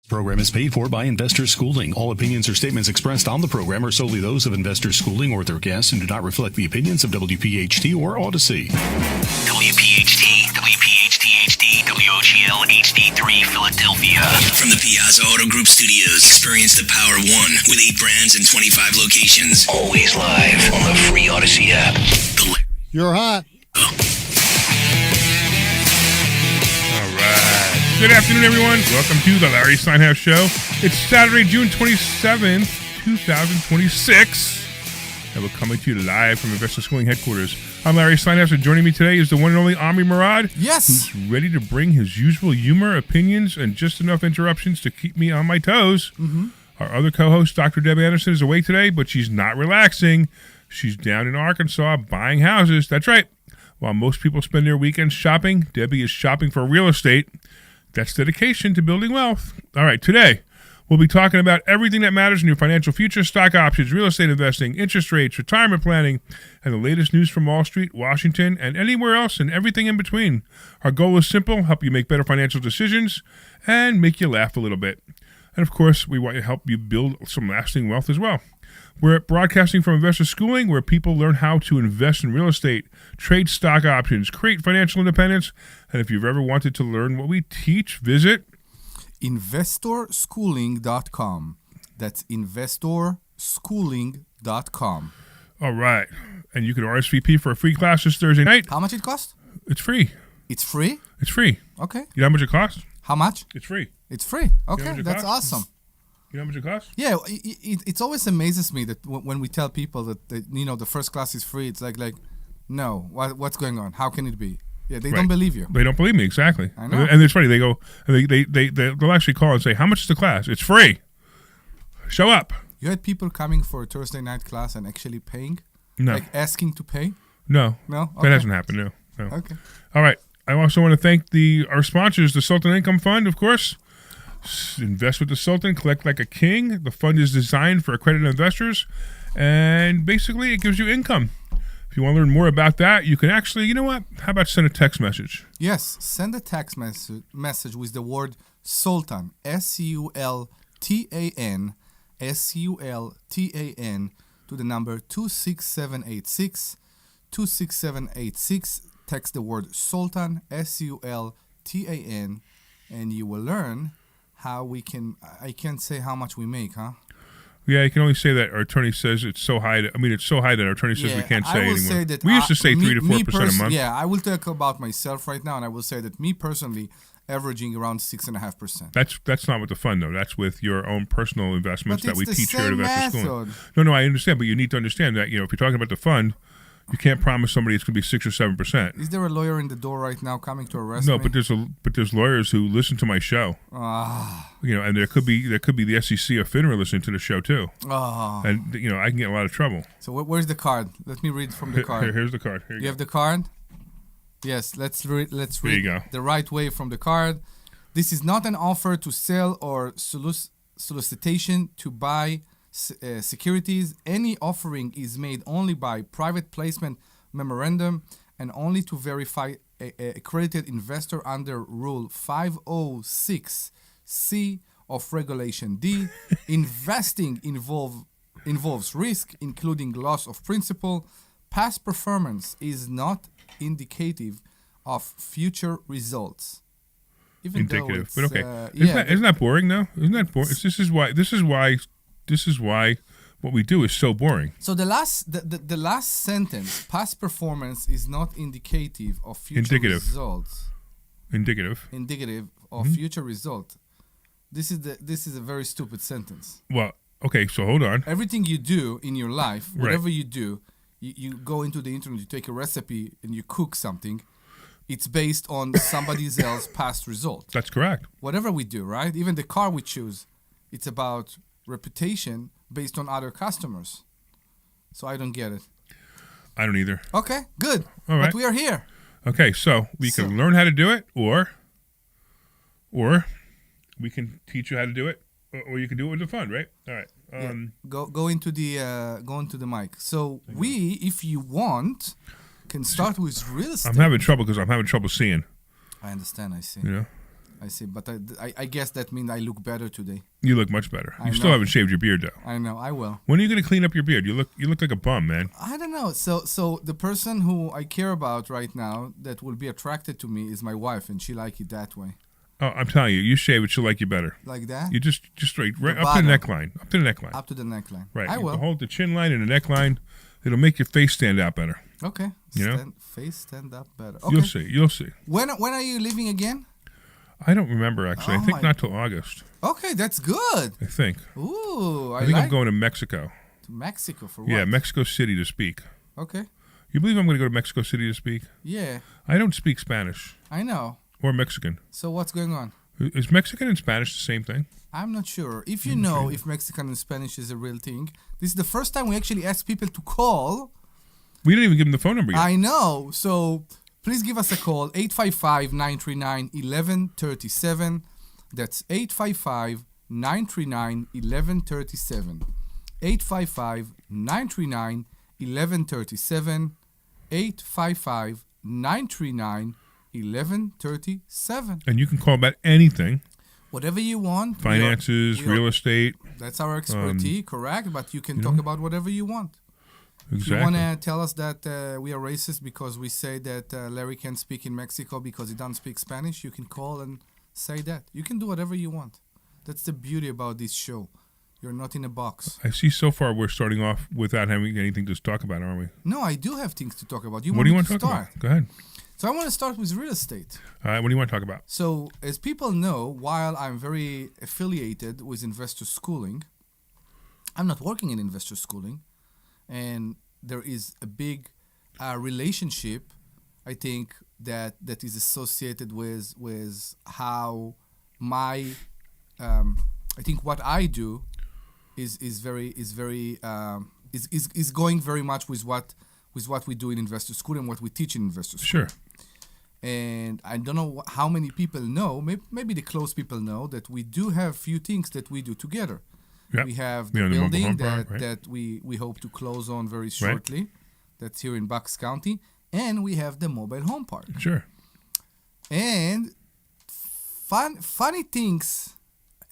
Program is paid for by Investors Schooling. All opinions or statements expressed on the program are solely those of Investors Schooling or their guests and do not reflect the opinions of WPHT or Odyssey. WPHT, WPHT-HD, WOGL HD3 Philadelphia. From the Piazza Auto Group Studios, experience the power of one with 8 brands and 25 locations. Always live on the free Odyssey app. You're hot. Good afternoon, everyone. Welcome to the Larry Steinhouse Show. It's Saturday, June 27th, 2026. And we're coming to you live from Investors Schooling headquarters. I'm Larry Steinhouse, and joining me today is the one and only Omri Morad. Yes. Who's ready to bring his usual humor, opinions, and just enough interruptions to keep me on my toes. Mm-hmm. Our other co-host, Dr. Debbie Anderson, is away today, but she's not relaxing. She's down in Arkansas buying houses. That's right. While most people spend their weekends shopping, Debbie is shopping for real estate. That's dedication to building wealth. All right, today we'll be talking about everything that matters in your financial future: stock options, real estate investing, interest rates, retirement planning, and the latest news from Wall Street, Washington, and anywhere else and everything in between. Our goal is simple: help you make better financial decisions and make you laugh a little bit. And of course, we want to help you build some lasting wealth as well. We're broadcasting from Investors Schooling, where people learn how to invest in real estate, trade stock options, create financial independence. And if you've ever wanted to learn what we teach, visit investorschooling.com. That's investorschooling.com. All right. And you can RSVP for a free class this Thursday night. How much it costs? It's free. It's free? It's free. Okay. You know how much it costs? How much? It's free. It's free. Okay, that's awesome. You know how much it costs? Yeah, it always amazes me that when we tell people that the first class is free, it's like no, what's going on? How can it be? Yeah, they don't believe you. They don't believe me, exactly. I know. And it's funny. They go, they'll actually call and say, "How much is the class?" It's free. Show up. You had people coming for a Thursday night class and actually paying? No. Like asking to pay? No. No? Okay. That hasn't happened. No. Okay. All right. I also want to thank our sponsors, the Sultan Income Fund, of course. Invest with the Sultan, collect like a king. The fund is designed for accredited investors, and basically it gives you income. If you want to learn more about that, you can actually, you know what? How about send a text message? Yes, send a text message with the word Sultan, SULTAN, SULTAN, to the number 26786, 26786. Text the word Sultan, SULTAN, and you will learn how I can't say how much we make, huh? Yeah, you can only say that our attorney says it's so high. It's so high that our attorney says we can't say anymore. Say that we used to say 3 to 4% a month. Yeah, I will talk about myself right now, and I will say that me personally, averaging around 6.5%. That's not with the fund, though. That's with your own personal investments that we teach here at Investors Schooling. No, I understand, but you need to understand that if you're talking about the fund, you can't promise somebody it's going to be 6 or 7%. Is there a lawyer in the door right now coming to arrest me? No, but there's lawyers who listen to my show. And there could be the SEC or FINRA listening to the show too. And I can get in a lot of trouble. So where's the card? Let me read from the card. Here's the card. Here you go. Have the card? Yes. Let's read. There you go. The right way from the card. This is not an offer to sell or solicitation to buy securities. Any offering is made only by private placement memorandum and only to verify a accredited investor under Rule 506C of Regulation D. Investing involves risk, including loss of principal. Past performance is not indicative of future results. Indicative, but okay. Isn't that boring though? Isn't that boring? This is why what we do is so boring. So the last sentence, past performance is not indicative of future results. Indicative of future result. This is a very stupid sentence. Well, okay, so hold on. Everything you do in your life, whatever you do, you go into the internet, you take a recipe and you cook something. It's based on somebody else's past result. That's correct. Whatever we do, right? Even the car we choose, it's about reputation based on other customers. So I don't get it. I don't either. Okay, good. All right. But we are here. Okay, so we can learn how to do it, or we can teach you how to do it, or you can do it with the fund, right? All right. Go into the mic. So we, if you want, can start with real estate. I'm having trouble because I'm having trouble seeing. I understand. I see. I see. But I guess that means I look better today. You look much better. I You still know. haven't shaved your beard though. I know. I will. When are you going to clean up your beard? You look like a bum, man. I don't know. So the person who I care about right now that will be attracted to me is my wife, and she like it that way. Oh, I'm telling you, you shave it, she'll like you better. Like that? You just straight right The up to the bottom. neckline. Up to the neckline. Up to the neckline. Right. I You will. hold the chin line and the neckline. It'll make your face stand out better. Okay. You know? Face stand up better. Okay. You'll see. When are you leaving again? I don't remember actually. Oh I think my- not till August. Okay, that's good. I think. Ooh, I think I'm going to Mexico. to Mexico for what? Yeah, Mexico City to speak. Okay. You believe I'm going to go to Mexico City to speak? Yeah, I don't speak Spanish I know. or Mexican. So what's going on? Is Mexican and Spanish the same thing? I'm not sure. If you know if Mexican and Spanish is a real thing, this is the first time we actually ask people to call. We didn't even give them the phone number yet. I know. So please give us a call, 855-939-1137. That's 855-939-1137. 855-939-1137. 855-939-1137. And you can call about anything. Whatever you want. Finances, we are- real estate. That's our expertise, correct? But you can talk about whatever you want. If you Exactly. want to tell us that we are racist because we say that Larry can't speak in Mexico because he doesn't speak Spanish, you can call and say that. You can do whatever you want. That's the beauty about this show. You're not in a box. I see so far we're starting off without having anything to talk about, aren't we? No, I do have things to talk about. What do you want to to talk start? about? Go ahead. So I want to start with real estate. All right, what do you want to talk about? So as people know, while I'm very affiliated with investor schooling, I'm not working in investor schooling, and there is a big relationship, I think, that is associated with how my I think what I do is going very much with what we do in investor school and what we teach in investor school. Sure. And I don't know how many people know, maybe the close people know, that we do have few things that we do together. Yep. We have We the own the mobile building home that, park, right? that we hope to close on very shortly. That's here in Bucks County. And we have the mobile home park. Sure. And funny things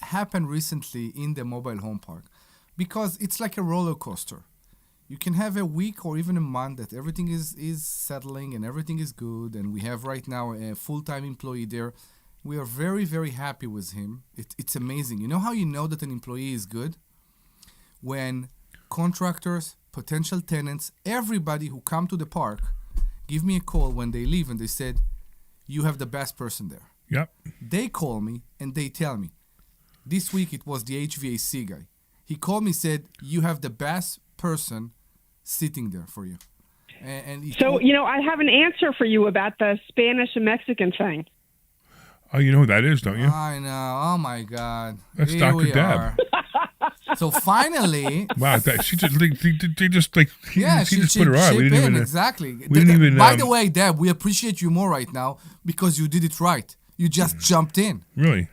happened recently in the mobile home park because it's like a roller coaster. You can have a week or even a month that everything is settling and everything is good, and we have right now a full-time employee there. We are very, very happy with him. It's amazing. You know how you know that an employee is good? When contractors, potential tenants, everybody who come to the park give me a call when they leave and they said, you have the best person there. Yep. They call me and they tell me. This week it was the HVAC guy. He called me, said, you have the best person sitting there for you. And he So, told- you know, I have an answer for you about the Spanish and Mexican thing. Oh, you know who that is, don't you? I know. Oh my God. That's Here Dr. we Deb. are. So finally, Wow, she just they just like he she just put her on. We chip didn't in, even. exactly. we didn't even, By the way, Deb, we appreciate you more right now because you did it right. You just jumped in. Really.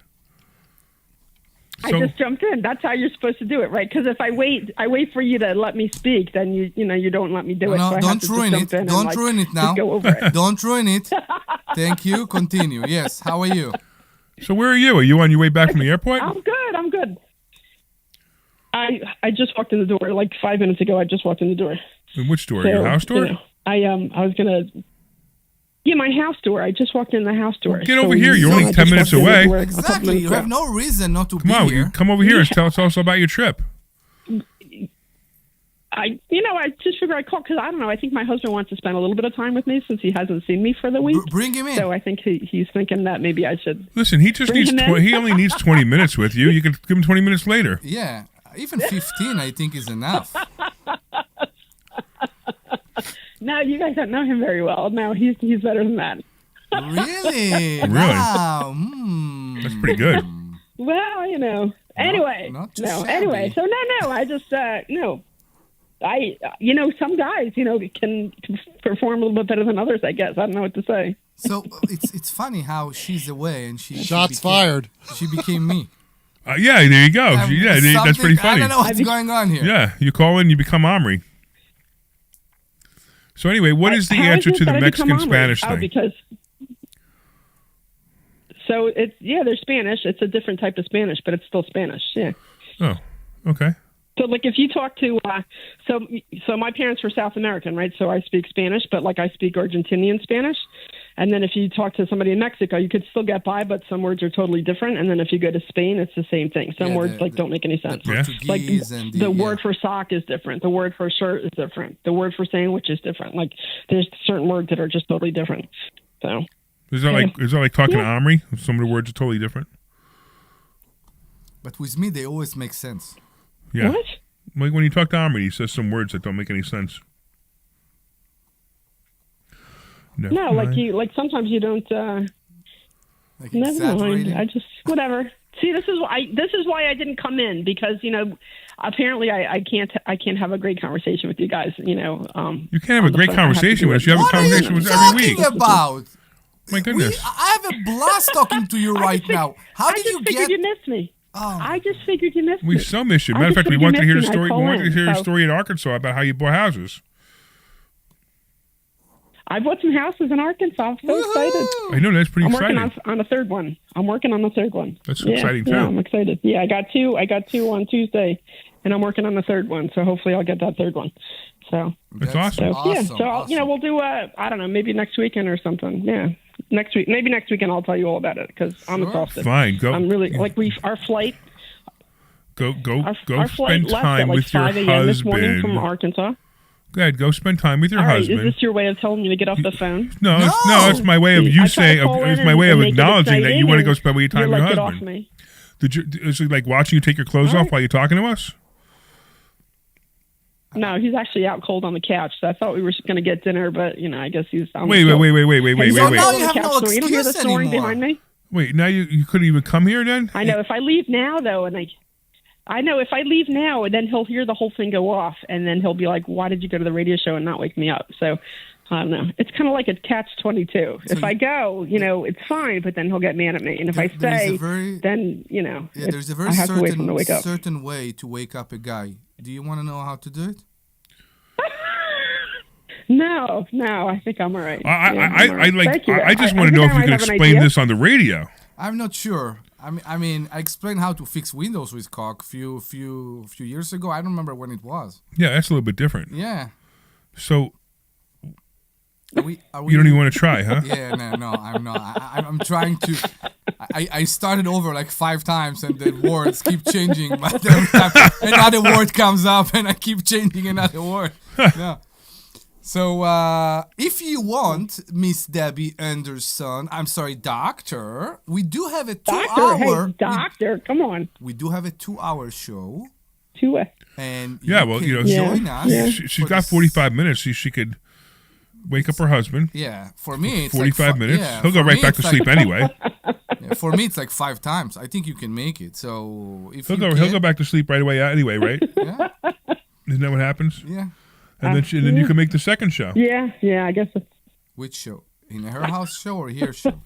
I just jumped in. That's how you're supposed to do it, right? Because if I wait for you to let me speak, then you don't let me do it. No, so I have don't to just ruin jump it. in Don't and, ruin it just now. Go over it. Don't ruin it. Thank you. Continue. Yes. How are you? So where are you? Are you on your way back from the airport? I'm good. I just walked in the door like 5 minutes ago. I just walked in the door. In which door? So, Your house door? you know, I was gonna. Yeah, my house door. I just walked in the house door. Get over here. You're I only just 10 minutes walked in the away. door a couple Exactly. minutes You ago. have no reason not to Come be on, here. come over here and tell us also about your trip. I just figure I call because I don't know. I think my husband wants to spend a little bit of time with me since he hasn't seen me for the week. Bring him in. So I think he's thinking that maybe I should. Listen, he just Bring needs him in. he only needs 20 minutes with you. You could give him 20 minutes later. Yeah. Even 15, I think, is enough. No, you guys don't know him very well. No, he's better than that. Really? Really? Wow. That's pretty good. Well, you know. Anyway, not too no. shabby. Anyway, so no. I just no. Some guys, can perform a little bit better than others. I guess I don't know what to say. So it's funny how she's away and she Shots became- fired. She became me. Yeah, there you go. Yeah, that's Something- pretty funny. I don't know what's going on here. Yeah, you call in, you become Omri. So anyway, what is the How answer it to the that I become Mexican Omri? Spanish Oh, thing? because So they're Spanish. It's a different type of Spanish, but it's still Spanish. Yeah. Oh, okay. So like if you talk to so my parents were South American, right? So I speak Spanish, but like I speak Argentinian Spanish. And then if you talk to somebody in Mexico, you could still get by, but some words are totally different. And then if you go to Spain, it's the same thing. Some words don't make any sense. Like the word for sock is different. The word for shirt is different. The word for sandwich is different. Like there's certain words that are just totally different. So is that like talking to Omri? Some of the words are totally different. But with me, they always make sense. Yeah. What? Like when you talk to Omri, he says some words that don't make any sense. No, like sometimes you don't. Like Never mind. I just whatever. See, this is why I didn't come in, because apparently I can't have a great conversation with you guys. You can't have a great conversation with us. You have a conversation with us every week. What are you talking about? My goodness. I have a blast talking to you right now. How did you get? I just figured you missed me. Oh. I just figured you missed me. We so miss you. Matter of fact, we want to hear the story. We want to hear the story in Arkansas about how you bought houses. I bought some houses in Arkansas. I'm so excited. I know, that's pretty exciting. I'm working on a third one. That's exciting too. Yeah, I'm excited. Yeah, I got two on Tuesday, and I'm working on the third one. So hopefully I'll get that third one. So that's awesome. So we'll do I don't know, maybe next weekend or something. Yeah, next week. Maybe next weekend I'll tell you all about it, because I'm exhausted. Fine, go. I'm really our flight. Go our spend time left with your 5 a.m. this morning husband. from Arkansas. Go ahead, go spend time with your husband. Is this your way of telling me to get off the phone? No, it's my way of you saying. It's my way of acknowledging that you want to go spend your time with your husband. Get off me. Is it like watching you take your clothes off while you're talking to us? No, he's actually out cold on the couch. So I thought we were going to get dinner, but I guess he's. Wait. So now you have no you don't hear the excuse snoring anymore. behind me? Wait, now you couldn't even come here then? I know. If I leave now, though, I know if I leave now, then he'll hear the whole thing go off, and then he'll be like, "Why did you go to the radio show and not wake me up?" So I don't know. It's kind of like a catch-22. So if I go, it's fine, but then he'll get mad at me, and if I stay, then there's a very I have to wait for him to wake up. certain way to wake up a guy. Do you want to know how to do it? No, I think I'm all right. I just want to know if you can explain this on the radio. I'm not sure. I mean, I explained how to fix Windows with Cock a few years ago. I don't remember when it was. Yeah, that's a little bit different. Yeah. So are we, you don't even want to try, huh? Yeah, no, I'm not. I'm trying to. I started over like 5 times, and the words keep changing. But every time another word comes up, and I keep changing another word. Yeah. So, if you want, Miss Debbie Anderson, I'm sorry, Doctor, we do have a 2-hour... Hey, Doctor, come on. We do have a 2-hour show. 2 And join us. Yeah. She's got 45 minutes, so she could wake up her husband. Yeah, for me, it's 45 minutes. Yeah, he'll go right back to sleep anyway. Yeah, for me, it's like 5 times. I think you can make it. So, if he'll go back to sleep right away anyway, right? Yeah. Isn't that what happens? Yeah. And then you can make the second show. Yeah, I guess. Which show? In her house show or here show?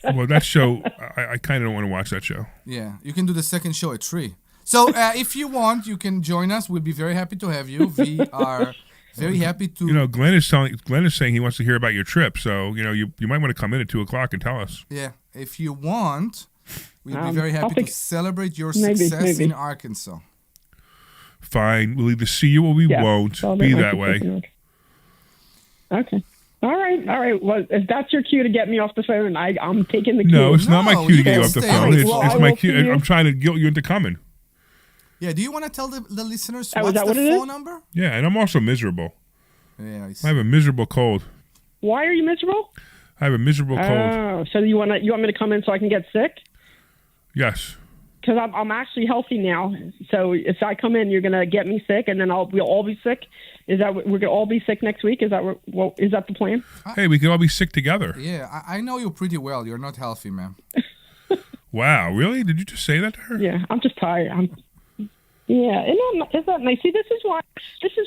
Well, that show, I kind of don't want to watch that show. Yeah, you can do the second show at 3. So if you want, you can join us. We'll be very happy to have you. We are very happy to. Glenn is saying he wants to hear about your trip. So you might want to come in at 2:00 and tell us. Yeah, if you want, we'll be very happy to celebrate your success in Arkansas. Fine. We'll either see you or we won't. Be that way. Okay. All right. Well, if that's your cue to get me off the phone, I'm taking the cue. No, it's not my cue to get you off the phone. It's my cue. I'm trying to guilt you into coming. Yeah, do you want to tell the listeners what's the phone number? Yeah, and I'm also miserable. Yeah, I have a miserable cold. Why are you miserable? I have a miserable cold. Oh, so you want me to come in so I can get sick? Yes. Because I'm actually healthy now. So if I come in, you're going to get me sick, and then we'll all be sick. Is that we're going to all be sick next week? Is that is that the plan? Hey, we could all be sick together. Yeah, I know you pretty well. You're not healthy, man. Wow, really? Did you just say that to her? Yeah, I'm just tired. Yeah, isn't that nice? See, this is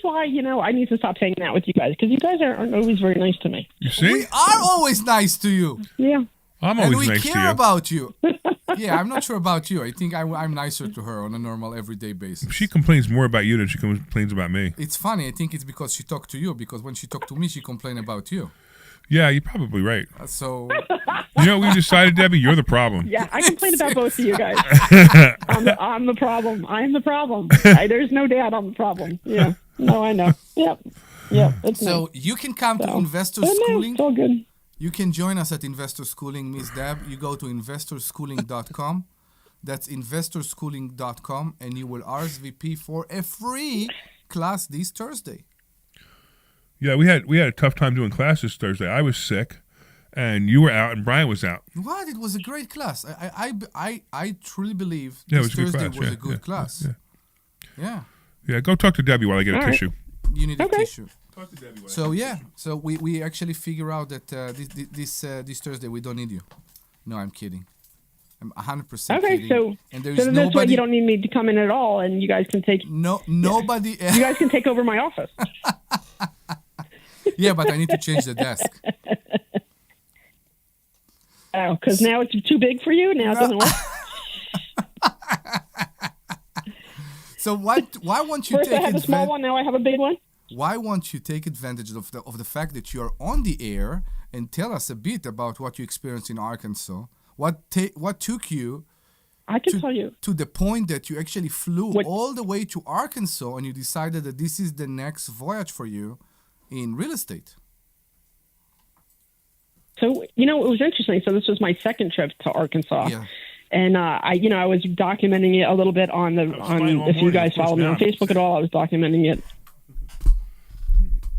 why I need to stop hanging out with you guys, because you guys aren't always very nice to me. You see? We are always nice to you. Yeah. I'm always nice to you. And we care about you. Yeah, I'm not sure about you. I think I'm nicer to her on a normal, everyday basis. She complains more about you than she complains about me. It's funny. I think it's because she talked to you, because when she talked to me, she complained about you. Yeah, you're probably right. So You know what we decided, Debbie? You're the problem. Yeah, I complain about both of you guys. I'm the problem. I'm the problem. There's no doubt I'm the problem. Yeah. No, I know. Yep. It's so me. you can come to Investor But no, Schooling. it's all good. You can join us at Investor Schooling, Miss Deb. You go to investorschooling.com. That's investorschooling.com, and you will RSVP for a free class this Thursday. Yeah, we had a tough time doing classes Thursday. I was sick, and you were out, and Brian was out. What? It was a great class. I truly believe Yeah, it this was a good Thursday class. was Yeah, a good class. Yeah. Yeah. Go talk to Debbie while I get a All right. tissue. You need a Okay. tissue. So we actually figure out that this Thursday we don't need you. No, I'm kidding. I'm 100% Okay, kidding. so And there's then that's why nobody. you don't need me to come in at all, and you guys can take Nobody. you guys can take over my office. Yeah, but I need to change the desk. Oh, because now it's too big for you. Now it doesn't work. So why won't you First I take had a small advantage? one. Now I have a big one. Why won't you take advantage of the fact that you are on the air and tell us a bit about what you experienced in Arkansas? What took you I can tell you. to the point that you actually flew What- all the way to Arkansas and you decided that this is the next voyage for you in real estate? So it was interesting. So this was my second trip to Arkansas. Yeah. And I was documenting it a little bit on fine all if you morning, guys of course follow me on not. Facebook at all, I was documenting it.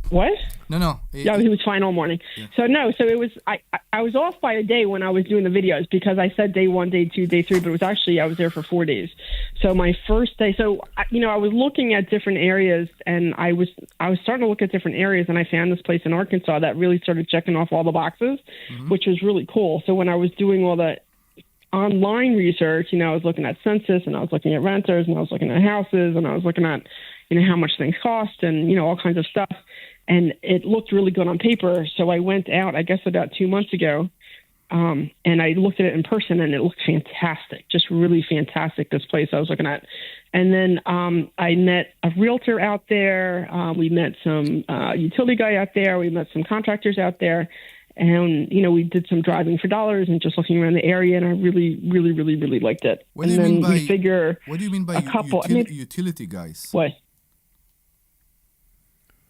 What? No. Yeah, he was fine all morning. So it was I was off by a day when I was doing the videos because I said day 1, day 2, day 3, but it was actually I was there for 4 days. So my first day, I was looking at different areas, and I was starting to look at different areas, and I found this place in Arkansas that really started checking off all the boxes, which was really cool. So when I was doing all the online research, I was looking at census, and I was looking at renters, and I was looking at houses, and I was looking at how much things cost, and all kinds of stuff. And it looked really good on paper. So I went out, I guess about 2 months ago, and I looked at it in person, and it looked fantastic, just really fantastic, this place I was looking at. And then I met a realtor out there. We met some utility guy out there. We met some contractors out there. And, we did some driving for dollars and just looking around the area, and I really, really, really, really liked it. What do and you then mean by we figure What do you mean by a couple, utility guys? What?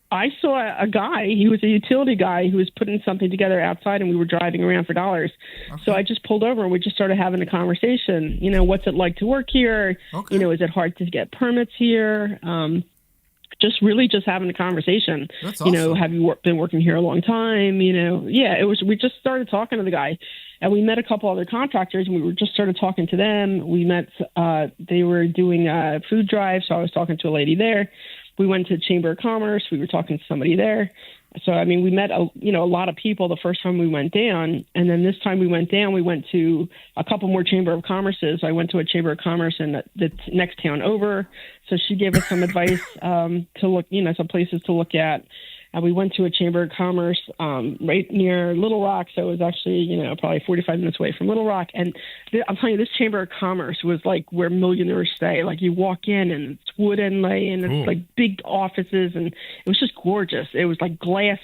I saw a guy, he was a utility guy who was putting something together outside, and we were driving around for dollars. Okay. So I just pulled over and we just started having a conversation. What's it like to work here? Okay. Is it hard to get permits here? Just having a conversation. That's awesome. Have you been working here a long time? We just started talking to the guy, and we met a couple other contractors, and we just started talking to them. We met, they were doing a food drive, so I was talking to a lady there. We went to Chamber of Commerce. We were talking to somebody there. So, we met, a lot of people the first time we went down. And then this time we went down, we went to a couple more Chamber of Commerces. I went to a Chamber of Commerce in the next town over. So she gave us some advice to look, some places to look at. And we went to a Chamber of Commerce right near Little Rock. So it was actually, probably 45 minutes away from Little Rock. And I'm telling you, this Chamber of Commerce was like where millionaires stay. Like you walk in and it's wood inlay and it's like big offices. And it was just gorgeous. It was like glass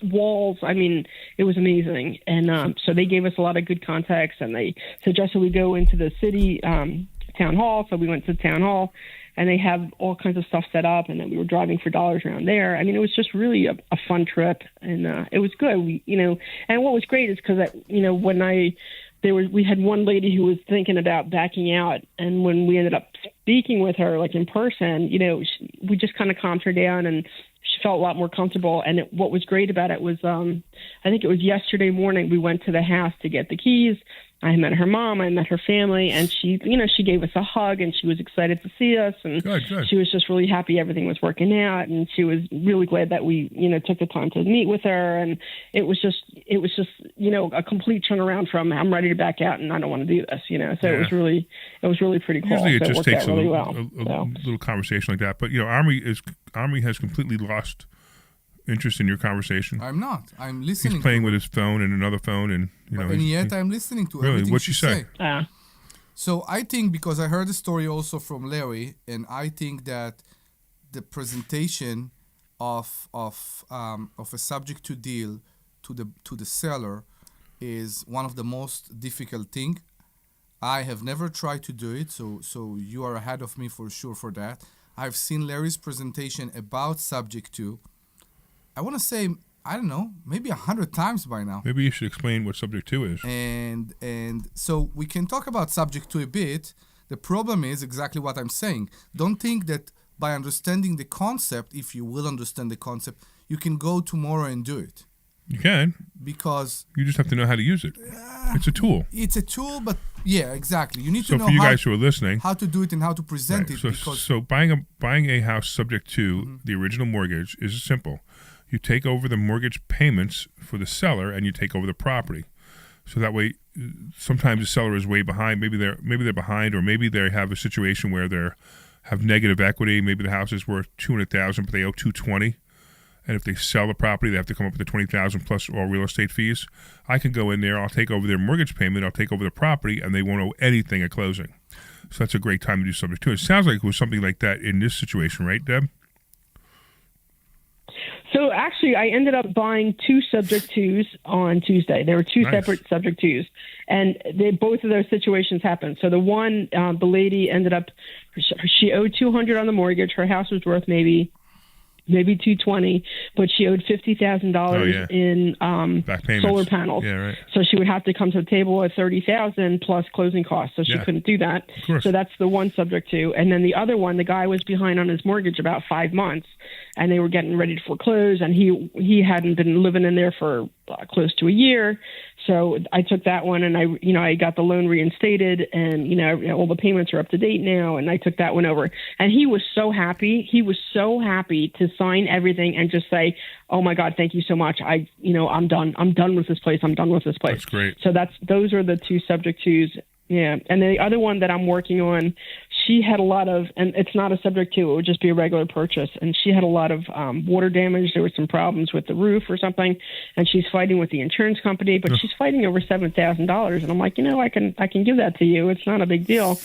walls. It was amazing. And so they gave us a lot of good contacts, and they suggested we go into the city town hall. So we went to the town hall. And they have all kinds of stuff set up, and then we were driving for dollars around there. It was just really a fun trip, and it was good. And what was great is because when we had one lady who was thinking about backing out, and when we ended up speaking with her, like in person, we just kind of calmed her down, and she felt a lot more comfortable. And what was great about it was, I think it was yesterday morning, we went to the house to get the keys. I met her mom, I met her family, and she gave us a hug, and she was excited to see us, and Good. she was just really happy everything was working out, and she was really glad that we, took the time to meet with her, and it was just, a complete turnaround from I'm ready to back out and I don't want to do this, So it was really pretty cool. Usually it So just worked takes out a really little, well. a little conversation like that. But, Omri has completely lost interest in your conversation. I'm not. I'm listening. He's playing with his phone and another phone, and and yet I'm listening to Really? everything What'd she she say? So I think, because I heard the story also from Larry, and I think that the presentation of a subject to deal to the seller is one of the most difficult thing. I have never tried to do it, so you are ahead of me for sure for that. I've seen Larry's presentation about subject to. I want to say, I don't know, maybe 100 times by now. Maybe you should explain what subject to is. And so we can talk about subject to a bit. The problem is exactly what I'm saying. Don't think that by understanding the concept, if you will understand the concept, you can go tomorrow and do it. You can. Because you just have to know how to use it. It's a tool. It's a tool, but yeah, exactly. You need to know for you guys who are listening, how to do it and how to present it. So buying a house subject to the original mortgage is simple. You take over the mortgage payments for the seller, and you take over the property. So that way, sometimes the seller is way behind. Maybe they're behind, or maybe they have a situation where they have negative equity. Maybe the house is worth $200,000, but they owe $220,000. And if they sell the property, they have to come up with the $20,000 plus all real estate fees. I can go in there, I'll take over their mortgage payment, I'll take over the property, and they won't owe anything at closing. So that's a great time to do subject to. It sounds like it was something like that in this situation, right, Deb? So actually, I ended up buying two subject twos on Tuesday. There were two separate subject twos, and both of those situations happened. So the one, the lady ended up, she owed $200 on the mortgage. Her house was worth maybe $220, but she owed $50,000 in solar panels. Yeah, right. So she would have to come to the table with $30,000 plus closing costs. So she couldn't do that. So that's the one subject to. And then the other one, the guy was behind on his mortgage about 5 months, and they were getting ready to foreclose, and he hadn't been living in there for close to a year. So I took that one, and I got the loan reinstated, and all the payments are up to date now, and I took that one over. And he was so happy. He was so happy to sign everything and just say, "Oh my God, thank you so much. I'm done. I'm done with this place. I'm done with this place." That's great. So those are the two subject twos. Yeah, and the other one that I'm working on, she had a lot of, and it's not a subject to, it would just be a regular purchase, and she had a lot of water damage. There were some problems with the roof or something, and she's fighting with the insurance company, but she's fighting over $7,000, and I'm like, I can give that to you. It's not a big deal.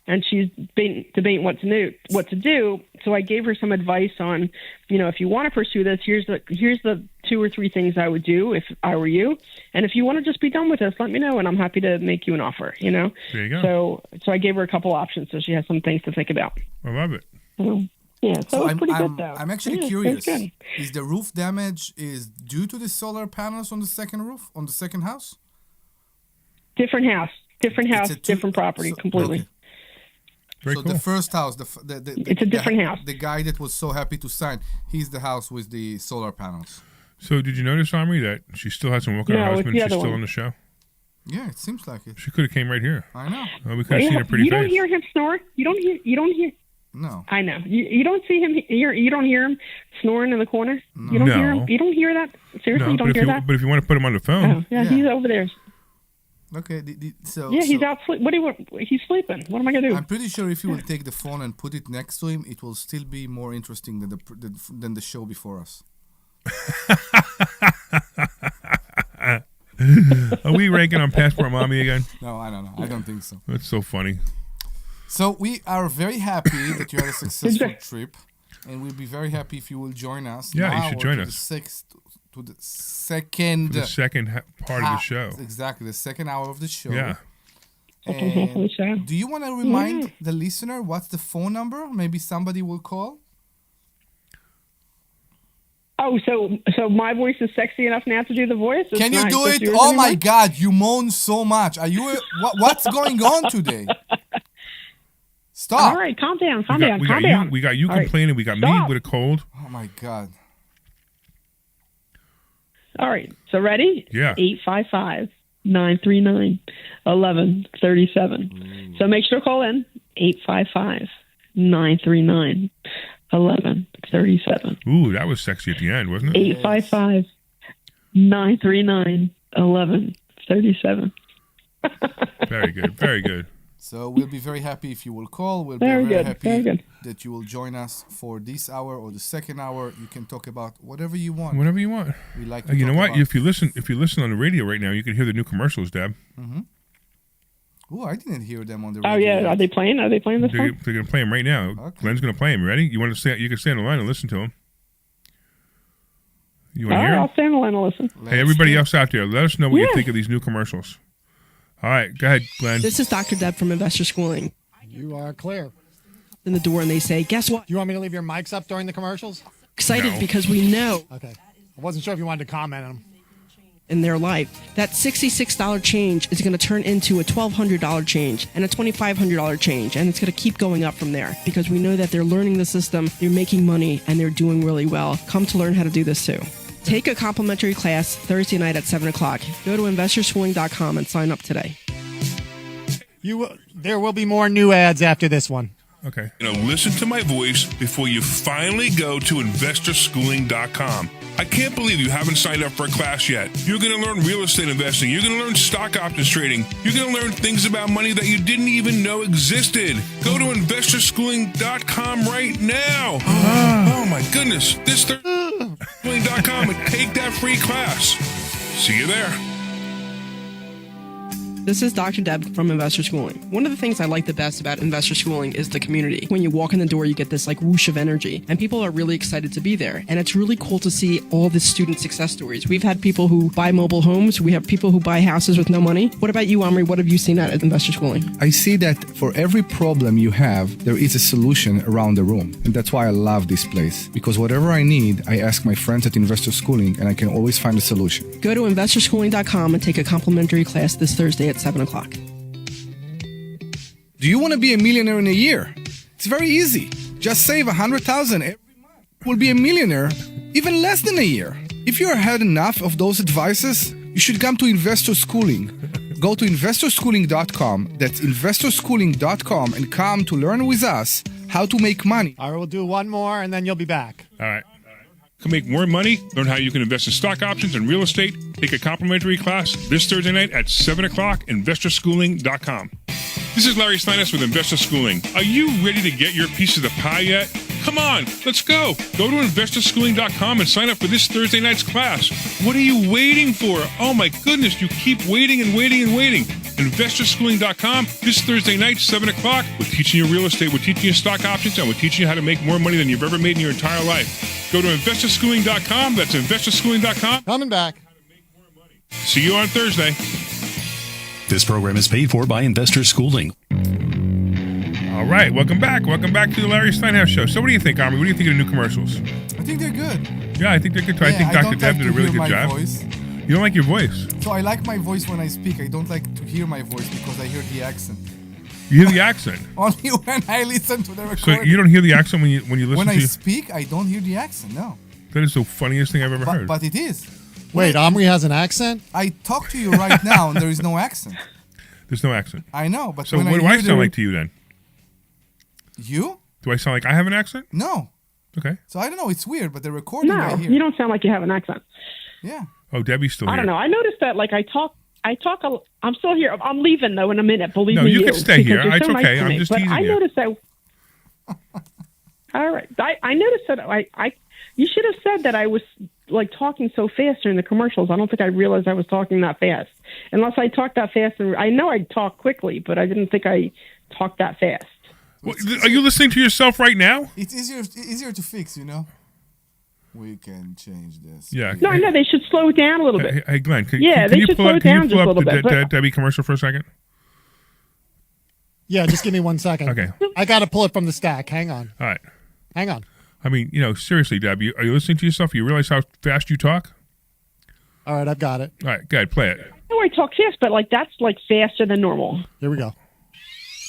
And she's debating what to do. So I gave her some advice on, if you want to pursue this, here's the 2 or 3 things I would do if I were you. And if you want to just be done with this, let me know, and I'm happy to make you an offer. There you go. So I gave her a couple options, so she has some things to think about. I love it. Yeah, so it's pretty good though. I'm actually curious. Is the roof damage due to the solar panels on the second roof, on the second house? Different house, different property, completely. Okay. Very so cool. the first house, it's a different house. The guy that was so happy to sign, he's the house with the solar panels. So did you notice, Omri, that she still has some work on her husband? She's still on the show? Yeah, it seems like it. She could have came right here. I know. Well, we could have seen her pretty face. You don't hear him snore? You don't hear. No. I know. You don't see him here. You don't hear him snoring in the corner? No. You don't hear him? You don't hear that? Seriously, you don't hear that? But if you want to put him on the phone. Oh, yeah, he's over there. Okay, he's out sleep. He's sleeping. What am I gonna do? I'm pretty sure if you will take the phone and put it next to him, it will still be more interesting than the show before us. Are we ranking on Passport Mommy again? No, I don't know. I don't think so. That's so funny. So we are very happy that you had a successful trip, and we'll be very happy if you will join us. Yeah, you should join us. To the second part of the show. Exactly, the second hour of the show. Yeah. And do you want to remind the listener what's the phone number? Maybe somebody will call. Oh, so my voice is sexy enough now to do the voice? Can you do it? Oh my God, you moan so much. Are you? What's going on today? Stop. All right, calm down. We got you complaining. We got me with a cold. Oh my God. All right, so ready? Yeah. 855-939-1137. So make sure to call in. 855-939-1137. Ooh, that was sexy at the end, wasn't it? 855-939-1137. Very good. Very good. So we'll be very happy if you will call. We'll be very happy that you will join us for this hour or the second hour. You can talk about whatever you want. Whatever you want. We like to you know what? About... If you listen on the radio right now, you can hear the new commercials, Deb. Mm-hmm. Oh, I didn't hear them on the radio. Oh yeah, are they playing? Are they playing this one? They're gonna play them right now. Okay. Glenn's gonna play them. Ready? You want to stay? You can stay on the line and listen to them. You All want to right, hear 'em? I'll stay on the line and listen. Hey, everybody else out there, let us know what you Yeah. think of these new commercials. All right, go ahead, Glenn. This is Dr. Deb from Investor Schooling. You are clear. In the door, and they say, "Guess what? Do you want me to leave your mics up during the commercials? Excited No. because we know Okay. I wasn't sure if you wanted to comment on them. in their life that $66 change is going to turn into a $1,200 change and a $2,500 change, and it's going to keep going up from there because we know that they're learning the system, they're making money, and they're doing really well. Come to learn how to do this too. Take a complimentary class Thursday night at 7 o'clock. Go to investorschooling.com and sign up today. There will be more new ads after this one. Okay. Listen to my voice before you finally go to investorschooling.com. I can't believe you haven't signed up for a class yet. You're going to learn real estate investing. You're going to learn stock options trading. You're going to learn things about money that you didn't even know existed. Go to investorschooling.com right now. Oh my goodness. This schooling.com and take that free class. See you there. This is Dr. Deb from Investor Schooling. One of the things I like the best about Investor Schooling is the community. When you walk in the door, you get this like whoosh of energy, and people are really excited to be there. And it's really cool to see all the student success stories. We've had people who buy mobile homes. We have people who buy houses with no money. What about you, Omri? What have you seen at Investor Schooling? I see that for every problem you have, there is a solution around the room. And that's why I love this place. Because whatever I need, I ask my friends at Investor Schooling, and I can always find a solution. Go to investorschooling.com and take a complimentary class this Thursday at 7 o'clock. Do you want to be a millionaire in a year? It's very easy. Just save $100,000 every month. You'll be a millionaire even less than a year. If you have had enough of those advices, you should come to Investor Schooling. Go to investorschooling.com. That's investorschooling.com and come to learn with us how to make money. All right, we'll do one more, and then you'll be back. All right. To make more money, learn how you can invest in stock options and real estate. Take a complimentary class this Thursday night at 7 o'clock, investorschooling.com. This is Larry Steinhouse with Investor Schooling. Are you ready to get your piece of the pie yet? Come on, let's go. Go to investorschooling.com and sign up for this Thursday night's class. What are you waiting for? Oh my goodness, you keep waiting and waiting and waiting. Investorschooling.com this Thursday night, 7 o'clock. We're teaching you real estate, we're teaching you stock options, and we're teaching you how to make more money than you've ever made in your entire life. Go to investorschooling.com. That's investorschooling.com. Coming back. See you on Thursday. This program is paid for by Investor Schooling. All right, welcome back. Welcome back to the Larry Steinhouse Show. So what do you think, Omri? What do you think of the new commercials? I think they're good. Yeah, I think they're good too. I think Dr. Deb did a really good job. Voice. You don't like your voice? So I like my voice when I speak. I don't like to hear my voice because I hear the accent. You hear the accent. Only when I listen to the So recording. you don't hear the accent when you listen When to I you? speak, I don't hear the accent, no. That is the funniest thing I've ever heard. But it is. Wait, Omri has an accent? I talk to you right now and there is no accent. There's no accent. I know, but So when what do I I hear sound like to you then? You? Do I sound like I have an accent? No. Okay. So I don't know. It's weird, but the recording No, I hear. you don't sound like you have an accent. Yeah. Oh, Debbie's still here. I don't know. I noticed that, like, I'm still here. I'm leaving, though, in a minute. Believe No, me. you can stay because here. you're It's so nice okay. to I'm me. just But teasing I you. noticed that. All right. I noticed that you should have said that I was, like, talking so fast during the commercials. I don't think I realized I was talking that fast. Unless I talked that fast. And I know I talk quickly, but I didn't think I talked that fast. What, are you listening to yourself right now? It's easier to fix, you know? We can change this. Yeah. No, I know they should slow it down a little bit. Hey, Glenn, can they you should pull slow up, it can down you just pull a up little the bit. But Debbie commercial for a second? Yeah, just give me 1 second. Okay. I got to pull it from the stack. Hang on. All right. Hang on. I mean, seriously, Debbie, are you listening to yourself? You realize how fast you talk? All right, I've got it. All right, go ahead, play it. I know I talk fast, but, like, that's, like, faster than normal. Here we go.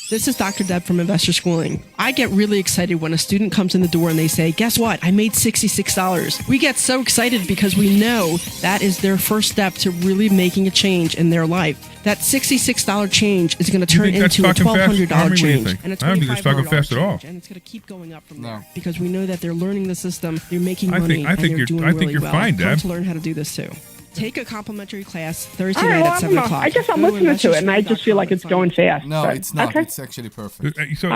This is Dr. Deb from Investor Schooling. I get really excited when a student comes in the door and they say, "Guess what? I made $66." We get so excited because we know that is their first step to really making a change in their life. That $66 change is going to turn think that's into a talking fast? $1,200 Omri, what do you change think? and a I don't think that's talking $2,500 fast at all. change, and it's going to keep going up from No. there because we know that they're learning the system, they're making I money, think and they're you're- doing I think really you're well. fine, Come Deb. to learn how to do this too. Take a complimentary class Thursday All right, night well, at I 7 don't know. o'clock. I guess I'm Go to listening to it, and I just feel like it's going fast. No, but- it's not. Okay. It's actually perfect. So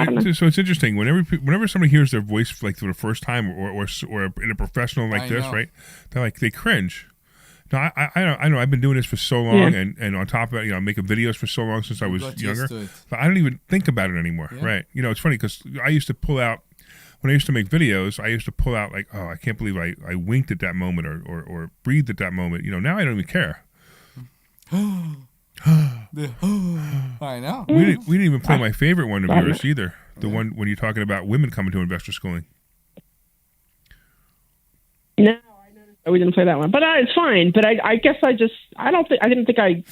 it's interesting. Whenever somebody hears their voice like for the first time, or in a professional like I this, know. right? They cringe. Now I know I've been doing this for so long, Yeah. and on top of it, I'm making videos for so long since I was got used younger. to it. But I don't even think about it anymore, Yeah. right? It's funny because I used to pull out when I used to make videos, I used to pull out like, oh, I can't believe I winked at that moment or breathed at that moment. Now I don't even care. I know. We didn't even play my favorite one of yours either. The one when you're talking about women coming to investor schooling. No, I noticed we didn't play that one, but it's fine. But I guess I didn't think I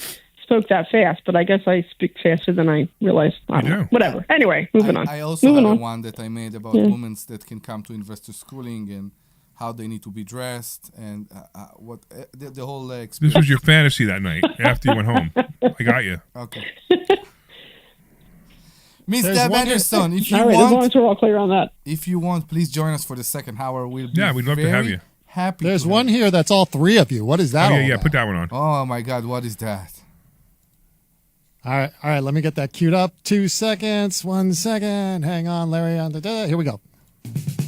spoke that fast, but I guess I speak faster than I realized. I don't know. Whatever. Anyway, moving on. I also have one that I made about women that can come to investor schooling and how they need to be dressed and what the whole experience. This was your fantasy that night after you went home. I got you. Okay. Miss Deb Anderson, if you all right, want, as long as we're all clear on that. If you want, please join us for the second hour. We'll be we'd love to have you. Happy. There's one here that's all three of you. What is that? Yeah, put that one on. Oh my God, what is that? All right. Let me get that queued up. 2 seconds. 1 second. Hang on, Larry. Here we go.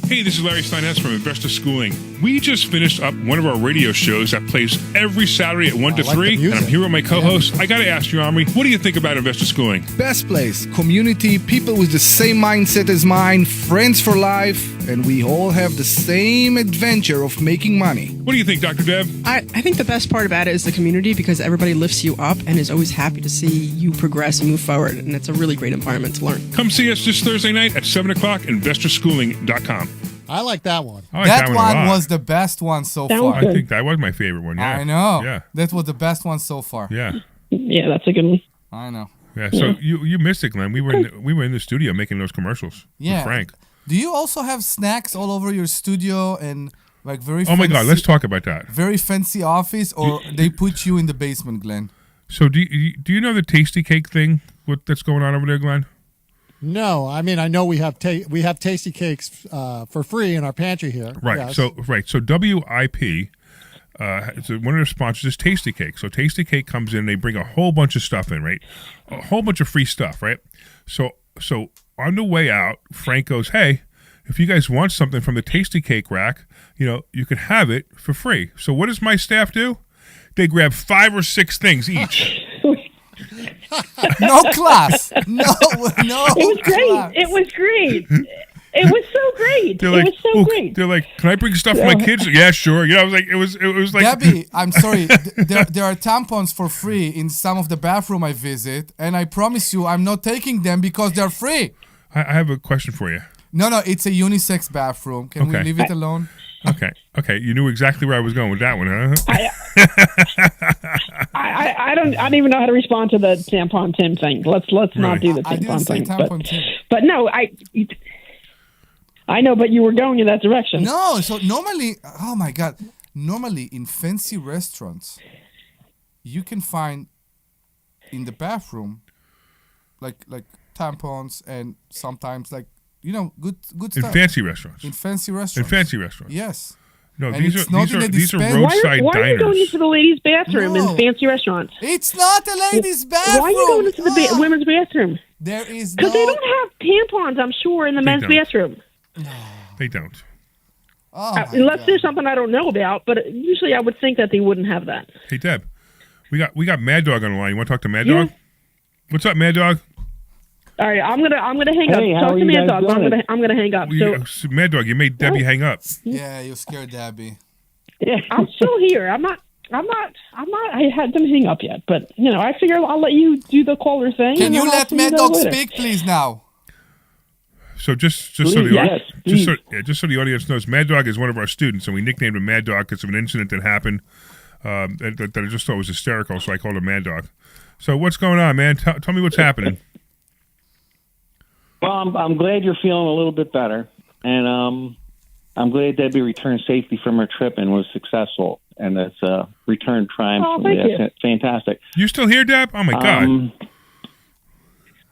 Hey, this is Larry Steinhouse from Investor Schooling. We just finished up one of our radio shows that plays every Saturday at 1 to 3, and I'm here with my co-host. I got to ask you, Omri, what do you think about Investor Schooling? Best place, community, people with the same mindset as mine, friends for life, and we all have the same adventure of making money. What do you think, Dr. Deb? I think the best part about it is the community because everybody lifts you up and is always happy to see you progress and move forward, and it's a really great environment to learn. Come see us this Thursday night at 7 o'clock, investorschooling.com. I like that one. I like that one a lot. was the best one so far. I think that was my favorite one. Yeah. I know. Yeah. That was the best one so far. Yeah. Yeah, that's a good one. I know. Yeah. So you missed it, Glenn. We were in the studio making those commercials. Yeah. With Frank. Do you also have snacks all over your studio and like very? Oh my God! Let's talk about that. Very fancy office, or they put you in the basement, Glenn? So do you know the tasty cake thing? That's going on over there, Glenn? No, I mean I know we have tasty cakes for free in our pantry here. Right. Yes. So WIP, one of their sponsors is Tasty Cake. So Tasty Cake comes in, they bring a whole bunch of stuff in, right? A whole bunch of free stuff, right? So on the way out, Frank goes, "Hey, if you guys want something from the Tasty Cake rack, you can have it for free." So what does my staff do? They grab 5 or 6 things each. No class. No. It was great. Class. It was great. It was so great. They're like, it was so great. They're like, "Can I bring stuff for my kids?" Yeah, sure. I was like, it was like, Debbie, I'm sorry. There are tampons for free in some of the bathroom I visit, and I promise you, I'm not taking them because they're free. I have a question for you. No, it's a unisex bathroom. Can we Okay. leave it alone? Okay. You knew exactly where I was going with that one, huh? I don't even know how to respond to the tampon Tim thing. Let's not do the I didn't tampon say thing. tampon Tim. But no, I know, but you were going in that direction. No, so normally, oh my God, normally in fancy restaurants, you can find in the bathroom like tampons and sometimes good In stuff. fancy restaurants. In fancy In restaurants. fancy restaurants. Yes. No, And these it's are not these in are a these are dispenser. roadside Why are you going diners. into the ladies' bathroom No. in fancy restaurants? It's not a ladies' bathroom. Why are you going into the women's bathroom? There is Because they don't have tampons, I'm sure, in the men's don't. bathroom. They don't. Oh my Unless God. there's something I don't know about, but usually I would think that they wouldn't have that. Hey Deb, we got Mad Dog on the line. You want to talk to Mad Yeah. Dog? What's up, Mad Dog? All right, I'm gonna hang Hey, up. how Talk are to you me, guys dog. doing? I'm gonna hang up. So Mad Dog, you made Debbie hang up. Yeah, you scared Debbie. I'm still here. I'm not. I hadn't hang up yet, but I figure I'll let you do the caller thing. Can and you then I'll let see Mad guys Dog later. speak, please, now? So just so Please, the yes, just so the audience knows, Mad Dog is one of our students, and we nicknamed him Mad Dog because of an incident that happened that I just thought was hysterical. So I called him Mad Dog. So what's going on, man? Tell me what's happening. Well, I'm glad you're feeling a little bit better, and I'm glad Debbie returned safely from her trip and was successful, and that's return triumphantly. thank you. That's fantastic. You still here, Deb? Oh my God!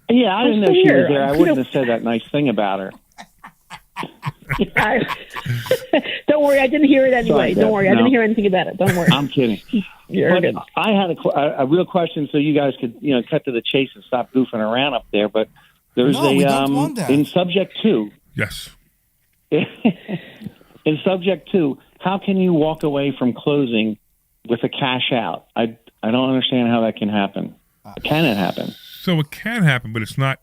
Yeah, I didn't know still she here. was there. I wouldn't have said that nice thing about her. Don't worry, I didn't hear it anyway. Sorry, Don't Deb. worry, I No. didn't hear anything about it. Don't worry. I'm kidding. You're But good. I had a real question, so you guys could cut to the chase and stop goofing around up there. But there's No, we don't want that. in subject 2. Yes. In subject 2, how can you walk away from closing with a cash out? I don't understand how that can happen. Can it happen? So it can happen, but it's not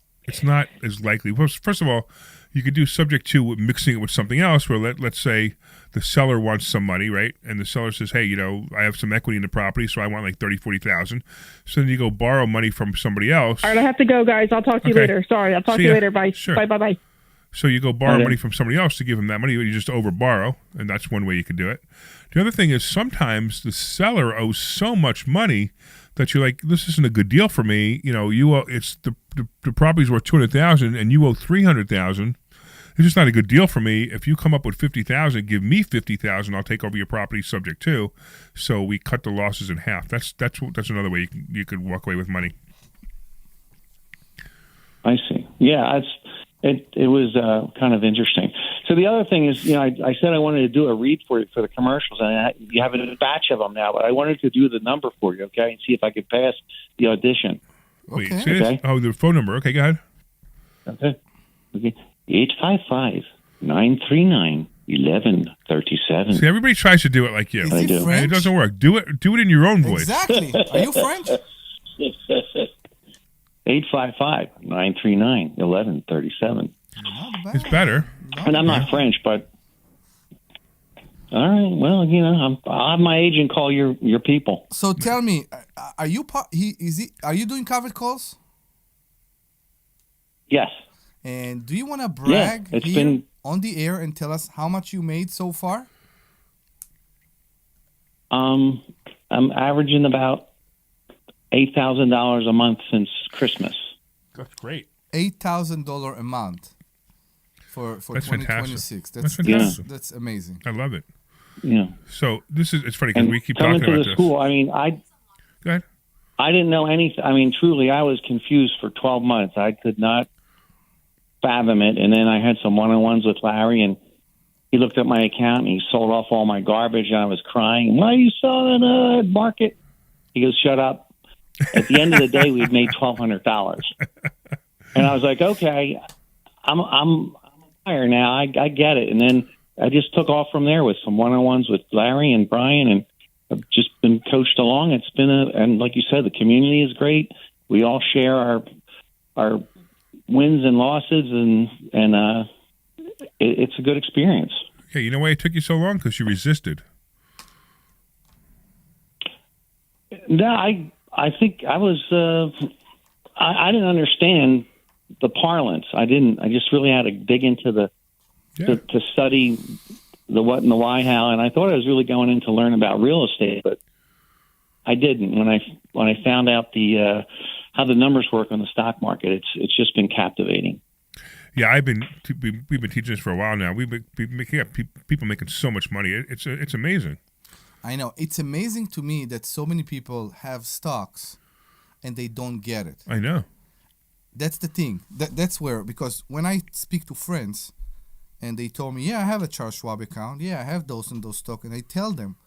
as likely. First of all, You could do subject to mixing it with something else, where let's say the seller wants some money, right? And the seller says, hey, I have some equity in the property, so I want like 30,000, 40,000. So then you go borrow money from somebody else. All right, I have to go, guys. I'll talk to you later. Sorry, I'll talk to you later. Bye. Sure. Bye. So you go borrow money from somebody else to give them that money, you just over borrow, and that's one way you could do it. The other thing is sometimes the seller owes so much money that you're like, this isn't a good deal for me. You owe, it's the property's worth 200,000 and you owe 300,000. It's just not a good deal for me. If you come up with 50,000, give me 50,000. I'll take over your property subject to. So we cut the losses in half. That's another way you could walk away with money. I see. Yeah, it was kind of interesting. So the other thing is, I said I wanted to do a read for you for the commercials, and you have a batch of them now. But I wanted to do the number for you, okay, and see if I could pass the audition. Wait, Okay. okay. Oh, the phone number. Okay, go ahead. Okay. 855-939-1137. See, everybody tries to do it like you. Is he do. And French? it doesn't work. Do it in your own voice. Exactly. Are you French? 855-939-1137. Not bad. It's better. And I'm not French, but all right. Well, I'll have my agent call your people. So tell me, are you are you doing covered calls? Yes. And do you want to brag it's here been- on the air and tell us how much you made so far? I'm averaging about $8,000 a month since Christmas. That's great. $8,000 a month for That's 2026. That's fantastic. That's amazing. I love it. Yeah. So it's funny because And we keep coming talking to about the this. school, Go ahead. I didn't know anything. I mean, truly, I was confused for 12 months. I could not fathom it. And then I had some one-on-ones with Larry, and he looked at my account, and he sold off all my garbage, and I was crying. Why are you selling it? Market? He goes, shut up. At the end of the day, we'd made $1,200. And I was like, okay, I'm a buyer now. I get it. And then I just took off from there with some one-on-ones with Larry and Brian, and I've just been coached along. It's been and like you said, the community is great. We all share our wins and losses, and it's a good experience. Yeah, you know why it took you so long? Because you resisted. No, I think I was I didn't understand the parlance. I just really had to dig into to study the what and the why, how, and I thought I was really going in to learn about real estate, but I didn't. When I found out the how the numbers work on the stock market, it's just been captivating. Yeah, we've been teaching this for a while now. We've been people making so much money. It's amazing. I know. It's amazing to me that so many people have stocks and they don't get it. I know. That's the thing. That's where, because when I speak to friends and they told me, yeah, I have a Charles Schwab account. Yeah, I have those and those stocks. And I tell them,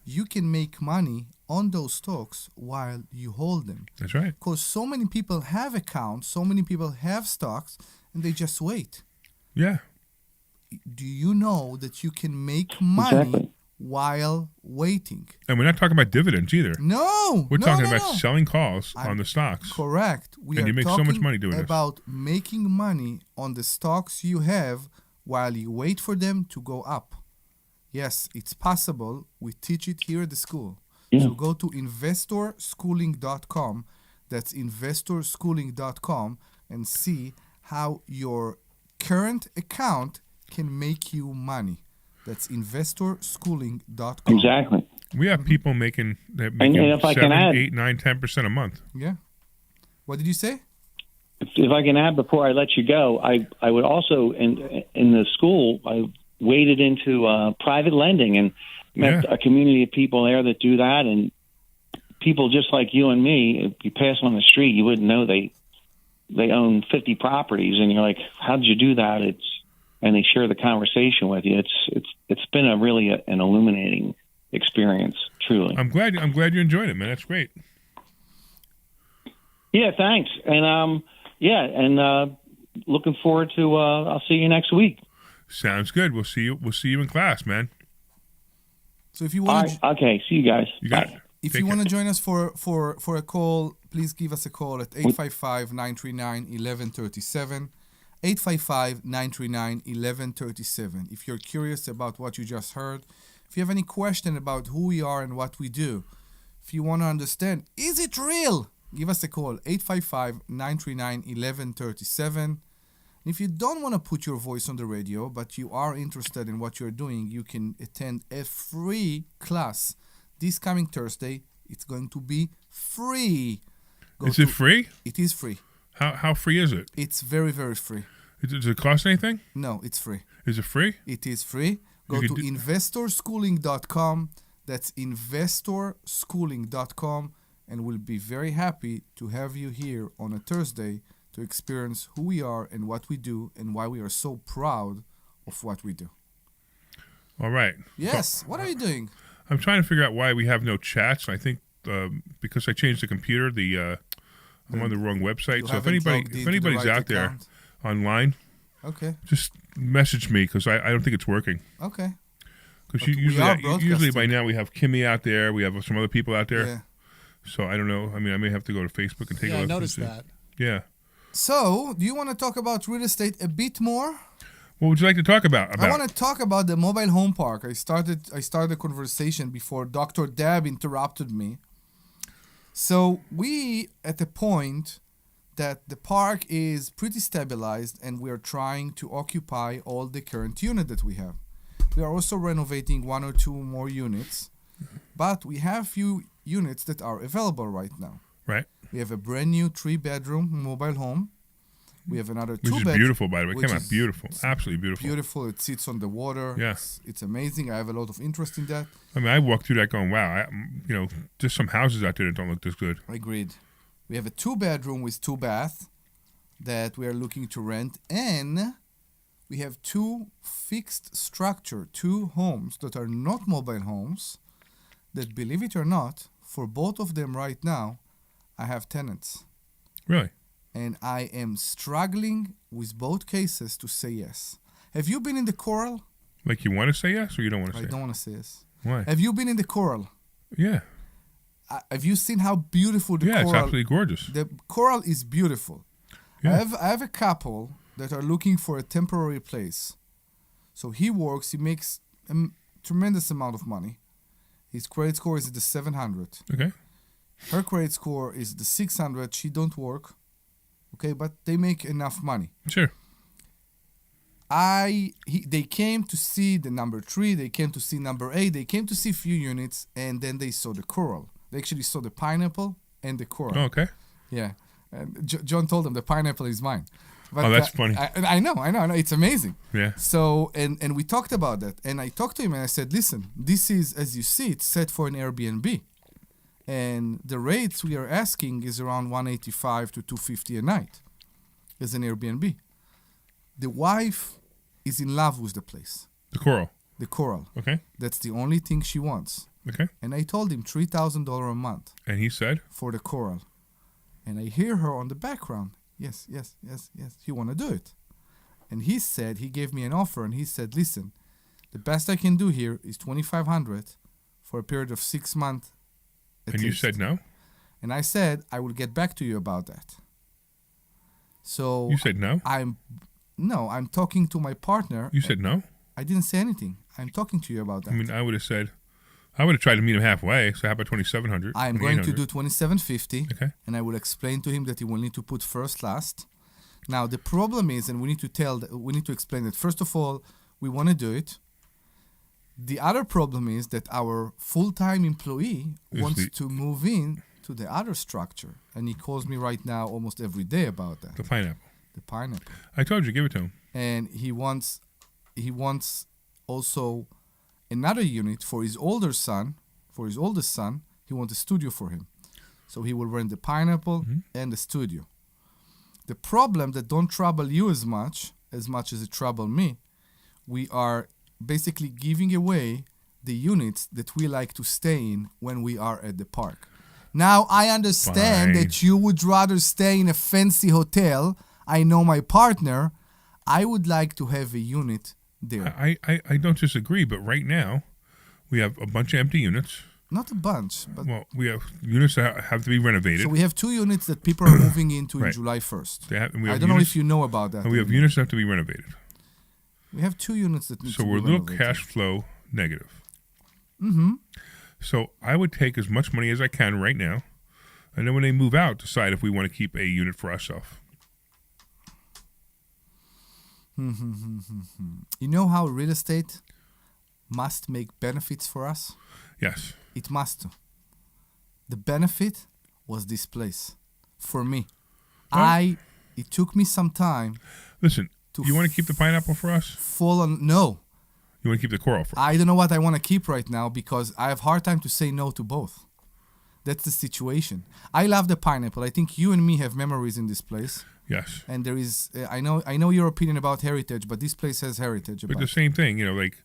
you can make money on those stocks while you hold them. That's right. Because so many people have accounts, so many people have stocks, and they just wait. Yeah. Do you know that you can make money Exactly. while waiting? And we're not talking about dividends either. No. We're talking about no. selling calls on the stocks. Correct. We And are you make so talking much money doing this. about making money on the stocks you have while you wait for them to go up. Yes, it's possible. We teach it here at the school. Yeah. So go to investorschooling.com. That's investorschooling.com, and see how your current account can make you money. That's investorschooling.com. Exactly. We have people making And if I can 7, add- 8, 9, 10% a month. Yeah. What did you say? If I can add before I let you go, I would also in the school I waded into private lending and met a community of people there that do that, and people just like you and me. If you pass on the street, you wouldn't know they own 50 properties, and you're like, how did you do that? And they share the conversation with you. It's been a really an illuminating experience, truly. I'm glad you enjoyed it, man. That's great. Yeah, thanks. And looking forward to I'll see you next week. Sounds good. We'll see you in class, man. So if you All want right. Okay, see you guys. You got it. If Take you care. want to join us for a call, please give us a call at 855-939-1137. 855-939-1137. If you're curious about what you just heard, if you have any question about who we are and what we do, if you want to understand, is it real? Give us a call, 855-939-1137. If you don't want to put your voice on the radio, but you are interested in what you're doing, you can attend a free class this coming Thursday. It's going to be free. Is it free? It is free. How free is it? It's very, very free. Does it cost anything? No, it's free. Is it free? It is free. Go to investorschooling.com. That's investorschooling.com, and we'll be very happy to have you here on a Thursday to experience who we are and what we do and why we are so proud of what we do. All right. Yes. So, what are you doing? I'm trying to figure out why we have no chats. I think because I changed the computer, I'm on the wrong website. So if anybody's out there online, okay, just message me because I don't think it's working. Okay. Because usually by now we have Kimmy out there, we have some other people out there. Yeah. So I don't know. I mean, I may have to go to Facebook and take a look. I noticed that. Yeah. So, do you want to talk about real estate a bit more? What would you like to talk about? I want to talk about the mobile home park. I started a conversation before Dr. Deb interrupted me. So we at the point that the park is pretty stabilized and we are trying to occupy all the current unit that we have. We are also renovating one or two more units, but we have few units that are available right now. Right. We have a brand new 3-bedroom mobile home. We have another 2-bedroom. Which is beautiful, by the way. It came out beautiful. Absolutely beautiful. Beautiful. It sits on the water. Yes. It's amazing. I have a lot of interest in that. I mean, I walked through that going, wow, there's some houses out there that don't look this good. Agreed. We have a 2-bedroom with 2 baths that we are looking to rent. And we have 2 fixed structure, 2 homes that are not mobile homes that, believe it or not, for both of them right now, I have tenants. Really? And I am struggling with both cases to say yes. Have you been in the Coral? Like you want to say yes or you don't want to say yes? I don't want to say yes. Why? Have you been in the Coral? Yeah. Have you seen how beautiful the Coral is? Yeah, it's absolutely gorgeous. The Coral is beautiful. Yeah. I have a couple that are looking for a temporary place. So he makes a tremendous amount of money. His credit score is at the 700. Okay. Her credit score is the 600. She don't work. Okay, but they make enough money. Sure. They came to see the number 3. They came to see number 8. They came to see a few units, and then they saw the Coral. They actually saw the pineapple and the Coral. Oh, okay. Yeah. And John told them the pineapple is mine. But that's funny. I know. It's amazing. Yeah. So, and we talked about that. And I talked to him and I said, listen, this is, as you see, it's set for an Airbnb. And the rates we are asking is around $185 to $250 a night as an Airbnb. The wife is in love with the place. The Coral. The Coral. Okay. That's the only thing she wants. Okay. And I told him $3,000 a month. And he said? For the Coral. And I hear her on the background. Yes. You want to do it. And he gave me an offer and he said, listen, the best I can do here is $2,500 for a period of 6 months. And you said no? And I said, I will get back to you about that. So you said no? I'm talking to my partner. You said no? I didn't say anything. I'm talking to you about that. I mean, I would have tried to meet him halfway. So how about $2,700? I'm going to do $2,750. Okay. And I will explain to him that he will need to put first last. Now the problem is, and we need to explain that first of all, we want to do it. The other problem is that our full-time employee wants to move in to the other structure, and he calls me right now almost every day about that. The pineapple. I told you, give it to him. And he wants also another unit for his oldest son. He wants a studio for him, so he will rent the pineapple and the studio. The problem that don't trouble you as much as it trouble me, we are basically giving away the units that we like to stay in when we are at the park. Now, I understand that you would rather stay in a fancy hotel. I know my partner. I would like to have a unit there. I don't disagree, but right now we have a bunch of empty units. Not a bunch, but Well, we have units that have to be renovated. so we have 2 units that people are moving into Right. in July 1st. And we have I don't know units- if you know about that. And we have units that have to be renovated. We have 2 units that need So to we're a be little renovated. cash flow negative. Mm-hmm. So I would take as much money as I can right now, and then when they move out, decide if we want to keep a unit for ourselves. You know how real estate must make benefits for us? Yes. It must. The benefit was this place for me. It took me some time Listen, to you want to keep the pineapple for us? fall on. No, You want to keep the coral for us? I don't know what I want to keep right now because I have hard time to say no to both. That's the situation. I love the pineapple. I think you and me have memories in this place. Yes. And there is, I know your opinion about heritage, but this place has heritage. But About the same thing, like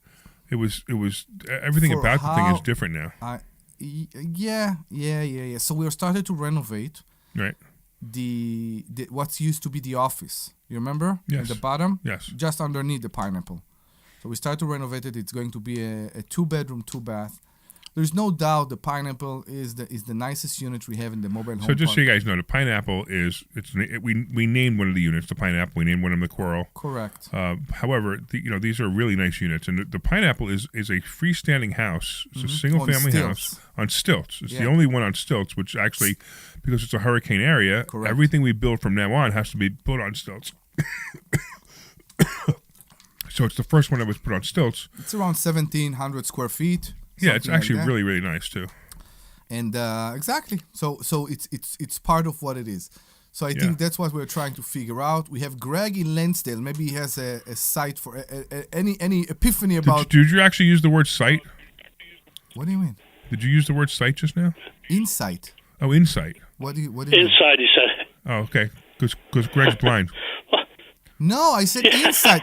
it was everything For about the thing is how- different now, Yeah. So we started to renovate right? the what used to be the office. You remember? Yes. At the bottom? Yes. Just underneath the pineapple. So we started to renovate it. It's going to be a 2-bedroom, 2-bath. There's no doubt the pineapple is the nicest unit we have in the mobile home So just so park. you guys know, the pineapple we named one of the units the pineapple. We named one of them the coral. Correct. However, these are really nice units, and the pineapple is a freestanding house. It's a single On family stilts. house on stilts. It's the Yeah. only one on stilts, which actually, because it's a hurricane area, Correct. everything we build from now on has to be built on stilts. So it's the first one that was put on stilts. It's around 1,700 square feet. Yeah, it's something like actually that. really, really nice too. And exactly. So it's part of what it is. So I think that's what we're trying to figure out. We have Greg in Lansdale. Maybe he has a site for any epiphany about. Did you actually use the word site? What do you mean? Did you use the word site just now? Insight. Oh, insight. What do you mean? Inside, he said. Oh, okay. Because Greg's blind. No, I said insight.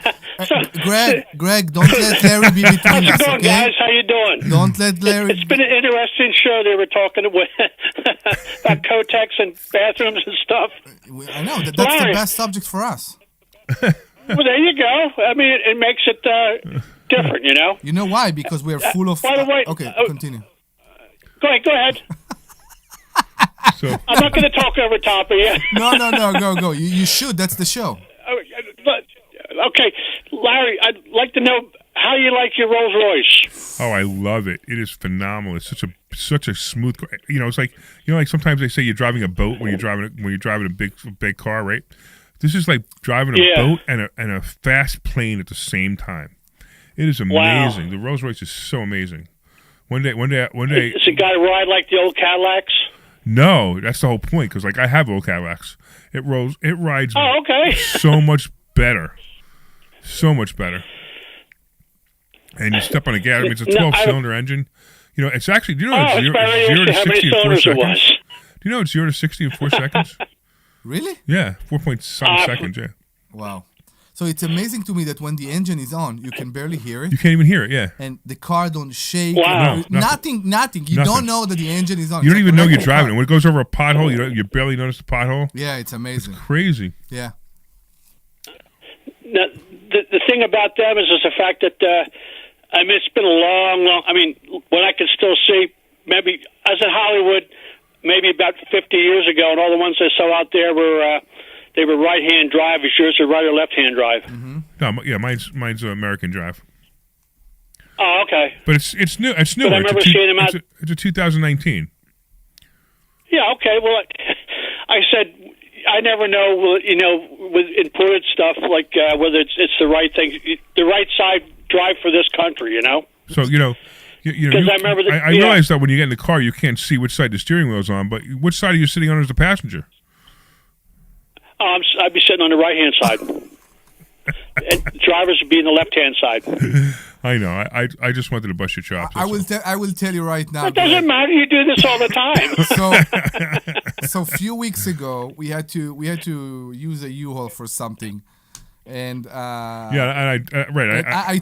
Greg, don't let Larry be between How's us, it going, okay? guys? How you doing? Don't let Larry. It's been an interesting show. They were talking about Kotex and bathrooms and stuff. I know that's the Larry. best subject for us. Well, there you go. I mean, it makes it different, you know? You know why? Because we are full of. By the way, okay, continue. Go ahead. So I'm not going to talk over top of you. No, go. You should. That's the show. Okay, Larry, I'd like to know how you like your Rolls Royce. Oh, I love it. It is phenomenal. It's such a smooth. It's like like sometimes they say you're driving a boat when you're driving a big car, right? This is like driving a boat and a fast plane at the same time. It is amazing. Wow. The Rolls Royce is so amazing. One day. Does the guy ride like the old Cadillacs? No, that's the whole point. Because I have old Cadillacs. It rides. Oh, okay. So much better. So much better. And you step on the gas. I mean, it's a 12-cylinder engine. It's actually. Do you know it's zero to how 60 many in 4 cylinders it seconds? was? Do you know it's 0 to 60 in 4 seconds? Really? Yeah, 4.7 seconds. Yeah. Wow. So it's amazing to me that when the engine is on, you can barely hear it. You can't even hear it. Yeah. And the car don't shake. Wow. No, nothing. You Nothing. don't know that the engine is on. You don't It's even like know a you're regular driving. car. When it goes over a pothole, you barely notice the pothole. Yeah, it's amazing. Crazy. Yeah. Now, the thing about them is the fact that it's been a long. I mean, when I could still see, maybe I was in Hollywood, maybe about 50 years ago, and all the ones I saw out there were they were right-hand drive. Is yours a right or left-hand drive? Mm-hmm. No, yeah, mine's American Drive. Oh, okay. But it's new. It's new. But I remember seeing them out. It's a 2019. Yeah, okay. Well, I said I never know, with imported stuff like whether it's the right thing, the right side drive for this country, So I remember I realize that when you get in the car, you can't see which side the steering wheel's on. But which side are you sitting on as the passenger? I'd be sitting on the right-hand side. And drivers would be in the left-hand side. I know. I just wanted to bust your chops. I will tell you right now. It doesn't matter. You do this all the time. So a few weeks ago, we had to use a U-Haul for something, and I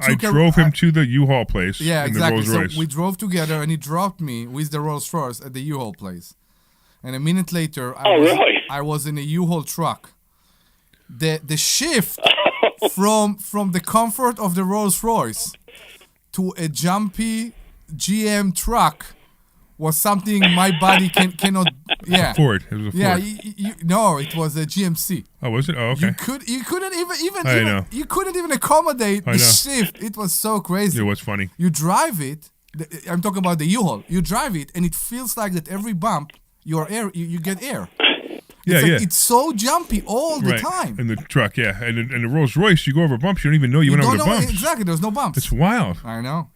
took drove him to the U-Haul place. Yeah, in exactly. The Rolls Royce. So we drove together, and he dropped me with the Rolls Royce at the U-Haul place. And a minute later, I was in a U-Haul truck. The shift from the comfort of the Rolls Royce to a jumpy GM truck was something my body cannot. Yeah. Ford. It was a Ford. Yeah. No, it was a GMC. Oh, was it? Oh, okay. You couldn't even I know. you couldn't even accommodate I the know. shift. It was so crazy. It was funny. You drive it. I'm talking about the U-Haul. You drive it, and it feels like that every bump, you get air. It's so jumpy all the time. In the truck, yeah. And the Rolls Royce, you go over bumps, you don't even know you went over the bumps. Exactly, there's no bumps. It's wild. I know.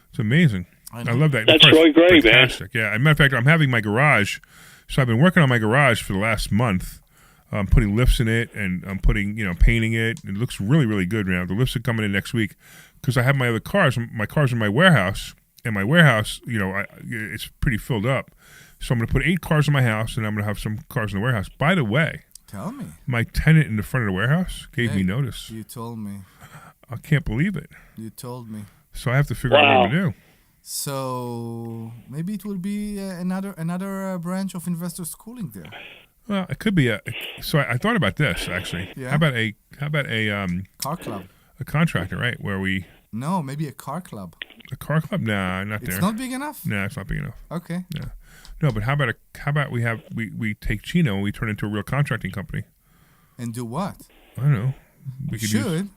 It's amazing. I love that. That's really great, fantastic. Man. Yeah. As a matter of fact, I'm having my garage. So I've been working on my garage for the last month. I'm putting lifts in it, and I'm putting, painting it. It looks really, really good now. The lifts are coming in next week because I have my other cars. My car's in my warehouse, and my warehouse, it's pretty filled up. So I'm going to put 8 cars in my house, and I'm going to have some cars in the warehouse. By the way, tell me, my tenant in the front of the warehouse gave me notice. You told me. I can't believe it. You told me. So I have to figure out what to do. So maybe it will be another branch of investor schooling there. Well, it could be So I thought about this actually. Yeah. How about a car club? A contractor, right? Where we. No, maybe a car club. A car club? Nah, not there. It's not big enough. Nah, it's not big enough. Okay. Yeah. No, but how about we take Chino and we turn it into a real contracting company? And do what? I don't know. We could should.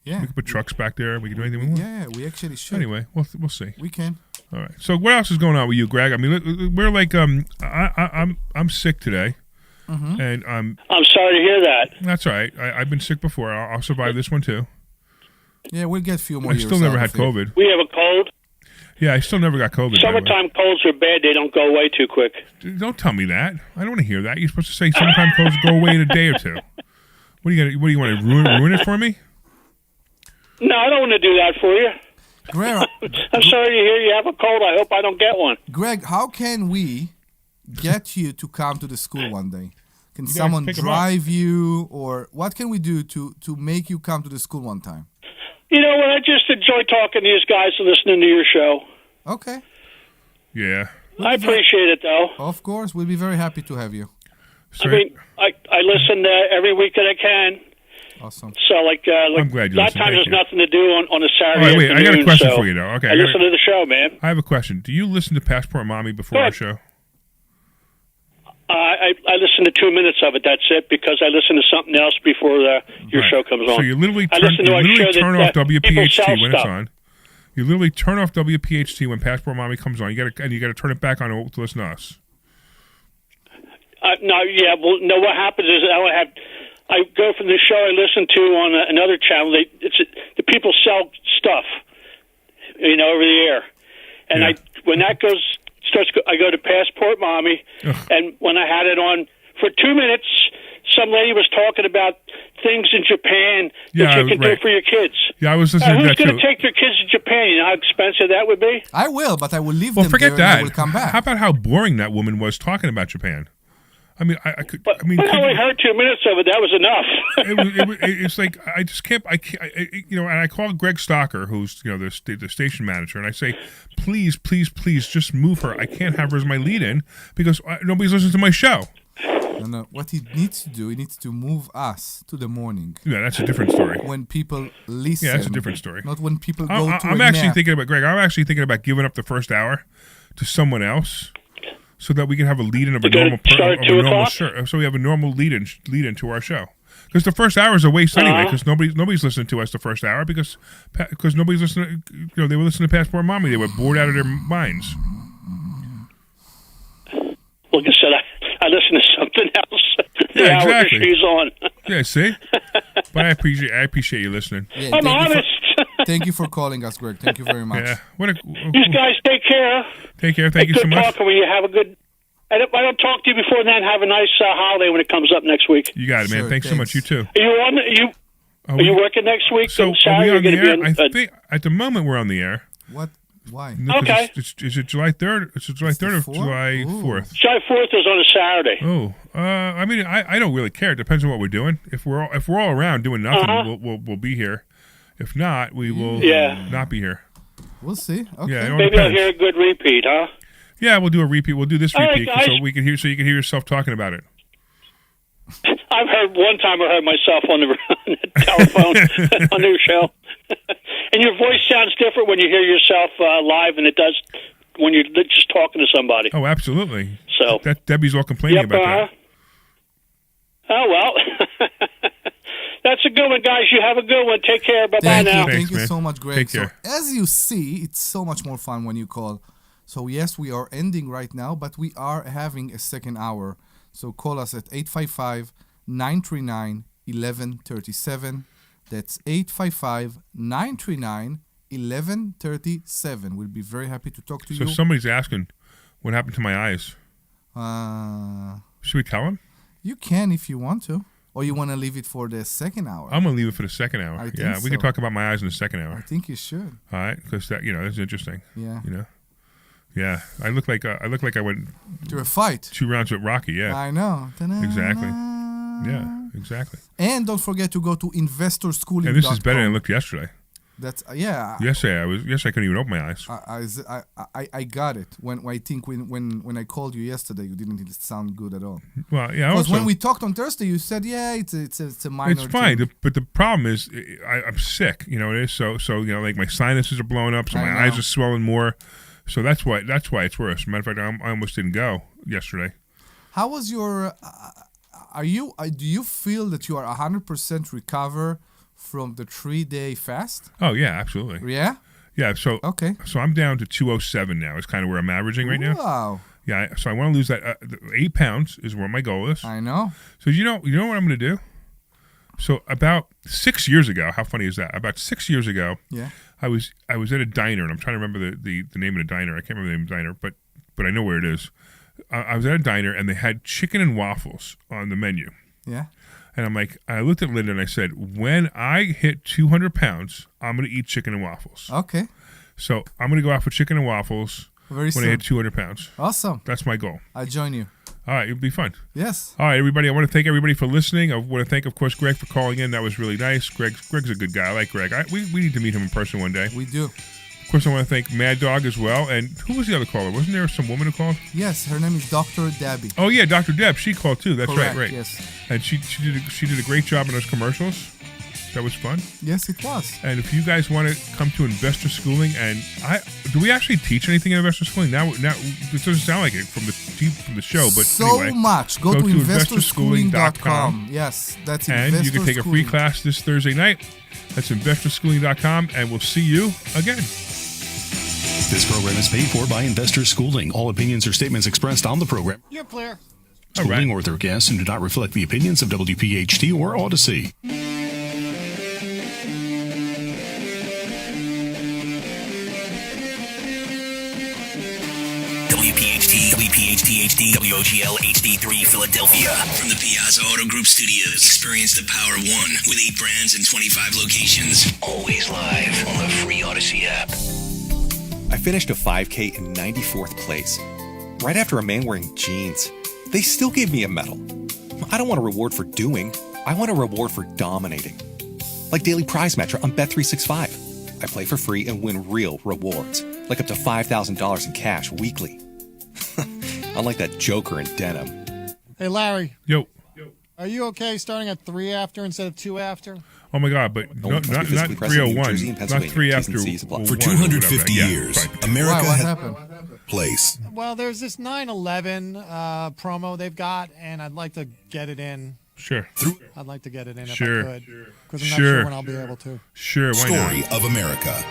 Yeah. We could put trucks back there. We could do anything we want. Yeah, we actually should. Anyway, we'll see. We can. All right. So what else is going on with you, Greg? I mean, we're like I'm sick today, and I'm sorry to hear that. That's all right. I've been sick before. I'll survive this one too. Yeah, we'll get a few more. I still never had COVID. We have a cold. Yeah, I still never got COVID. Summertime colds are bad. They don't go away too quick. Don't tell me that. I don't want to hear that. You're supposed to say summertime colds go away in a day or two. What do you want to ruin it for me? No, I don't want to do that for you. Greg, I'm sorry to hear you have a cold. I hope I don't get one. Greg, how can we get you to come to the school one day? Can someone drive you, or what can we do to make you come to the school one time? You know what? I just enjoy talking to these guys and listening to your show. Okay. Yeah. I appreciate it, though. Of course. We'll be very happy to have you. Sorry. I mean, I listen every week that I can. Awesome. So, I'm glad you a lot of times there's nothing to do on a Saturday afternoon. Wait, I got a question for you, though. Okay. I listen to the show, man. I have a question. Do you listen to Passport Mommy before our show? I listen to 2 minutes of it. That's it, because I listen to something else before your show comes on. So you literally turn off WPHT when it's on. You literally turn off WPHT when Passport Mommy comes on. You got to turn it back on to listen to us. No. What happens is I go from the show I listen to on another channel. The people sell stuff, over the air, and when that starts, I go to Passport Mommy, and when I had it on for 2 minutes, some lady was talking about things in Japan that you can do for your kids. Yeah, I was listening to that too. Who's going to take their kids to Japan? You know how expensive that would be? I will, but I will leave them forget there that. and I will come back. How about how boring that woman was talking about Japan? I mean, I only heard 2 minutes of it. That was enough. It's like I just can't. And I called Greg Stocker, who's the station manager, and I say, please, just move her. I can't have her as my lead-in because nobody's listening to my show. No. What he needs to do, he needs to move us to the morning. Yeah, that's a different story. When people listen. Yeah, that's a different story. Not when people go to I'm actually thinking about Greg. I'm actually thinking about giving up the first hour to someone else, so that we can have a lead-in of a normal show. So we have a normal lead-in to our show. Because the first hour is a waste anyway. Because nobody's listening to us the first hour because nobody's listening. They were listening to Passport Mommy. They were bored out of their minds. Like I said, I listen to something else. Yeah, exactly. She's on. Yeah, see. But I appreciate you listening. Yeah, I'm honest. Thank you for calling us, Greg. Thank you very much. Yeah. These guys take care. Take care. Thank you so much. Good talking with you. Have a good. I don't talk to you before then. Have a nice holiday when it comes up next week. You got it, man. Thanks so much. You too. Are you on? Are you working next week? So are we on the air? I think at the moment we're on the air. What? Why? Okay. Is it July 3rd? Is it July 3rd or July 4th? July 4th is on a Saturday. Oh, I mean, I don't really care. It depends on what we're doing. If we're all around doing nothing, we'll be here. If not, we will not be here. We'll see. Okay. Yeah, maybe I'll hear a good repeat, huh? Yeah, we'll do a repeat. We'll do this repeat right, so you can hear yourself talking about it. I've heard one time. I heard myself on the telephone on your show, and your voice sounds different when you hear yourself live, and it does when you're just talking to somebody. Oh, absolutely. So that Debbie's all complaining about that. Oh well, that's a good one, guys. You have a good one. Take care. Bye bye now. Thank you man. so much, Greg. Take So care. as you see, it's so much more fun when you call. So yes, we are ending right now, but we are having a second hour. So call us at 855-939-1137. That's 855-939-1137. We'll be very happy to talk to So you. somebody's asking, what happened to my eyes? Should we tell them? You can if you want to. Or you want to leave it for the second hour? I'm going to leave it for the second hour. I think Yeah, we can so. talk about my eyes in the second hour. I think you should. All right, because that's interesting. Yeah. Yeah, I look like I went To a fight. 2 rounds with Rocky. Yeah, I know. exactly. Yeah, exactly. And don't forget to go to investorschooling.com. And this is better than it looked yesterday. That's yeah. Yesterday I couldn't even open my eyes. I got it when I think when I called you yesterday, you didn't sound good at all. Well, yeah. Because Also, when we talked on Thursday, you said it's a minor. it's fine, thing. but the problem is I'm sick. It is so like my sinuses are blowing up, so I my know. eyes are swelling more. So that's why it's worse. Matter of fact, I almost didn't go yesterday. How was your? Do you feel that you are 100% recover from the 3-day fast? Oh yeah, absolutely. Yeah. Yeah. So Okay. So I'm down to 207 now. It's kind of where I'm averaging right now. Wow. Yeah. So I want to lose that 8 pounds is where my goal is. I know. So you know what I'm going to do? So about 6 years ago, how funny is that? About 6 years ago, Yeah. I was at a diner, and I'm trying to remember the name of the diner. I can't remember the name of the diner, but I know where it is. I was at a diner, and they had chicken and waffles on the menu. Yeah. And I'm like, I looked at Linda and I said, when I hit 200 pounds, I'm going to eat chicken and waffles. Okay. So I'm going to go out for chicken and waffles Very when soon. I hit 200 pounds. Awesome. That's my goal. I join you. All right, it'll be fun. Yes. All right, everybody. I want to thank everybody for listening. I want to thank, of course, Greg for calling in. That was really nice. Greg's a good guy. I like Greg. We need to meet him in person one day. We do. Of course, I want to thank Mad Dog as well. And who was the other caller? Wasn't there some woman who called? Yes, her name is Dr. Debbie. Oh yeah, Dr. Deb. She called too. That's Correct, right. yes. And she did a great job in those commercials. That was fun. Yes, it was. And if you guys want to come to investor schooling, and do we actually teach anything in investor schooling? Now it doesn't sound like it from the show, but so anyway, much. Go to investorschooling.com. Yes, that's and you can take a free class this Thursday night. That's investorschooling.com, and we'll see you again. This program is paid for by Investor Schooling. All opinions or statements expressed on the program You're clear. schooling or their guests and do not reflect the opinions of WPHT or Odyssey. WPHT HD, WOGL HD3 Philadelphia. From the Piazza Auto Group Studios, experience the power of one with 8 brands and 25 locations. Always live on the free Odyssey app. I finished a 5K in 94th place, right after a man wearing jeans. They still gave me a medal. I don't want a reward for doing. I want a reward for dominating. Like daily prize match on Bet365. I play for free and win real rewards, like up to $5,000 in cash weekly. Unlike that joker in denim. Hey, Larry. Yo. Are you okay starting at 3 after instead of 2 after? Oh my God! But not 301, not 3 after. For 250 years, America What has happened? place. Well, there's this 9/11 promo they've got, and I'd like to get it in. Sure. I'd like to get it in Sure. if I could, because I'm not Sure. sure when I'll be able to. Sure. Why Story not? of America.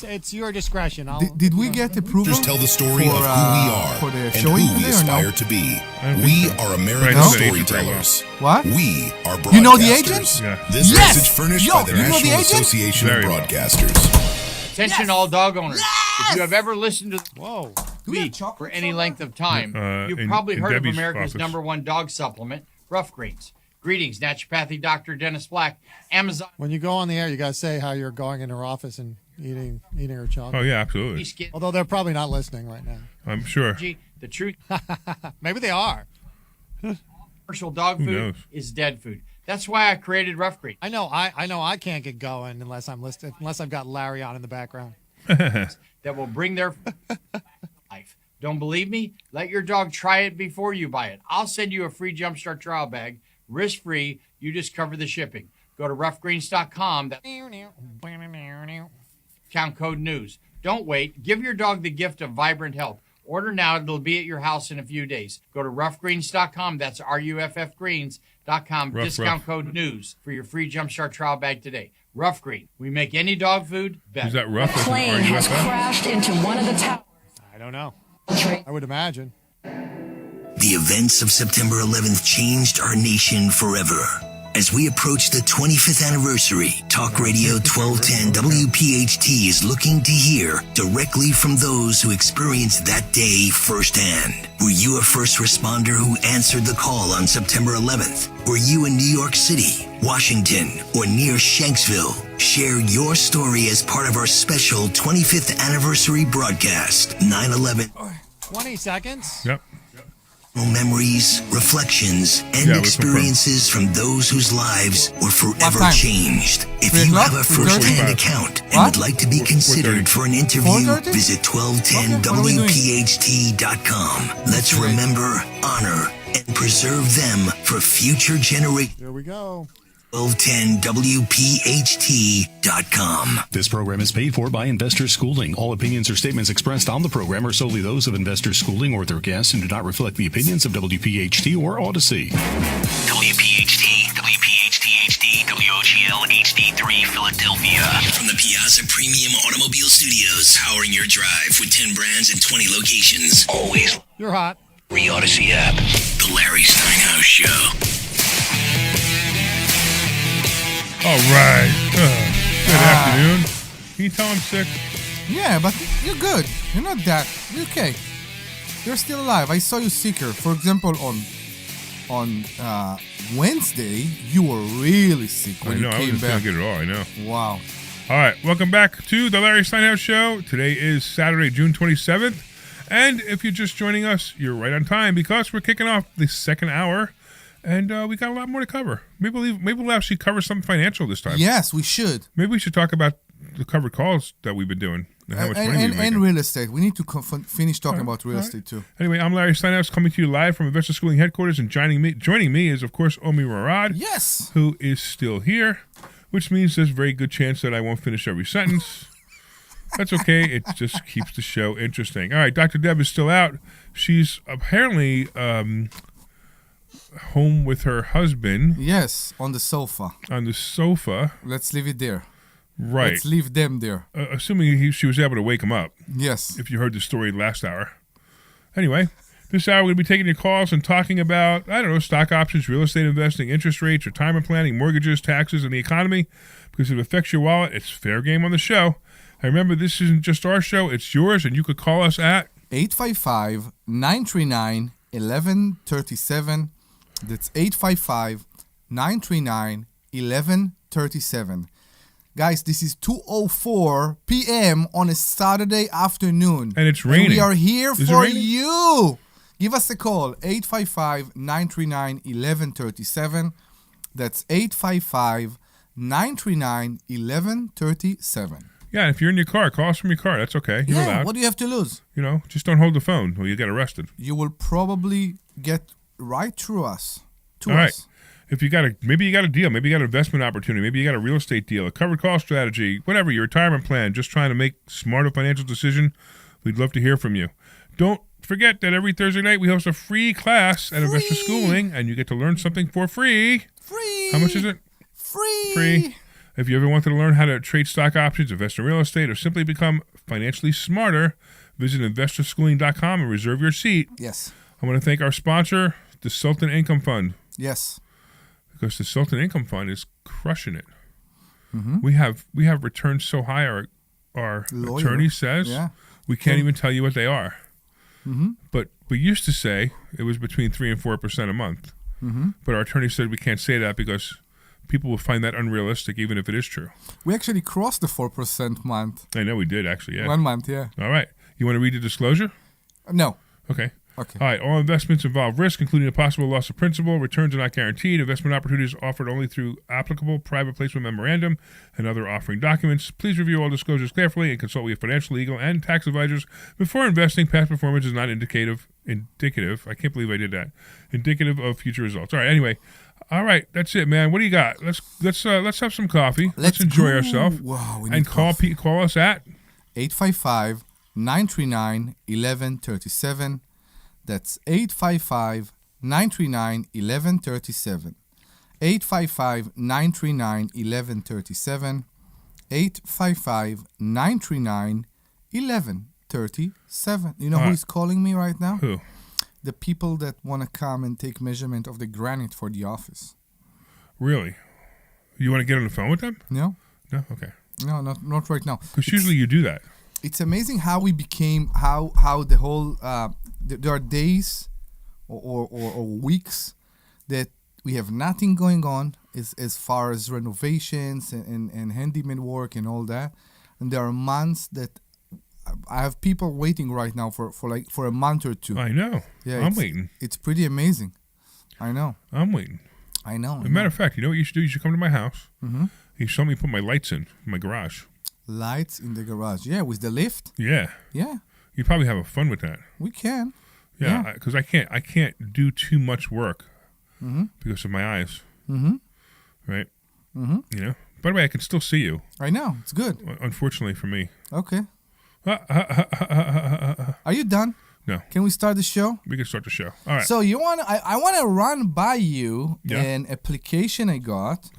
It's your discretion. Did we get approval? Just tell the story for, of who we are for the and showing who we today or no? aspire to be. don't We think so. are Right, American no? storytellers. What? We are broadcasters. You know the agent? Yeah. This Yes! message furnished Yo, by the you know the National agent? Association Very of well. Broadcasters. Attention all dog owners. If you have ever listened to Whoa. me for any length of time, you've in- probably in heard Debbie's of America's office. #1 dog supplement, Rough Greens. Greetings, naturopathic Dr. Dennis Black, Amazon. When you go on the air, you got to say how you're going in her office and eating her chocolate. Oh yeah, absolutely. Skin Although they're probably not listening right now. I'm sure. The truth, Maybe they are. commercial dog Who food knows? is dead food. That's why I created Rough Greens. I know I can't get going unless I'm listed, unless I've got Larry on in the background. That will bring their life. Don't believe me? Let your dog try it before you buy it. I'll send you a free Jumpstart trial bag, risk-free. You just cover the shipping. Go to roughgreens.com. Count code news. Don't wait. Give your dog the gift of vibrant health. Order now. It'll be at your house in a few days. Go to roughgreens.com. That's RUFFgreens.com. Discount code NEWS for your free Jumpstart trial bag today. Rough Green. We make any dog food better. Is that rough? A plane has crashed into one of the towers. I don't know. I would imagine. The events of September 11th changed our nation forever. As we approach the 25th anniversary, Talk Radio 1210 WPHT is looking to hear directly from those who experienced that day firsthand. Were you a first responder who answered the call on September 11th? Were you in New York City, Washington, or near Shanksville? Share your story as part of our special 25th anniversary broadcast, 9/11. 20 seconds? Yep. Memories, reflections, and experiences from those whose lives were forever changed. If you have a first-hand account and would like to be considered for an interview, visit 1210WPHT.com. Let's remember, honor, and preserve them for future generations. Here we go. 1210WPHT.com. This program is paid for by Investors Schooling. All opinions or statements expressed on the program are solely those of Investors Schooling or their guests and do not reflect the opinions of WPHT or Odyssey. WPHT, WPHT-HD, WOGL HD3 Philadelphia. From the Piazza Premium Automobile Studios, powering your drive with 10 brands and 20 locations. Always. You're hot. Free Odyssey app. The Larry Steinhouse Show. All right. Good afternoon. Can you tell I'm sick? Yeah, but you're good. You're not that. You're okay. You're still alive. I saw you sicker. For example, on Wednesday, you were really sick when you came back. I wasn't feeling good at all. I know. Wow. All right. Welcome back to the Larry Steinhouse Show. Today is Saturday, June 27th. And if you're just joining us, you're right on time because we're kicking off the second hour. And we got a lot more to cover. Maybe we'll actually cover something financial this time. Yes, we should. Maybe we should talk about the covered calls that we've been doing and how much money we've been making. And real estate. We need to finish talking about real estate too. Anyway, I'm Larry Steinhouse coming to you live from Investor Schooling headquarters, and joining me is, of course, Omri Morad. Yes. Who is still here, which means there's a very good chance that I won't finish every sentence. That's okay. It just keeps the show interesting. All right, Dr. Deb is still out. She's apparently home with her husband. Yes, on the sofa. On the sofa. Let's leave it there. Right. Let's leave them there. Assuming she was able to wake him up. Yes. If you heard the story last hour. Anyway, this hour we're going to be taking your calls and talking about, I don't know, stock options, real estate investing, interest rates, retirement planning, mortgages, taxes, and the economy. Because if it affects your wallet, it's fair game on the show. And remember, this isn't just our show, it's yours, and you could call us at 855-939-1137. That's 855-939-1137. Guys, this is 2:04 p.m. on a Saturday afternoon. And it's raining. And we are here Is it for raining? you. Give us a call, 855-939-1137. That's 855-939-1137. Yeah, and if you're in your car, call us from your car. That's okay. You're allowed. What do you have to lose? You know, just don't hold the phone or you get arrested. You will probably get right through us. All right. If you got maybe you got a deal, maybe you got an investment opportunity, maybe you got a real estate deal, a covered call strategy, whatever, your retirement plan, just trying to make smarter financial decision, we'd love to hear from you. Don't forget that every Thursday night we host a free class at Investor Schooling, and you get to learn something for free. Free. How much is it? Free. If you ever wanted to learn how to trade stock options, invest in real estate, or simply become financially smarter, visit investorschooling.com and reserve your seat. Yes. I want to thank our sponsor, the Sultan Income Fund. Yes. Because the Sultan Income Fund is crushing it. Mm-hmm. We have returns so high, our attorney says we can't even tell you what they are. Mm-hmm. But we used to say it was between 3% and 4% a month. Mm-hmm. But our attorney said we can't say that because people will find that unrealistic, even if it is true. We actually crossed the 4% month. I know we did, actually, yeah. 1 month, yeah. All right. You want to read the disclosure? No. Okay. All right. All investments involve risk, including a possible loss of principal. Returns are not guaranteed. Investment opportunities offered only through applicable private placement memorandum and other offering documents. Please review all disclosures carefully and consult with financial, legal, and tax advisors before investing. Past performance is not indicative. I can't believe I did that. Indicative of future results. All right. Anyway. All right. That's it, man. What do you got? Let's have some coffee. Let's enjoy ourselves. Wow. And call us at 855-939-1137. That's 855-939-1137. 855-939-1137. 855-939-1137. You know who's calling me right now? Who? The people that want to come and take measurement of the granite for the office. Really? You want to get on the phone with them? No. No? Okay. No, not right now. Because usually you do that. It's amazing how we became, how the whole, there are days or weeks that we have nothing going on as far as renovations and handyman work and all that. And there are months that I have people waiting right now for a month or two. I know. Yeah, I'm waiting. It's pretty amazing. I know. I'm waiting. I know. As a matter of fact, you know what you should do? You should come to my house. Mm-hmm. You should help me put my lights in my garage. Lights in the garage. Yeah, with the lift. Yeah. Yeah. You probably have fun with that. We can. Yeah, because I can't do too much work because of my eyes. Mm-hmm. Right. Mm-hmm. You know. By the way, I can still see you. I know. It's good. Unfortunately for me. Okay. Are you done? No. Can we start the show? We can start the show. All right. So I want to run by you an application I got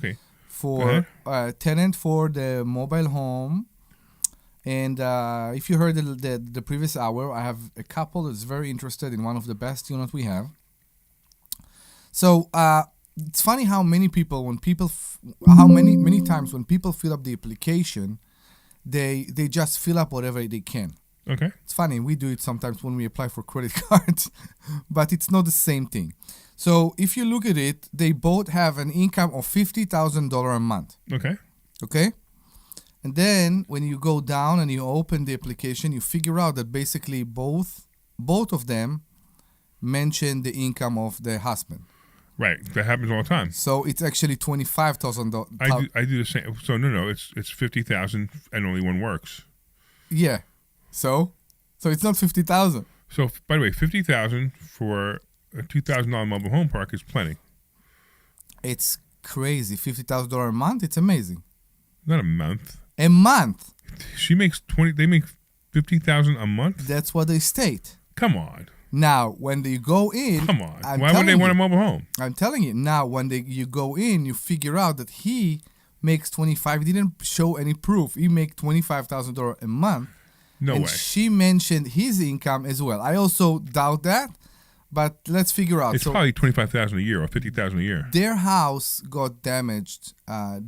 for tenant for the mobile home. And if you heard the previous hour, I have a couple that's very interested in one of the best units we have. So it's funny how many people, many times when people fill up the application, they just fill up whatever they can. Okay. It's funny. We do it sometimes when we apply for credit cards, but it's not the same thing. So if you look at it, they both have an income of $50,000 a month. Okay. Okay. And then when you go down and you open the application, you figure out that basically both of them mention the income of the husband. Right. That happens all the time. So it's actually $25,000. I do the same. So no, it's $50,000 and only one works. Yeah. So it's not $50,000. So by the way, $50,000 for a $2,000 mobile home park is plenty. It's crazy. $50,000 a month. It's amazing. Not a month. A month. She makes They make $50,000 a month. That's what they state. Come on. Now, when they go in, come on. Why would they want a mobile home? I'm telling you. Now, when you go in, you figure out that he makes $25,000. He didn't show any proof. He makes $25,000 a month. No and way. She mentioned his income as well. I also doubt that, but let's figure out. It's probably $25,000 a year or $50,000 a year. Their house got damaged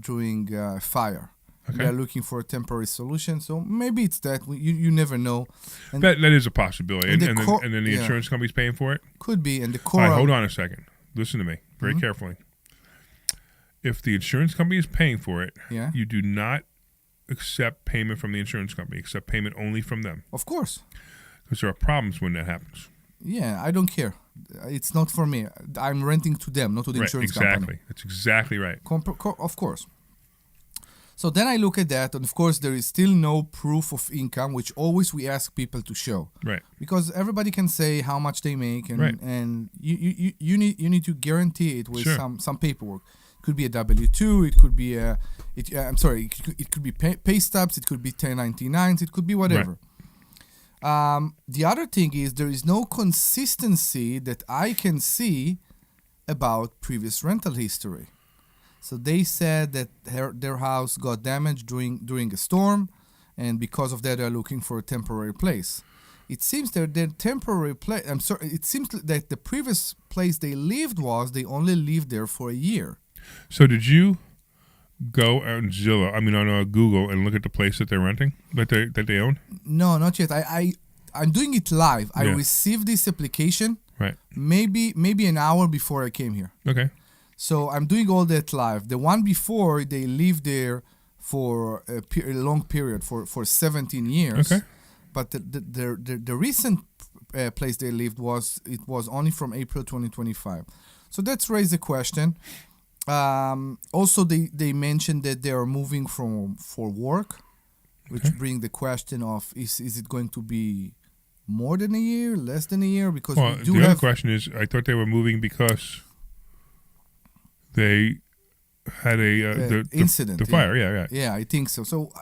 during fire. Okay. They're looking for a temporary solution, so maybe it's that. You never know. And that is a possibility. And then the yeah. insurance company's paying for it? Could be. And the All right, hold on a second. Listen to me very carefully. If the insurance company is paying for it, you do not accept payment from the insurance company. Accept payment only from them. Of course. Because there are problems when that happens. Yeah, I don't care. It's not for me. I'm renting to them, not to the insurance company. Exactly. That's exactly right. Of course. So then I look at that, and of course there is still no proof of income, which always we ask people to show. Right. Because everybody can say how much they make, and you need to guarantee it with some paperwork. It could be a W-2. It could be it could be pay stubs. It could be 1099s. It could be whatever. Right. The other thing is there is no consistency that I can see about previous rental history. So they said that their house got damaged during a storm, and because of that, they're looking for a temporary place. It seems that their temporary place. It seems that the previous place they lived they only lived there for a year. So did you go on Zillow? I mean, on Google and look at the place that they're renting that they own? No, not yet. I'm doing it live. Yeah. I received this application. Right. Maybe an hour before I came here. Okay. So I'm doing all that live. The one before, they lived there for a long period, for 17 years. Okay. But the recent place they lived was only from April 2025. So that's raised a question. Also, they mentioned that they are moving for work, which brings the question of is it going to be more than a year, less than a year? Because we do the other question is, I thought they were moving because they had a the incident, the fire. Yeah. Yeah, I think so. So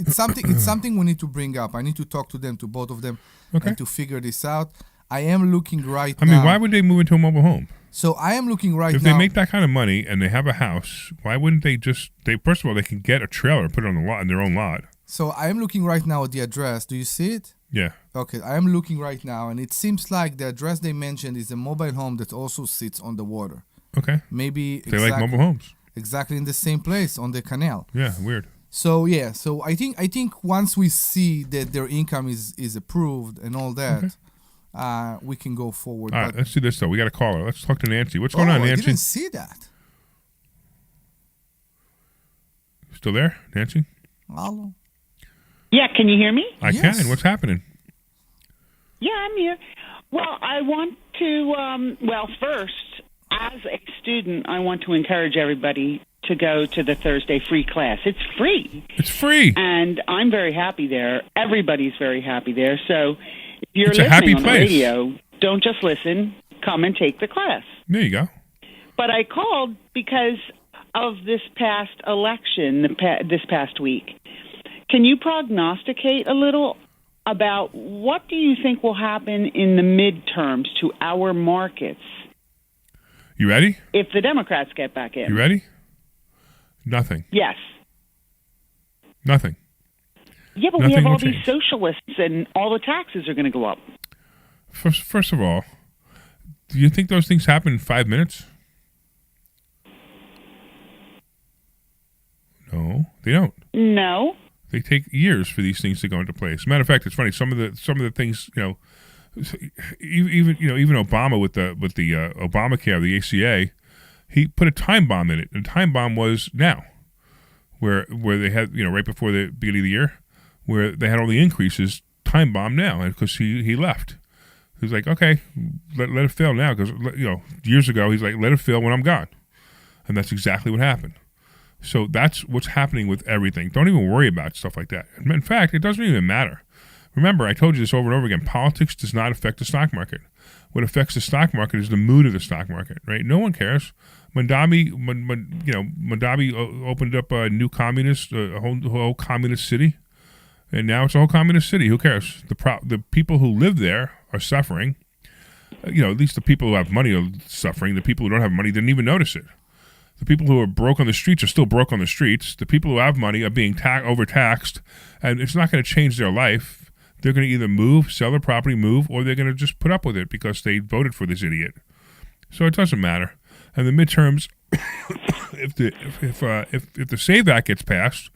it's something we need to bring up. I need to talk to them, to both of them, and to figure this out. I am looking now. I mean, why would they move into a mobile home? So I am looking right now. If they make that kind of money and they have a house, why wouldn't they just? First of all, they can get a trailer and put it on the lot in their own lot. So I am looking right now at the address. Do you see it? Yeah. Okay, I am looking right now, and it seems like the address they mentioned is a mobile home that also sits on the water. Okay. Maybe they like mobile homes. Exactly in the same place on the canal. Yeah, weird. So so I think once we see that their income is approved and all that, we can go forward. All right, let's do this though. We got a caller. Let's talk to Nancy. What's going on, Nancy? I didn't see that. Still there, Nancy? Hello. Yeah, can you hear me? I can. What's happening? Yeah, I'm here. Well, I want to, first, as a student, I want to encourage everybody to go to the Thursday free class. It's free. It's free. And I'm very happy there. Everybody's very happy there. So if you're It's a listening happy on place. the radio, don't just listen. Come and take the class. There you go. But I called because of this past election, this past week. Can you prognosticate a little about what do you think will happen in the midterms to our markets? You ready? If the Democrats get back in. You ready? Nothing. Yes. Nothing. Yeah, but Nothing we have will all these change. socialists and all the taxes are going to go up. First of all, do you think those things happen in 5 minutes? No, they don't. No. They take years for these things to go into place. Matter of fact, it's funny. Some of the things, even Obama with the Obamacare, the ACA, he put a time bomb in it. The time bomb was now, where they had right before the beginning of the year, where they had all the increases. Time bomb now, and because he left, he was like, okay, let it fail now, because years ago he's like, let it fail when I'm gone, and that's exactly what happened. So that's what's happening with everything. Don't even worry about stuff like that. In fact, it doesn't even matter. Remember, I told you this over and over again. Politics does not affect the stock market. What affects the stock market is the mood of the stock market, right? No one cares. Mondavi opened up a new a whole communist city, and now it's a whole communist city. Who cares? The people who live there are suffering. At least the people who have money are suffering. The people who don't have money didn't even notice it. The people who are broke on the streets are still broke on the streets. The people who have money are being overtaxed, and it's not going to change their life. They're going to either move, sell their property, move, or they're going to just put up with it because they voted for this idiot. So it doesn't matter. And the midterms, if the SAVE Act gets passed,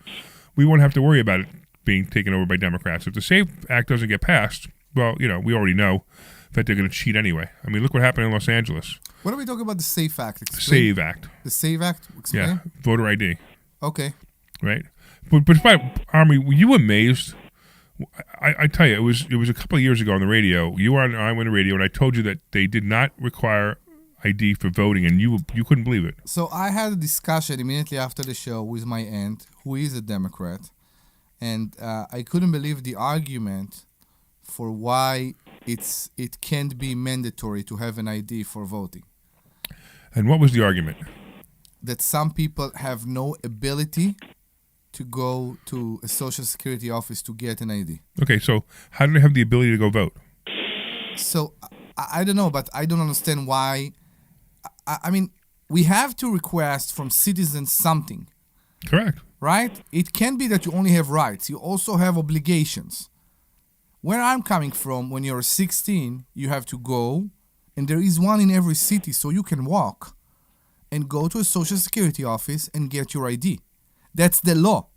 we won't have to worry about it being taken over by Democrats. If the SAVE Act doesn't get passed, well, we already know that they're going to cheat anyway. I mean, look what happened in Los Angeles. What are we talking about? The SAVE Act. Explain. SAVE Act. The SAVE Act. Explain. Yeah, voter ID. Okay. Right, but Omri, were you amazed? I tell you, it was a couple of years ago on the radio. You were on I went on the radio, and I told you that they did not require ID for voting, and you couldn't believe it. So I had a discussion immediately after the show with my aunt, who is a Democrat, and I couldn't believe the argument for why it can't be mandatory to have an ID for voting. And what was the argument? That some people have no ability to go to a social security office to get an ID. Okay, so how do they have the ability to go vote? So I don't know, but I don't understand why. I mean, we have to request from citizens something. Correct. Right? It can't be that you only have rights. You also have obligations. Where I'm coming from, when you're 16, you have to go, and there is one in every city, so you can walk and go to a social security office and get your ID. That's the law.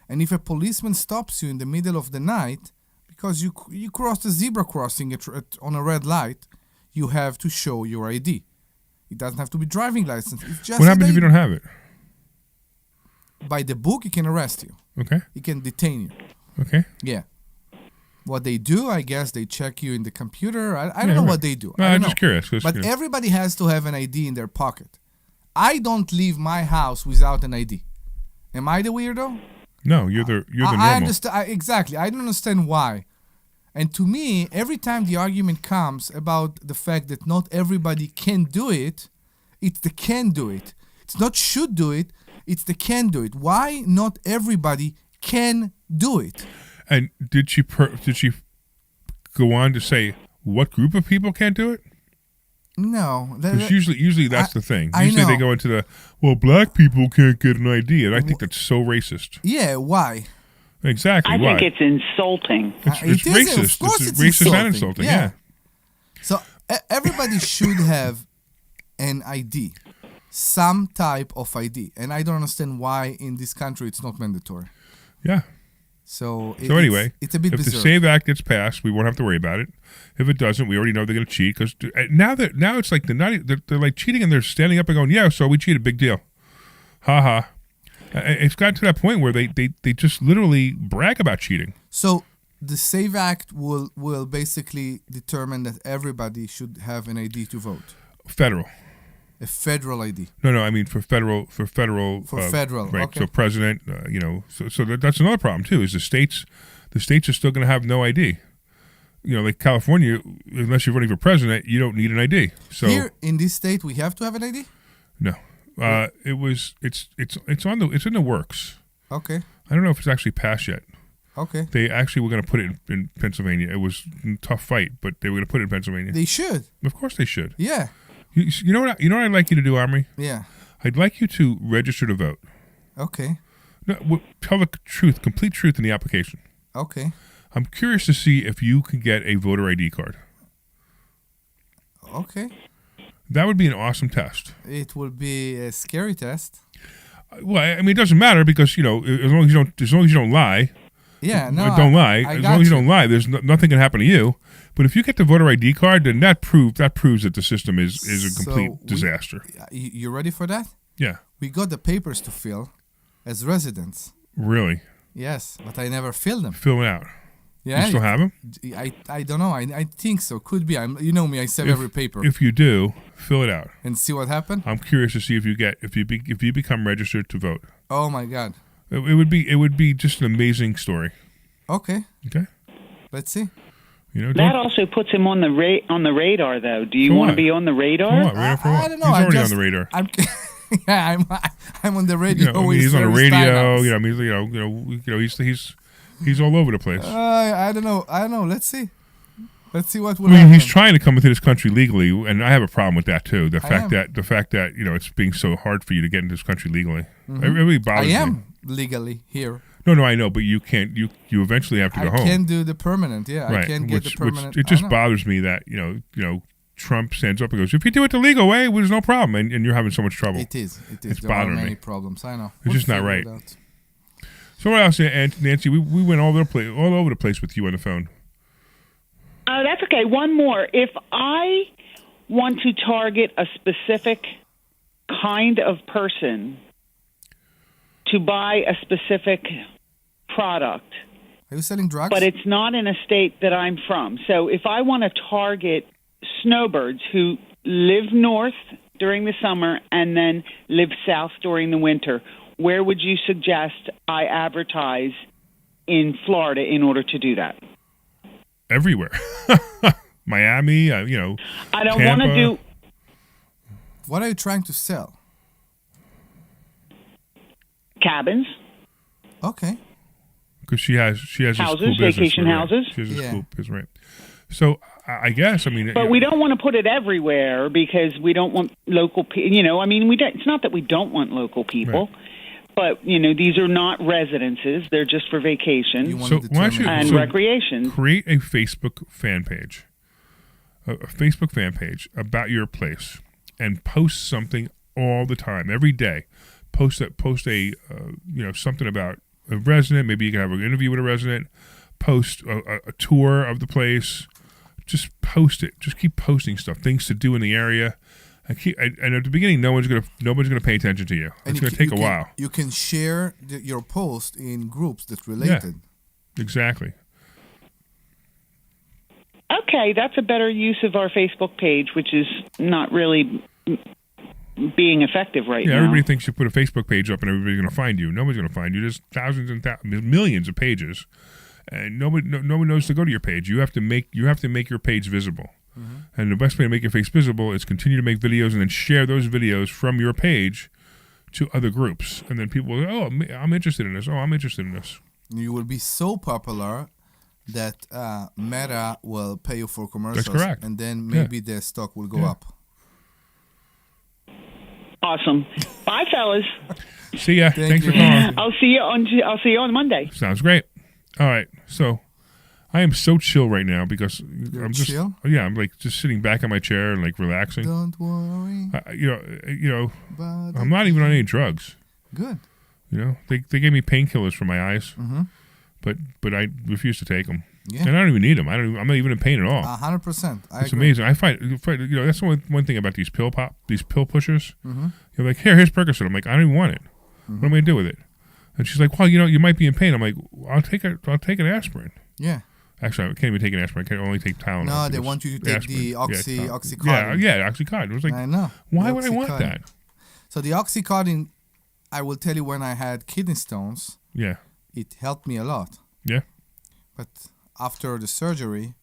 And if a policeman stops you in the middle of the night because you crossed a zebra crossing on a red light, you have to show your ID. It doesn't have to be driving license. It's just what happens if you don't have it? By the book, he can arrest you. Okay. He can detain you. Okay. Yeah. What they do, I guess, they check you in the computer. I don't know what they do. No, I'm just curious. But everybody has to have an ID in their pocket. I don't leave my house without an ID. Am I the weirdo? No, you're the normal. I understand exactly. I don't understand why. And to me, every time the argument comes about the fact that not everybody can do it, it's the can do it. It's not should do it. It's the can do it. Why not everybody can do it. And did she go on to say what group of people can't do it? No. Because usually that's the thing. I Usually they know. go into black people can't get an ID, and I think that's so racist. Yeah, why? Exactly. I why? think it's insulting. It's It is, racist. of course It's it's racist and insulting. insulting. Yeah. So everybody should have an ID, some type of ID, and I don't understand why in this country it's not mandatory. Yeah. So Anyway, it's a bit if bizarre. the SAVE Act gets passed, we won't have to worry about it. If it doesn't, we already know they're going to cheat because now it's like they're like cheating and they're standing up and going, "Yeah, so we cheated, big deal." Ha ha. It's gotten to that point where they just literally brag about cheating. So the SAVE Act will basically determine that everybody should have an ID to vote. Federal. A federal ID. No, I mean for federal. Right. Okay. So president, so that's another problem too. Is the states are still going to have no ID. Like California, unless you're running for president, you don't need an ID. So Here in this state, we have to have an ID. no, it's in the works. Okay. I don't know if it's actually passed yet. Okay. They actually were going to put it in Pennsylvania. It was a tough fight, but they were going to put it in Pennsylvania. They should. Of course they should. Yeah. You know what I'd like you to do, Omri? Yeah. I'd like you to register to vote. Okay. No, tell the truth, complete truth in the application. Okay. I'm curious to see if you can get a voter ID card. Okay. That would be an awesome test. It will be a scary test. Well, I mean, it doesn't matter because as long as you don't lie. Yeah, no, don't lie. I As got long as you you. don't lie, there's nothing can happen to you. But if you get the voter ID card, then that proves that the system is a complete disaster. You ready for that? Yeah. We got the papers to fill as residents. Really? Yes, but I never filled them. Fill it out. Yeah, You still have them? I don't know. I think so. Could be. You know me. I save every paper. If you do, fill it out And see what happened. I'm curious to see if you become registered to vote. Oh my God. It would be just an amazing story. Okay. Okay. Let's see. That also puts him on the radar, though. Do you For want to what? be on the radar? For what? Radar for what? I don't know. He's I'm already just- on the radar. I'm on the radio. with He's on the Larry radio. Steinhouse. He's all over the place. I don't know. Let's see. Let's see what will I mean, happen. he's trying to come into this country legally, and I have a problem with that too. The fact am. that it's being so hard for you to get into this country legally. Mhm. It really bothers I me. am legally here. No, I know, but you can't. You eventually have to go I home. can do the permanent. Yeah, Right. I can get the permanent. It I just know. bothers me that Trump stands up and goes, "If you do it the legal way, there's no problem," and you're having so much trouble. It is. It's There are bothering many me. problems. I know. It's We'll just not figure right. it out. So what else, Nancy? We went all over the place with you on the phone. That's okay. One more. If I want to target a specific kind of person to buy a specific product, Are you selling drugs? but it's not in a state that I'm from. So if I want to target snowbirds who live north during the summer and then live south during the winter, where would you suggest I advertise in Florida in order to do that? Everywhere, Miami. I don't Tampa. want to do. What are you trying to sell? Cabins. Okay. Because she has Houses, a school business, vacation right? houses. She has a Yeah. school business, right? So I guess But we don't want to put it everywhere because we don't want local people. I mean, we don't, it's not that we don't want local people, but these are not residences; they're just for vacation So why don't you and recreation. create a Facebook fan page, a Facebook fan page about your place, and post something all the time, every day. Post a something about a resident. Maybe you can have an interview with a resident. Post a tour of the place. Just post it. Just keep posting stuff, things to do in the area. And at the beginning, nobody's gonna pay attention to you. And It's gonna take a can- while. You can share your post in groups that related. Exactly. Okay, that's a better use of our Facebook page, which is not really being effective right Yeah, now. everybody thinks you put a Facebook page up and everybody's going to find you. Nobody's going to find you. There's thousands and millions of pages, and nobody knows to go to your page. You have to make your page visible, and the best way to make your face visible is continue to make videos and then share those videos from your page to other groups, and then people will go, "Oh, I'm interested in this. Oh, I'm interested in this." You will be so popular that Meta will pay you for commercials. That's correct. And then maybe the stock will go up. Awesome. Bye, fellas. See ya. Thanks for calling. I'll see you on Monday. Sounds great. All right. So I am so chill right now because I'm just chill? Yeah, I'm like just sitting back on my chair and like relaxing. Don't worry. I'm not even on any drugs. Good. They gave me painkillers for my eyes, but I refuse to take them. Yeah. And I don't even need them. I'm not even in pain at all. 100%. It's amazing. I find that's one thing about these pill pushers. Mm-hmm. You're like, here's Percocet. I'm like, I don't even want it. What am I gonna do with it? And she's like, well, you might be in pain. I'm like, I'll take an aspirin. Yeah. Actually, I can't even take an aspirin. I can only take Tylenol. No, they want you to take the Oxycontin. Yeah, Oxycontin. It was like, I know. Why would I want that? So the Oxycontin, I will tell you, when I had kidney stones, it helped me a lot. Yeah. But after the surgery,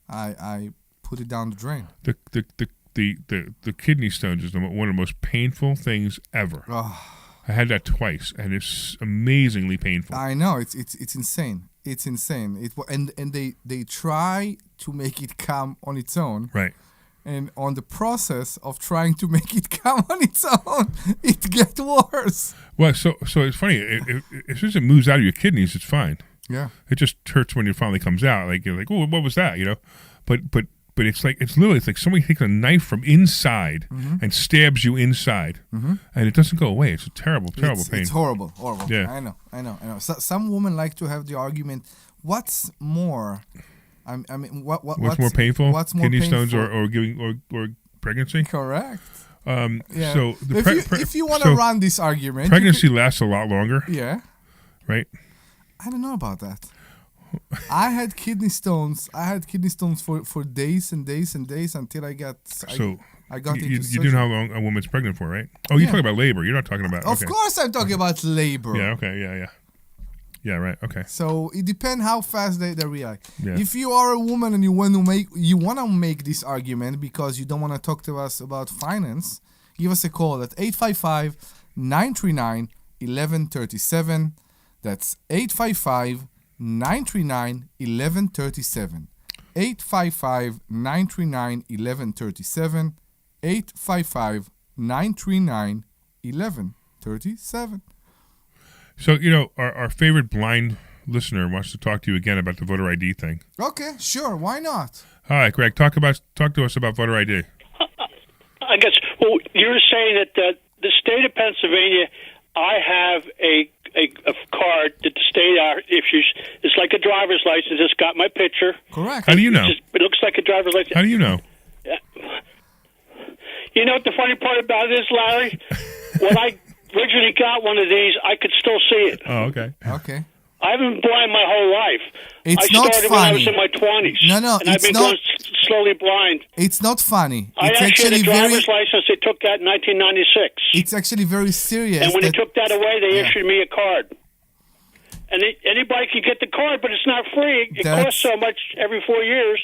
I put it down the drain. The kidney stones is one of the most painful things ever. Oh. I had that twice, and it's amazingly painful. I know, it's insane. It's insane. And they try to make it come on its own. Right. And on the process of trying to make it come on its own, it gets worse. Well, so it's funny. As soon as it moves out of your kidneys, it's fine. Yeah. It just hurts when it finally comes out. Like you're like, oh, what was that? But it's like somebody takes a knife from inside and stabs you inside, and it doesn't go away. It's a terrible pain. It's horrible. Yeah. I know. So, some women like to have the argument, what's more? I mean, what's more painful? What's more kidney painful? stones or giving or pregnancy? Correct. Yeah. So if you want to run this argument, pregnancy lasts a lot longer. Yeah. Right. I don't know about that. I had kidney stones. For days and days and days until I got. I got into surgery. You do know how long a woman's pregnant for, right? Oh, you're talking about labor. You're not talking about. Of course, I'm talking about labor. Yeah. Okay. Yeah. Right. Okay. So it depends how fast they react. Yeah. If you are a woman and you want to make this argument because you don't want to talk to us about finance, give us a call at 855-939-1137. That's 855-939-1137. 855-939-1137. 855-939-1137. So, our favorite blind listener wants to talk to you again about the voter ID thing. Okay, sure. Why not? All right, Greg, talk to us about voter ID. I guess, well, you're saying that the state of Pennsylvania, I have a card that the state issues. It's like a driver's license. It's got my picture. Correct. How do you know? It looks like a driver's license. How do you know? You know what the funny part about it is, Larry? When I originally got one of these, I could still see it. Oh, okay. Okay. I haven't been blind my whole life. It's I not started funny. when I was in my 20s. No, and I've been going slowly blind. It's not funny. I It's actually had a very. driver's license. They took that in 1996. It's actually very serious. And when they that- took that away, they issued me a card. And anybody can get the card, but it's not free. It costs so much every 4 years.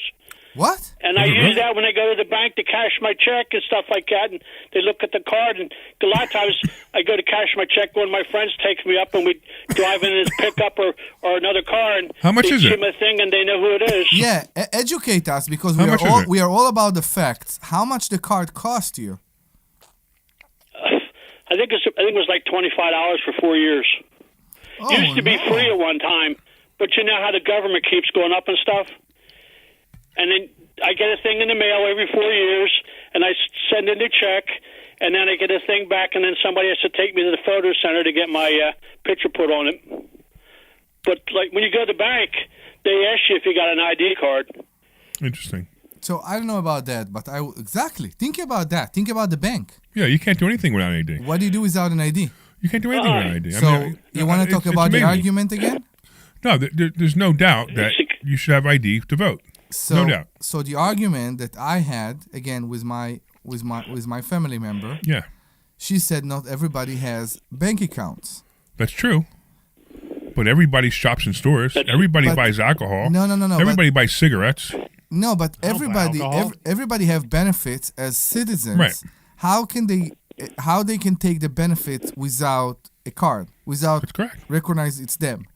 What? And I use that when I go to the bank to cash my check and stuff like that. And they look at the card. And a lot of times I go to cash my check. One of my friends takes me up and we drive in his pickup or another car. And how much is they it? see my thing and they know who it is. Yeah, educate us because we are all about the facts. How much the card cost you? I think it was like $25 for 4 years. It used to be free at one time, but you know how the government keeps going up and stuff? And then I get a thing in the mail every 4 years, and I send in the check, and then I get a thing back, and then somebody has to take me to the photo center to get my picture put on it. But like when you go to the bank, they ask you if you got an ID card. Interesting. So I don't know about that, but exactly. Think about that. Think about the bank. Yeah, you can't do anything without an ID. What do you do without an ID? You can't do anything without an ID. So you want to talk about the argument again? No, there's no doubt that you should have ID to vote. No doubt. So the argument that I had again with my family member. Yeah. She said not everybody has bank accounts. That's true. But everybody shops in stores. Everybody buys alcohol. No. Everybody buys cigarettes. No, but everybody have benefits as citizens. Right. How they can take the benefits without a card, without recognize it's them?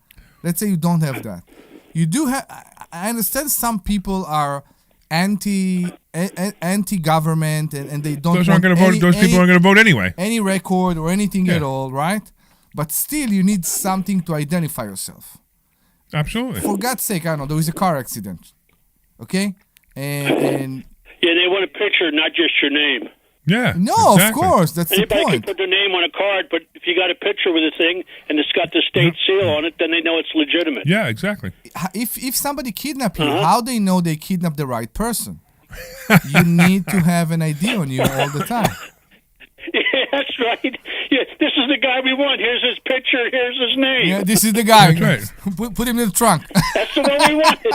Let's say you don't have that. You do have. I understand some people are anti-government and they don't. Those aren't going to vote. Those people aren't going to vote anyway. Any record or anything at all, right? But still, you need something to identify yourself. Absolutely. For God's sake, I don't know. There was a car accident. Okay, and yeah, they want a picture, not just your name. Yeah. No, exactly. Of course, that's Anybody the point. can put their name on a card, but if you got a picture with a thing and it's got the state seal on it, then they know it's legitimate. Yeah, exactly. If somebody kidnapped you, how they know they kidnapped the right person? You need to have an ID on you all the time. Yeah, that's right. Yeah, this is the guy we want. Here's his picture. Here's his name. Yeah, this is the guy. That's right. Put him in the trunk. That's the one we wanted.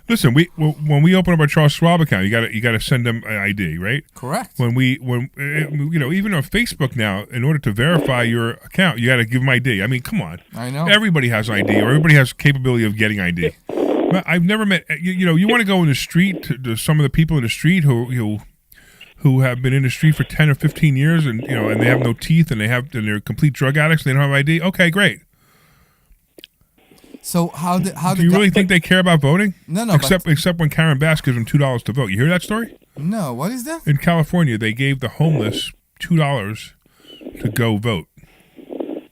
Listen, when we open up our Charles Schwab account, you got to send them an ID, right? Correct. When even on Facebook now, in order to verify your account, you got to give them ID. I mean, come on. I know. Everybody has ID, or everybody has capability of getting ID. I've never met. You want to go in the street to some of the people in the street who have been in the street for 10 or 15 years, and and they have no teeth, and they're complete drug addicts, and they don't have ID. Okay, great. So how do you really think they care about voting? No. Except when Karen Bass gives them $2 to vote. You hear that story? No. What is that? In California, they gave the homeless $2 to go vote.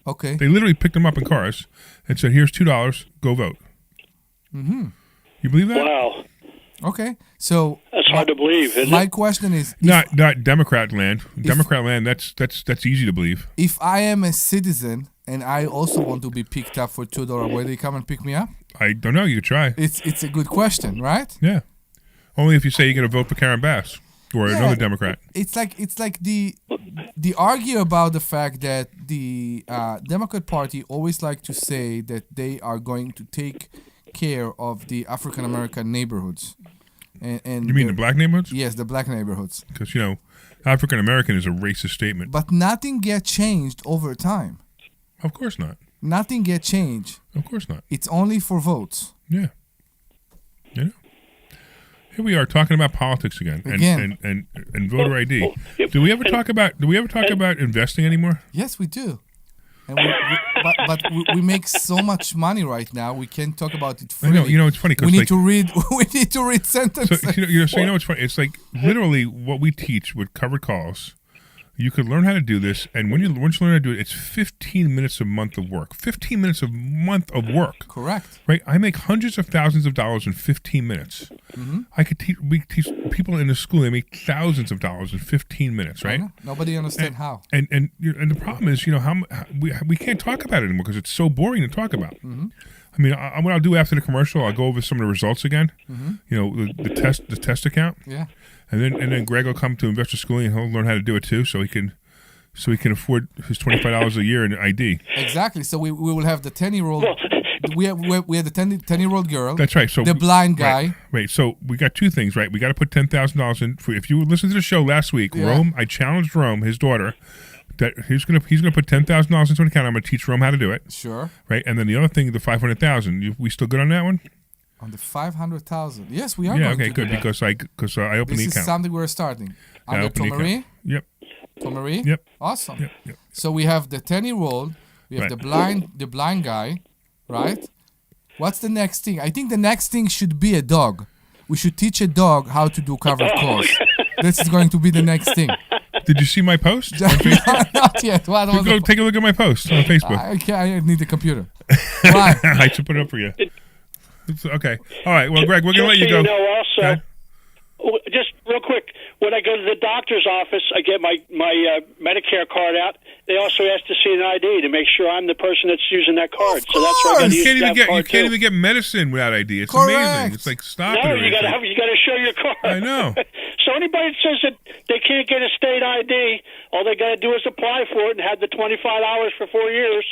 Okay. They literally picked them up in cars and said, "Here's $2, go vote." Mm-hmm. You believe that? Wow. Okay. So that's hard to believe. My question is not Democrat land. Democrat land. That's easy to believe. If I am a citizen and I also want to be picked up for $2, will they come and pick me up? I don't know. You could try. It's a good question, right? Yeah. Only if you say you're going to vote for Karen Bass or another Democrat. It's like the argue about the fact that the Democrat Party always like to say that they are going to take care of the African American neighborhoods. And you mean the black neighborhoods? Yes, the black neighborhoods. Because African American is a racist statement. But nothing gets changed over time. Of course not. Nothing gets changed. Of course not. It's only for votes. Yeah. Here we are talking about politics again. And voter ID. Do we ever talk about investing anymore? Yes, we do. And but we make so much money right now. We can't talk about it freely. I know. It's funny because we need to read. We need to read sentences. So it's funny. It's like literally what we teach with covered calls. You could learn how to do this, and once you learn how to do it, it's 15 minutes a month of work. 15 minutes a month of work. Correct. Right? I make hundreds of thousands of dollars in 15 minutes. Mm-hmm. We teach people in the school, they make thousands of dollars in 15 minutes, right? Nobody understands how. And the problem is, we can't talk about it anymore because it's so boring to talk about. Mm-hmm. I mean, what I'll do after the commercial, I'll go over some of the results again. Mm-hmm. The test account. Yeah. And then Greg will come to Investor Schooling and he'll learn how to do it too, so he can afford his $25 a year in ID. Exactly. So we will have the 10-year-old. We have the 10-year-old girl. That's right. So the blind guy. Right. So we got two things, right? We got to put $10,000 in. If you listen to the show last week, Rome, I challenged Rome, his daughter, that he's gonna put $10,000 into an account. I'm gonna teach Rome how to do it. Sure. Right. And then the other thing, the $500,000. We still good on that one? On the 500,000. Yes, we are. Yeah. Going Okay. to Good. do that. Because I opened this the account. This is something we're starting. Under Tomari. Yep. Tomari. Yep. Awesome. Yep. So we have the 10-year-old. We have the blind guy, right? What's the next thing? I think the next thing should be a dog. We should teach a dog how to do covered calls. This is going to be the next thing. Did you see my post? Not yet. Go take a look at my post on Facebook. I need the computer. Why? I should put it up for you. Okay. All right. Well, Greg, we're going to let you go. Also, just real quick, when I go to the doctor's office, I get my Medicare card out. They also ask to see an ID to make sure I'm the person that's using that card. So that's why I got to use that card. You can't even get medicine without ID. It's amazing. It's like stop it. No, you got to show your card. I know. So anybody that says that they can't get a state ID, all they got to do is apply for it and have the $25 for 4 years.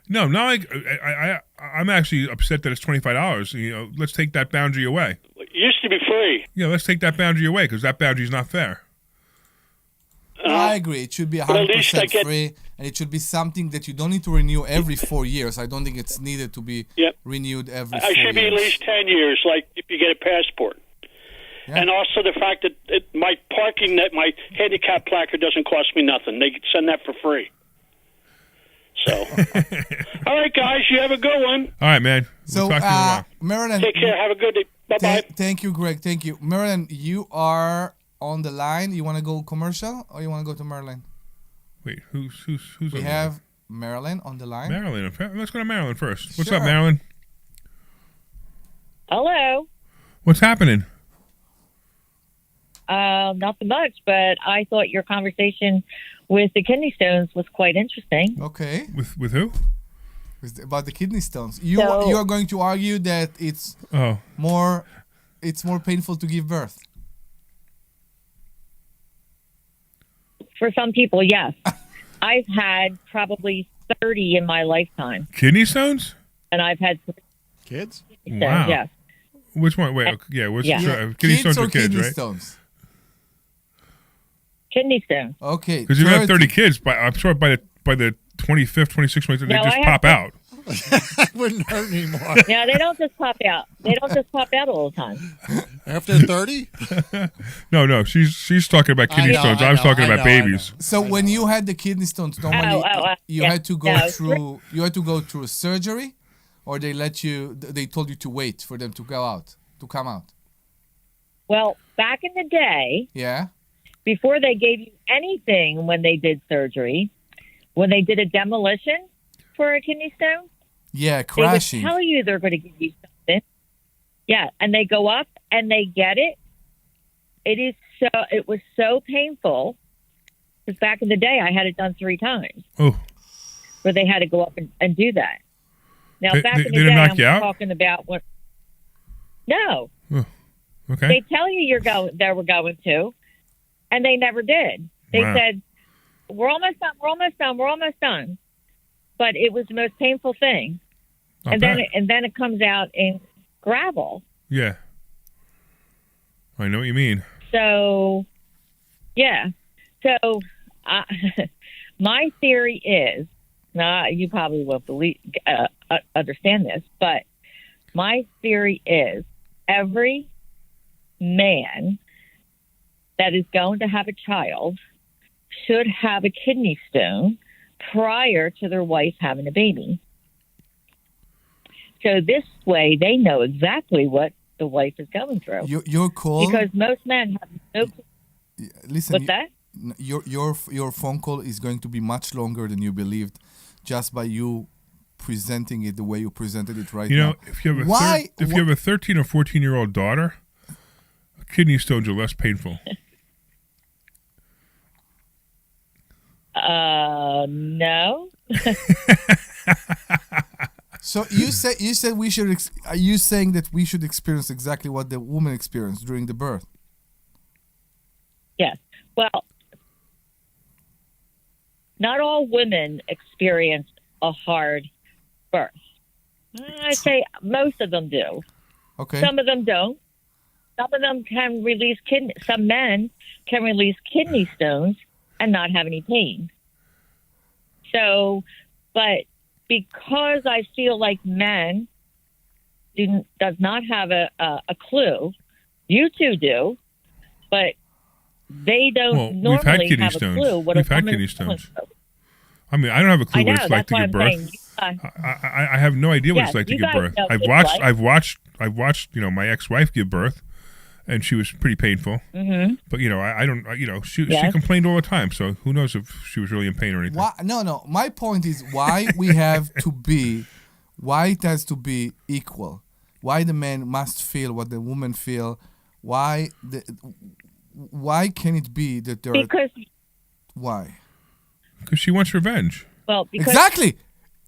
No, I'm actually upset that it's $25. Let's take that boundary away. It used to be free. Yeah, let's take that boundary away because that boundary is not fair. I agree. It should be 100% free, and it should be something that you don't need to renew every 4 years. I don't think it's needed to be renewed every 4 years. I should be at least 10 years, like if you get a passport. Yeah. And also the fact that my parking, that my handicap placard doesn't cost me nothing. They send that for free. So, all right, guys, you have a good one. All right, man. So, we'll talk to you in a while. Marilyn. Take care. Have a good day. Bye-bye. Thank you, Greg. Thank you. Marilyn, you are on the line. You want to go commercial or you want to go to Marilyn? Wait, who's We on the have line? Marilyn on the line. Marilyn. Let's go to Marilyn first. What's Sure. up, Marilyn? Hello. What's happening? Nothing much, but I thought your conversation with the kidney stones was quite interesting. Okay. With who? About the kidney stones. You So- are going to argue that it's more painful to give birth. For some people, yes. I've had probably 30 in my lifetime, Kidney stones? and I've had kids. stones, Wow. yes. Which one? Wait, okay, yeah. What's Yeah. kidney stones or are kids, kidney right? stones? Kidney stones. Okay. Because you have 30 kids, but I'm sure by the 25th, 26th, they No, just I pop have- out. Wouldn't hurt anymore. No, they don't just pop out. They don't just pop out all the time. After 30? No. She's talking about I kidney know, stones. I I was know, talking I about know, I babies. So when you had the kidney stones, normally you yeah. had to go No, through. You had to go through a surgery, or they let you. They told you to wait for them to come out. Well, back in the day, Yeah. before they gave you anything when they did surgery, when they did a demolition for a kidney stone, Yeah, they crashing. would tell you they're going to give you something. Yeah, and they go up and they get it. It was so painful because back in the day I had it done 3 times. Oh. Where they had to go up and do that. Now back in the did it day knock I'm you out? talking about what. No, Okay. they tell you they were going to, and they never did. They Wow. said, "We're almost done. We're almost done. We're almost done." But it was the most painful thing. Not and bad. then it comes out in gravel. Yeah. I know what you mean. So, yeah. So, my theory is, now you probably won't understand this, but my theory is every man that is going to have a child should have a kidney stone prior to their wife having a baby. So this way they know exactly what the wife is going through. Your call. Because most men have no. Listen. What's that? Your phone call is going to be much longer than you believed, just by you presenting it the way you presented it right You now. know, if you have a 13 or 14-year-old daughter, kidney stones are less painful. No. So you said we should. Are you saying that we should experience exactly what the woman experienced during the birth? Yes. Well, not all women experience a hard birth. I say most of them do. Okay. Some of them don't. Some of them can release some men can release kidney stones and not have any pain. So, but because I feel like men does not have a clue, you two do, but they don't We've had normally kidney have a stones. clue what We've a had woman kidney is going stones. through. I mean, I don't have a clue I know, what it's like that's to why give I'm birth. saying I have no idea what Yes, it's like to you give guys birth. know what it's I've watched, my ex-wife give birth, and she was pretty painful. Mhm. But I don't, she Yes. complained all the time. So who knows if she was really in pain or anything. Why? No. My point is why it has to be equal. Why the man must feel what the woman feel. Why can it be that there? Because Why? Because she wants revenge. Well, because Exactly.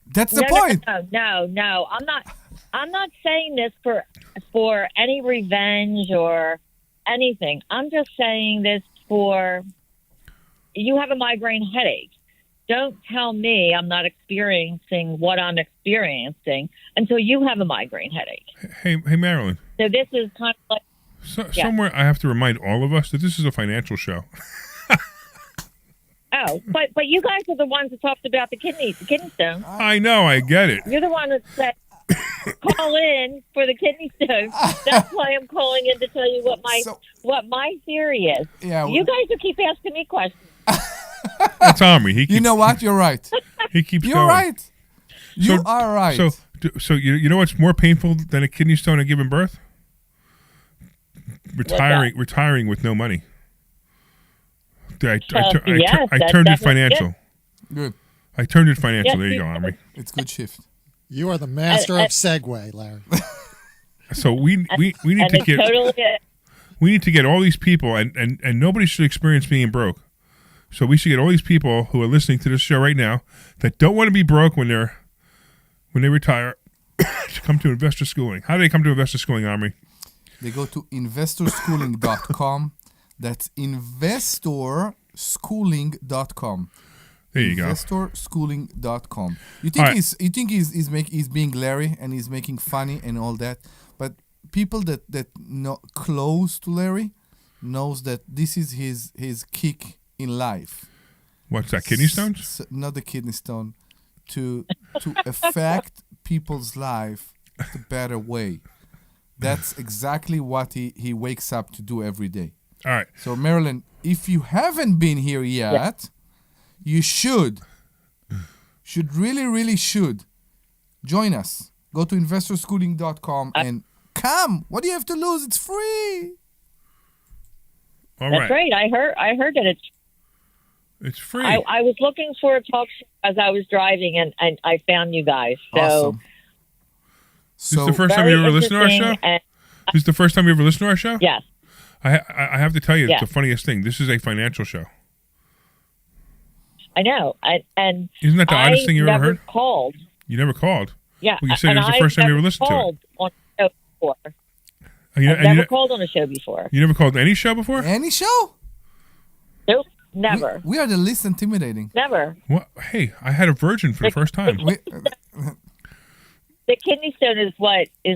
That's the point. No. I'm not saying this for any revenge or anything. I'm just saying this for you have a migraine headache. Don't tell me I'm not experiencing what I'm experiencing until you have a migraine headache. Hey, Marilyn. So this is kind of like yeah. Somewhere I have to remind all of us that this is a financial show. Oh, but you guys are the ones that talked about the kidney stone. I know, I get it. You're the one that said call in for the kidney stone. That's why I'm calling in to tell you what my theory is. Yeah, you guys will keep asking me questions. That's Omri. He keeps, You know what? You're right. He keeps You're going. right. You are right. So you know what's more painful than a kidney stone and giving birth? Retiring with no money. I turned it financial. Good. I turned it financial. There you go, Omri. It's good shift. You are the master of segue, Larry. So we need to get we need to get all these people, and nobody should experience being broke. So we should get all these people who are listening to this show right now that don't want to be broke when they retire to come to investor schooling. How do they come to investor schooling, Omri? They go to investorschooling.com. That's investorschooling.com. There you go. Investorschooling.com. You think he's being Larry and he's making funny and all that, but people that know close to Larry knows that this is his kick in life. What's that? Kidney stones? Not the kidney stone. To affect people's life the better way. That's exactly what he wakes up to do every day. All right. So Marilyn, if you haven't been here yet, you should really should join us. Go to investorschooling.com and come. What do you have to lose? It's free. All That's right. I heard that it's free. I was looking for a talk show as I was driving, and I found you guys. So, awesome. This is the first time you ever listened to our show? This is the first time you ever listened to our show? Yes. I have to tell you, Yes. it's the funniest thing. This is a financial show. I know. And isn't that the oddest thing you ever heard? Called. You never called. Yeah. Well, you said it was the first time you ever listened to it. On a show before. I've never called on a show before. You never called any show before? Any show? Nope. Never. We are the least intimidating. Never. What? Hey, I had a virgin for the first time. The kidney stone is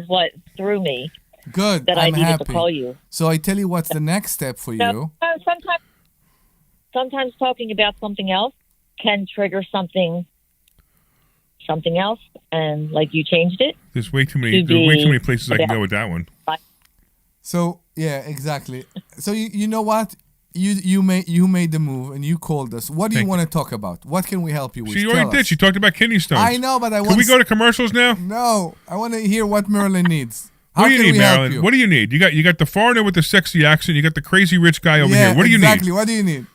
what threw me. Good. That I'm I needed happy. to call you. So I tell you what's the next step for you. Sometimes talking about something else can trigger something else, and like you changed it. There's way too many places I can go with that one. So yeah, exactly. So you know what? You made the move and you called us. What do you want to talk about? What can we help you with? She already did. She talked about kidney stones. I know, but I want. Can we go to commercials now? No, I want to hear what Marilyn needs. What How do you can need, we help Marilyn? you? What do you need? You got the foreigner with the sexy accent. You got the crazy rich guy over here. What do you exactly. need? What do you need?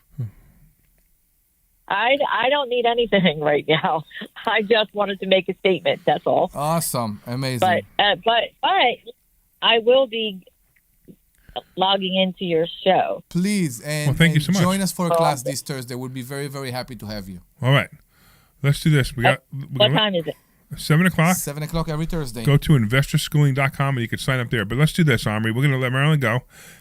I don't need anything right now. I just wanted to make a statement. That's all. Awesome, amazing. But I will be logging into your show. Please, and, thank you so much. Join us for a class this Thursday. We'll be very, very happy to have you. All right, let's do this. What time is it? 7 o'clock. 7 o'clock every Thursday. Go to investorschooling.com and you can sign up there. But let's do this, Omri. We're going to let Marilyn go,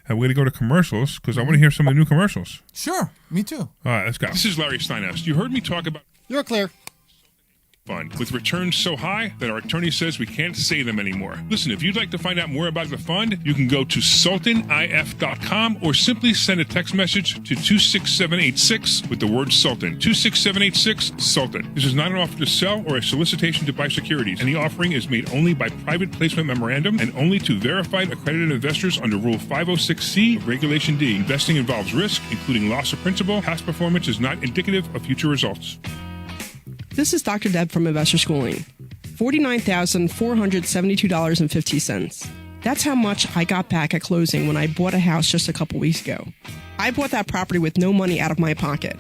and we're going to go to commercials because I want to hear some of the new commercials. Sure, me too. All right, let's go. This is Larry Steinhouse. You heard me talk about You're clear. fund with returns so high that our attorney says we can't say them anymore. Listen, if you'd like to find out more about the fund, you can go to sultanif.com or simply send a text message to 26786 with the word Sultan. 26786 Sultan. This is not an offer to sell or a solicitation to buy securities. Any offering is made only by private placement memorandum and only to verified accredited investors under Rule 506C of Regulation D. Investing involves risk, including loss of principal. Past performance is not indicative of future results. This is Dr. Deb from Investor Schooling. $49,472.50. That's how much I got back at closing when I bought a house just a couple weeks ago. I bought that property with no money out of my pocket.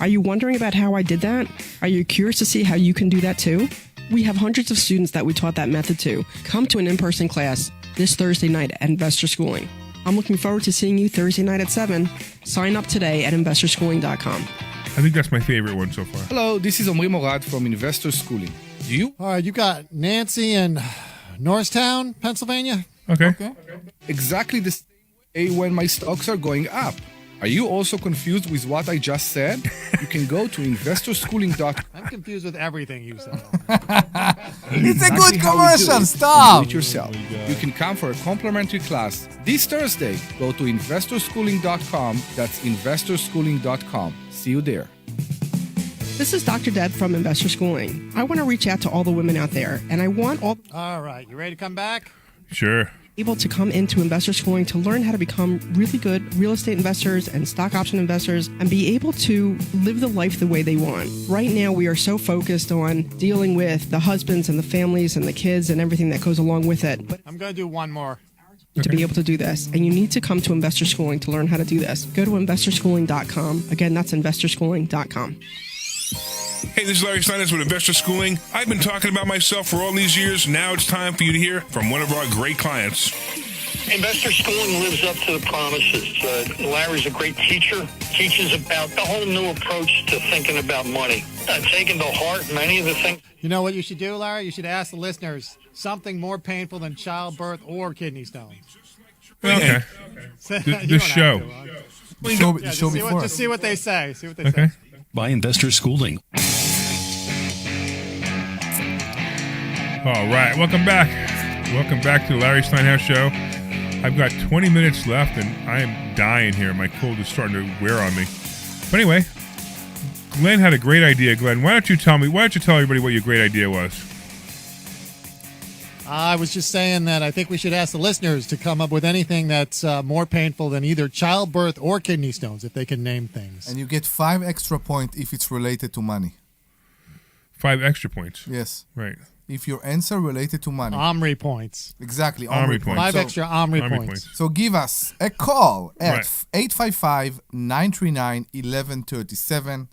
Are you wondering about how I did that? Are you curious to see how you can do that too? We have hundreds of students that we taught that method to. Come to an in-person class this Thursday night at Investor Schooling. I'm looking forward to seeing you Thursday night at 7. Sign up today at investorschooling.com. I think that's my favorite one so far. Hello, this is Omri Morad from Investor Schooling. Do you? All right, you got Nancy in Norristown, Pennsylvania. Okay. Exactly the same way when my stocks are going up. Are you also confused with what I just said? You can go to investorschooling.com. I'm confused with everything you said. It's a good commercial. Stop. Do it yourself. You can come for a complimentary class this Thursday. Go to investorschooling.com. That's investorschooling.com. See you there. This is Dr. Deb from Investor Schooling. I want to reach out to all the women out there, and I want all... All right, you ready to come back? Sure. able to come into investor schooling to learn how to become really good real estate investors and stock option investors and be able to live the life the way they want. Right now, we are so focused on dealing with the husbands and the families and the kids and everything that goes along with it. But I'm going to do one more. To be able to do this, and you need to come to investor schooling to learn how to do this. Go to investorschooling.com. Again, that's investorschooling.com. Hey, this is Larry Steinhouse with Investor Schooling. I've been talking about myself for all these years. Now it's time for you to hear from one of our great clients. Investor Schooling lives up to the promises. Larry's a great teacher, teaches about the whole new approach to thinking about money. Taking to heart many of the things. You know what you should do, Larry? You should ask the listeners something more painful than childbirth or kidney stones. Okay. This show. The show before. Just see what they say. See what they Okay. say. By Investor Schooling. All right, welcome back. Welcome back to the Larry Steinhouse Show. I've got 20 minutes left, and I am dying here. My cold is starting to wear on me. But anyway, Glenn had a great idea. Glenn, why don't you tell everybody what your great idea was? I was just saying that I think we should ask the listeners to come up with anything that's more painful than either childbirth or kidney stones, if they can name things. And you get 5 extra points if it's related to money. 5 extra points. Yes. Right. If your answer related to money. Omri points. Exactly. Omri points. 5 extra Omri points. So give us a call at 855-939-1137.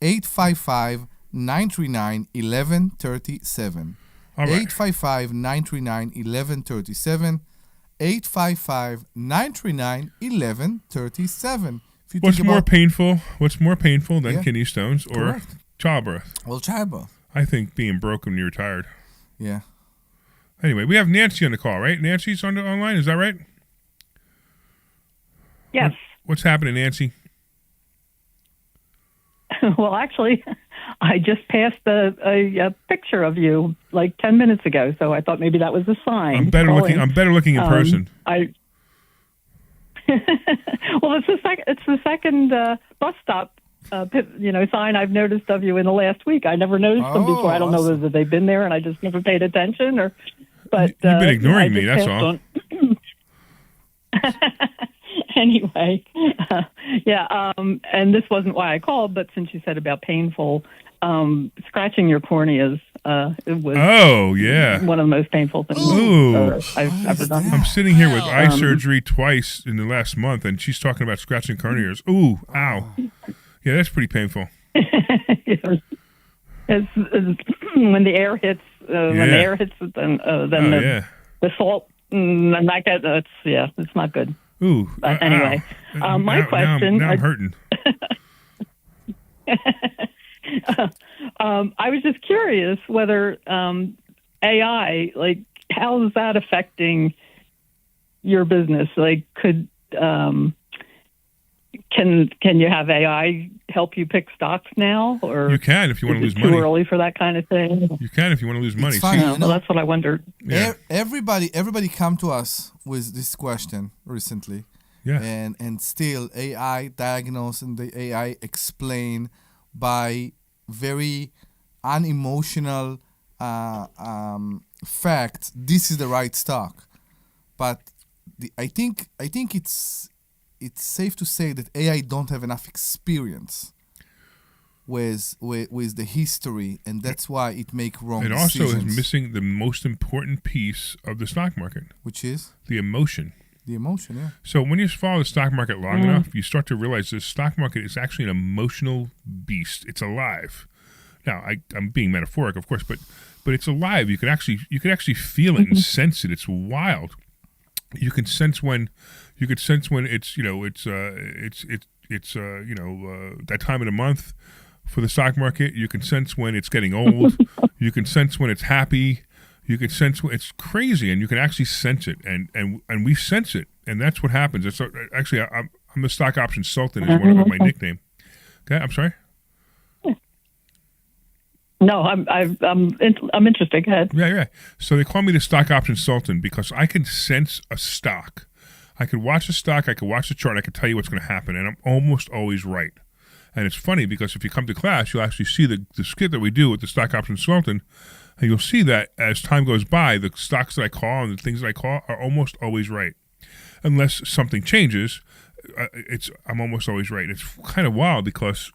855-939-1137. All right. 855-939-1137. 855-939-1137. What's more painful? What's more painful than Yeah. kidney stones or Correct. childbirth? Well, childbirth. I think being broke when you're retired. Yeah. Anyway, we have Nancy on the call, right? Nancy's online, is that right? Yes. What's happening, Nancy? Well, actually, I just passed a picture of you like 10 minutes ago, so I thought maybe that was a sign. I'm better looking in person. Well, it's the second bus stop sign I've noticed of you in the last week. I never noticed them before. I don't know whether they've been there and I just never paid attention, or. But you've been ignoring me. That's passed all. Anyway, and this wasn't why I called, but since you said about painful, scratching your corneas, it was one of the most painful things I've ever done. I'm sitting here with eye surgery twice in the last month, and she's talking about scratching corneas. Ooh, ow. Yeah, that's pretty painful. It's when the air hits, then the salt, and it's not good. Ooh. But anyway, my question. Now I'm hurting. I was just curious whether AI, like, how is that affecting your business? Like, can you have AI help you pick stocks now, or you can if you want to lose money? Too early for that kind of thing. You can if you want to lose money. It's funny, well, that's what I wondered. Yeah. Everybody come to us with this question recently. Yeah. And still AI diagnose and the AI explain by very unemotional facts. This is the right stock, but I think it's safe to say that AI don't have enough experience with the history, and that's why it make wrong decisions. It also is missing the most important piece of the stock market, which is the emotion. The emotion, yeah. So when you follow the stock market long enough, you start to realize the stock market is actually an emotional beast. It's alive. Now, I'm being metaphoric, of course, but it's alive. You can actually feel it and sense it. It's wild. You can sense when it's that time of the month for the stock market. You can sense when it's getting old. You can sense when it's happy. You can sense when it's crazy, and you can actually sense it, and we sense it, and that's what happens. It's actually I'm the stock option sultan is one of my nickname. Okay, I'm sorry. No, I'm interested. Go ahead. Yeah. So they call me the stock option sultan because I can sense a stock. I could watch a stock, I could watch the chart, I could tell you what's going to happen, and I'm almost always right. And it's funny because if you come to class, you'll actually see the skit that we do with the stock option sultan. And you'll see that as time goes by, the stocks that I call and the things that I call are almost always right. Unless something changes, I'm almost always right. It's kind of wild because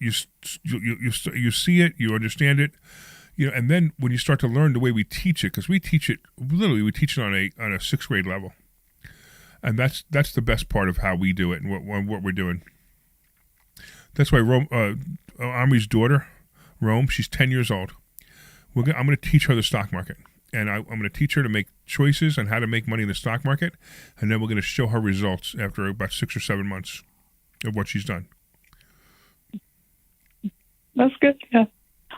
you see it, you understand it, and then when you start to learn the way we teach it, because we teach it on a 6th grade level, and that's the best part of how we do it and what we're doing. That's why Omri's daughter, Rome, she's 10 years old. I'm going to teach her the stock market, and I'm going to teach her to make choices on how to make money in the stock market, and then we're going to show her results after about 6 or 7 months of what she's done. That's good. Yeah,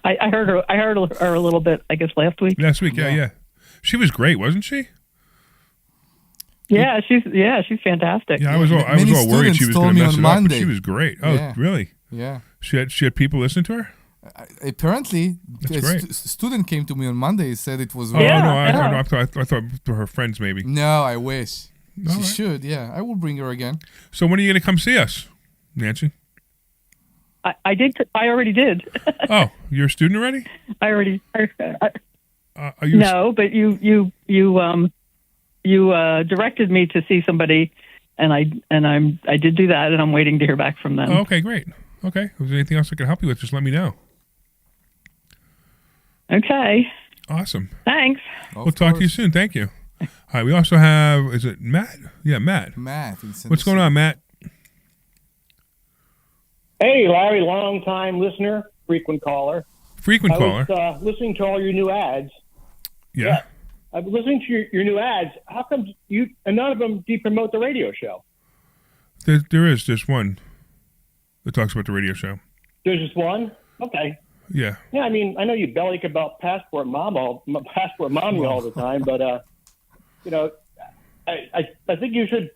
I heard her. I heard her a little bit. I guess last week. Yeah. She was great, wasn't she? Yeah, she's fantastic. Yeah, I was all worried she was going to mess it up, but she was great. Oh, Yeah. really? Yeah. She had people listen to her? Apparently, That's a great. student came to me on Monday and said it was. I thought to her friends maybe. No, I wish. All She right. should, yeah. I will bring her again. So when are you going to come see us, Nancy? I did. I already did. Oh, you're a student already? I already. Are you No, but you directed me to see somebody, and I did do that, and I'm waiting to hear back from them. Oh, okay, great. Okay. If there's anything else I can help you with, just let me know. Okay. Awesome. Thanks. We'll talk to you soon. Thank you. All right. We also have, is it Matt? Yeah, Matt. Matt. What's going on, Matt? Hey, Larry, long-time listener, frequent caller. Frequent caller. I was listening to all your new ads. Yeah. I've been listening to your new ads. How come and none of them do you promote the radio show? There's one that talks about the radio show. There's just one? Okay. Yeah. Yeah, I mean, I know you bellyach about Passport Mommy all the time, but I think you should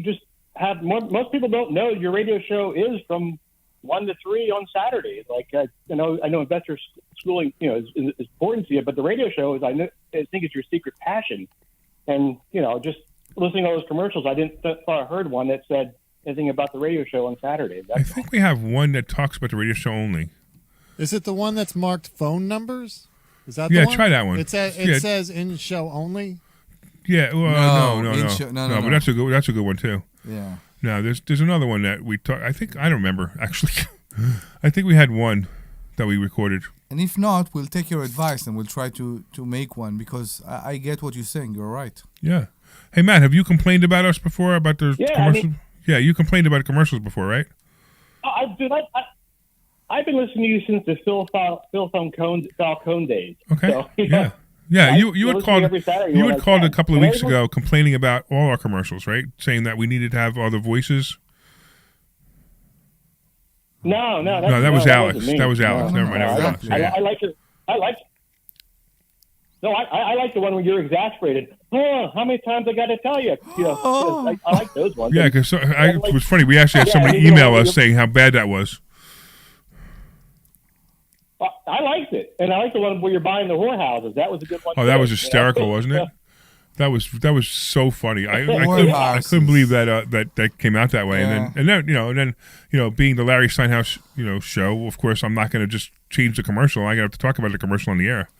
just have more. Most people don't know your radio show is from 1 to 3 on Saturdays. Like I know investor schooling is important to you, but the radio show is I think it's your secret passion. And just listening to all those commercials, I thought I heard one that said anything about the radio show on Saturdays. I think we have one that talks about the radio show only. Is it the one that's marked phone numbers? Is that the one? Yeah, try that one. It says in show only. Yeah, well, no. No, But that's a good one too. Yeah. No, there's another one that we talk. I don't remember actually. I think we had one that we recorded. And if not, we'll take your advice and we'll try to make one because I get what you're saying. You're right. Yeah. Hey, Matt, have you complained about us before about the commercials? Yeah, you complained about commercials before, right? I've been listening to you since the Phil Falcone days. Okay. So, Yeah, you had called. You had called a couple of weeks ago ago complaining about all our commercials, right? Saying that we needed to have all the voices. No, that was Alex. wasn't me. That was Alex. No, Never mind. That was Alex. Yeah. I like it. I like the one where you're exasperated. Oh, how many times I got to tell you? I like those ones. Yeah, because it was funny. We actually had somebody email us saying how bad that was. I liked it, and I like the one where you're buying the whorehouses. That was a good one. Oh, that was hysterical, wasn't it? That was so funny. I couldn't believe that that came out that way. Yeah. And then being the Larry Steinhouse show, of course I'm not going to just change the commercial. I got to talk about the commercial on the air,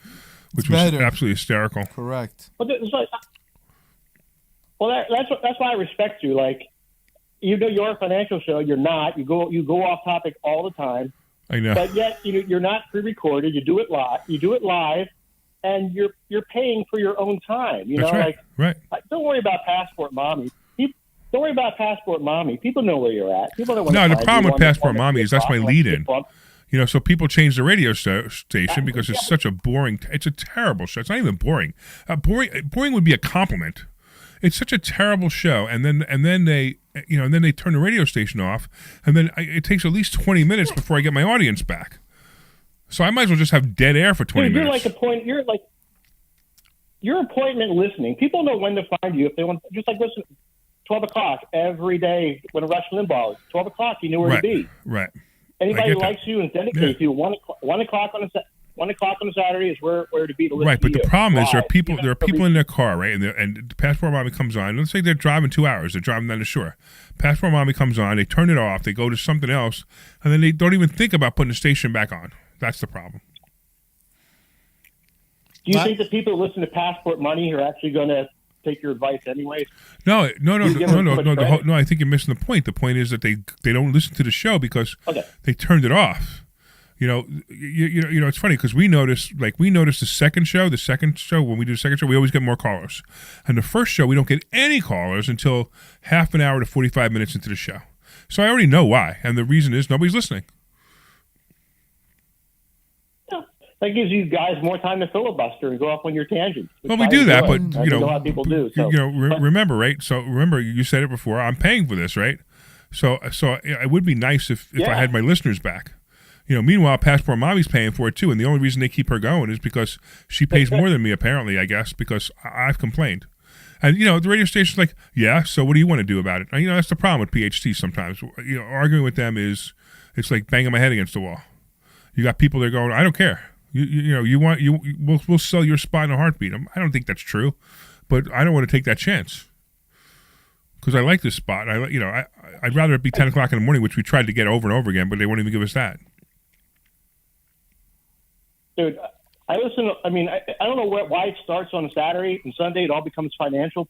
which was absolutely hysterical. Correct. That's why I respect you. Like, you're a financial show. You're not. You go off topic all the time. I know. But yet you're not pre-recorded. You do it live. And you're paying for your own time. That's right. Right. Don't worry about Passport Mommy. Don't worry about Passport Mommy. People know where you're at. People know where. No, the problem with Passport Mommy is that's my lead-in. So people change the radio station because it's such a boring. It's a terrible show. It's not even boring. Boring would be a compliment. It's such a terrible show, and then they turn the radio station off, and then it takes at least 20 minutes before I get my audience back. So I might as well just have dead air for 20 minutes. You're appointment listening. People know when to find you if they want. Just like listen, 12 o'clock every day when Rush Limbaugh is 12 o'clock. You know where to be. Right. Anybody who likes you and dedicates to you 1 o'clock on a Saturday is where to be to listen. Right, but to the problem is there are people in their car, right? And Passport Mommy comes on. Let's say they're driving 2 hours. They're driving down the shore. Passport Mommy comes on. They turn it off. They go to something else, and then they don't even think about putting the station back on. That's the problem. Do you think that people who listen to Passport Money are actually going to take your advice anyways? No. You give them too much credit? I think you're missing the point. The point is that they don't listen to the show because they turned it off. It's funny because we noticed the second show when we do the second show, we always get more callers. And the first show, we don't get any callers until half an hour to 45 minutes into the show. So I already know why. And the reason is nobody's listening. That gives you guys more time to filibuster and go off on your tangents. Well, we do that, but I think a lot of people do. So. Remember, right? So remember, you said it before. I'm paying for this, right? So it would be nice if I had my listeners back. Meanwhile, Passport Mommy's paying for it too, and the only reason they keep her going is because she pays more than me, apparently. I guess because I've complained, and the radio station's like, yeah. So what do you want to do about it? And, that's the problem with PHT sometimes. Arguing with them it's like banging my head against the wall. You got people that are going, I don't care. We'll sell your spot in a heartbeat. I don't think that's true, but I don't want to take that chance because I like this spot. I'd rather it be 10 o'clock in the morning, which we tried to get over and over again, but they won't even give us that. Dude, I listen. I don't know why it starts on a Saturday and Sunday. It all becomes financial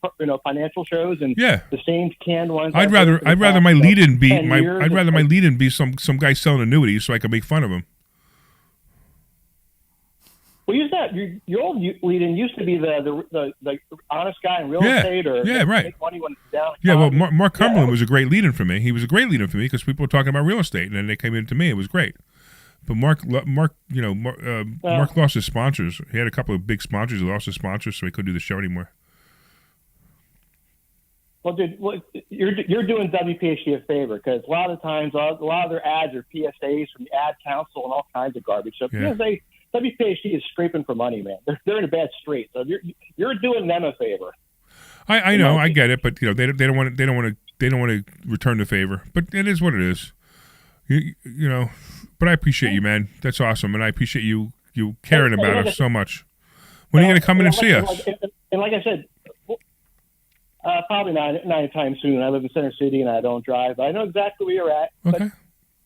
shows and the same canned ones. I'd rather my lead-in be some guy selling annuities so I can make fun of him. Well, use that. Your old lead-in used to be the honest guy in real estate or make money when it's down. Yeah, well, Mark Cumberland was a great lead-in for me. He was a great lead-in for me because people were talking about real estate, and then they came in to me. It was great. But Mark lost his sponsors. He had a couple of big sponsors. He lost his sponsors, so he couldn't do the show anymore. Well, dude, you're doing WPHT a favor because a lot of times, a lot of their ads are PSAs from the ad council and all kinds of garbage. So WPHT is scraping for money, man. They're in a bad strait. So you're doing them a favor. I know, I get it, but they don't want to return the favor. But it is what it is. But I appreciate you, man. That's awesome, and I appreciate you caring about us so much. When are you going to come in and see us? And like I said, probably not anytime soon. I live in Center City and I don't drive. But I know exactly where you're at. Okay.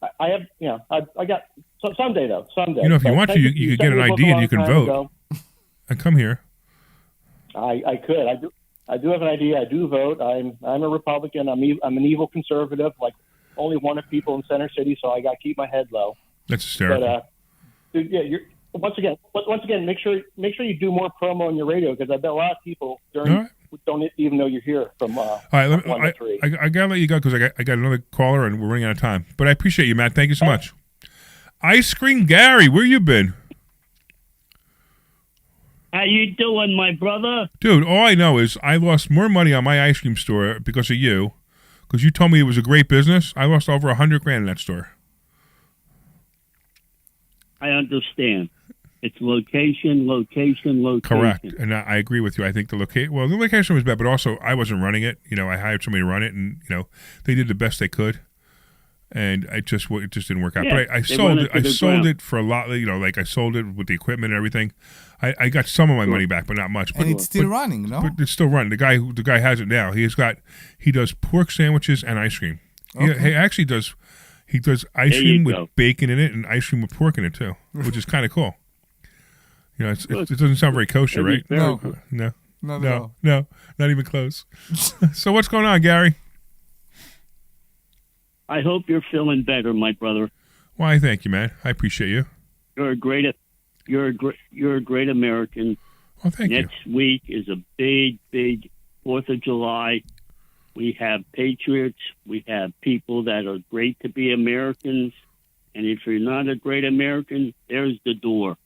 But I have, I got someday though. Someday. If you want to, you could get an ID and you can vote and come here. I could. I do have an ID. I do vote. I'm a Republican. I'm an evil conservative. Like. Only one of people in Center City, so I got to keep my head low. That's hysterical. But dude, once again, make sure you do more promo on your radio because I bet a lot of people don't even know you're here from. All right, I gotta let you go because I got another caller and we're running out of time. But I appreciate you, Matt. Thank you so much. Ice Cream Gary, where you been? How you doing, my brother? Dude, all I know is I lost more money on my ice cream store because of you. Because you told me it was a great business. I lost over $100,000 in that store. I understand. It's location. Correct, and I agree with you. I think the location was bad, but also I wasn't running it. I hired somebody to run it, and they did the best they could, and it just didn't work out. Yeah, but I sold it. I sold it for a lot. I sold it with the equipment and everything. I got some of my money back, but not much. And it's still running, no? But it's still running. The guy has it now. He does pork sandwiches and ice cream. Okay. He actually does. He does ice cream with bacon in it and ice cream with pork in it too, which is kind of cool. It doesn't sound very kosher, right? No, not even close. So what's going on, Gary? I hope you're feeling better, my brother. Why, thank you, man. I appreciate you. You're a great American. Well, thank you. Next week is a big 4th of July. We have patriots. We have people that are great to be Americans. And if you're not a great American, there's the door.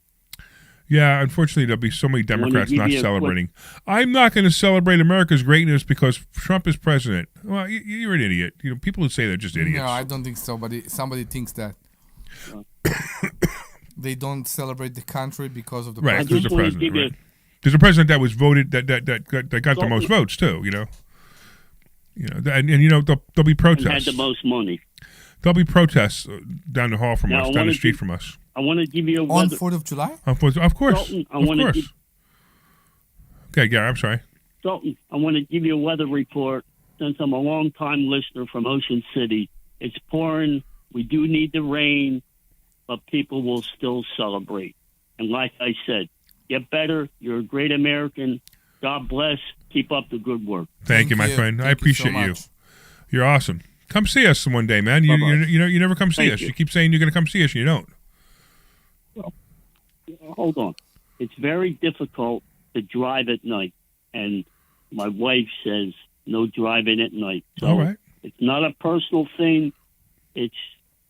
Yeah, unfortunately, there'll be so many Democrats not celebrating. I'm not going to celebrate America's greatness because Trump is president. Well, you're an idiot. People who say they're just idiots. No, I don't think so. But somebody thinks that. They don't celebrate the country because of the president. There's a president. Right? There's a president that was voted that got the most votes too. There'll be protests. And had the most money. There'll be protests down the hall from us, down the street from us. I want to give you on 4th of July. Of course, Dalton, of course. Okay, Gary, I'm sorry. Dalton, I want to give you a weather report since I'm a long-time listener from Ocean City. It's pouring. We do need the rain, but people will still celebrate. And like I said, Get better. You're a great American. God bless. Keep up the good work. Thank you, my friend. I appreciate you. You're awesome. Come see us one day, man. You never come see Thank us. you. You keep saying you're going to come see us, and you don't. Well, hold on. It's very difficult to drive at night, and my wife says no driving at night. So All right. it's not a personal thing. It's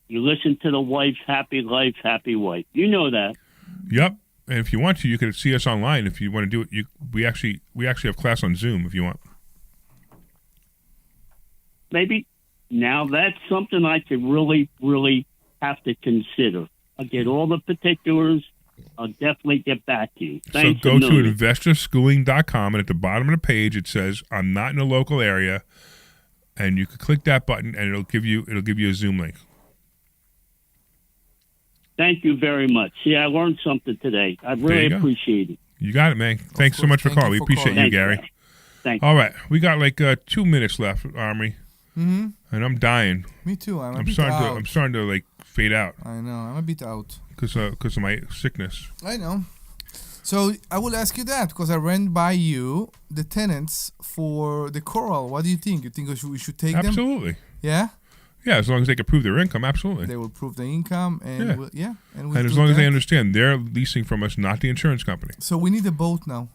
you listen to the wife, happy life, happy wife. You know that. Yep. And if you want to, you can see us online. If you want to do it, we actually have class on Zoom if you want. Maybe now that's something I could really, really have to consider. I'll get all the particulars. I'll definitely get back to you. Thanks So go a to million. investorschooling.com, and at the bottom of the page it says I'm not in a local area, and you can click that button and it'll give you a Zoom link. Thank you very much. See, I learned something today. I There really you go. appreciate it. You got it, man. Thanks so much for calling. We appreciate you, Thank Gary. Thank All right, we got like 2 minutes left, Omri, Mm-hmm. and I'm dying. Me too. I'm a I'm bit starting out. to I'm starting to like fade out I know. I'm a bit out. because of my sickness. I know. So I will ask you that because I ran by you the tenants for the coral. What do you think? You think we should take them? Absolutely. Yeah. Yeah, as long as they can prove their income, absolutely. They will prove the income, and And as long as they understand they're leasing from us, not the insurance company. So we need a boat now.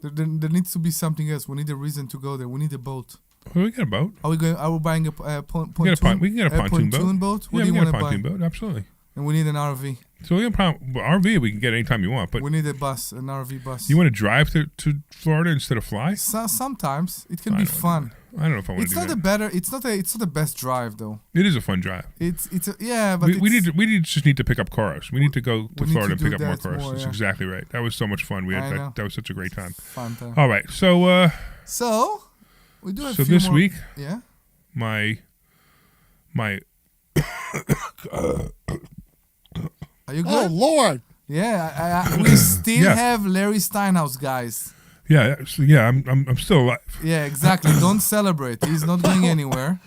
There needs to be something else. We need a reason to go there. We need a boat. Well, we got a boat. Are we going? Are we buying a pontoon? We can get a pontoon boat. What Yeah, do we you can get want a to buy? pontoon boat. Absolutely. And we need an RV. So we can RV we can get anytime you want. But We need a bus, an RV bus. you want to drive to Florida instead of fly? Sometimes it can be fun. I don't know if I want It's to do not that. the better. It's not the best drive though. It is a fun drive. But we just need to pick up cars. We need to go to we need Florida to and pick do up more that cars. more, That's yeah. exactly right. That was so much fun. We I had know. that was such a great time. Fun time. All right, so we do have so a few this more, week, Yeah. my Are you good? Oh, Lord. Yeah, we still Yeah. have Larry Steinhouse, guys. I'm still alive. Yeah, exactly. Don't celebrate. He's not going anywhere.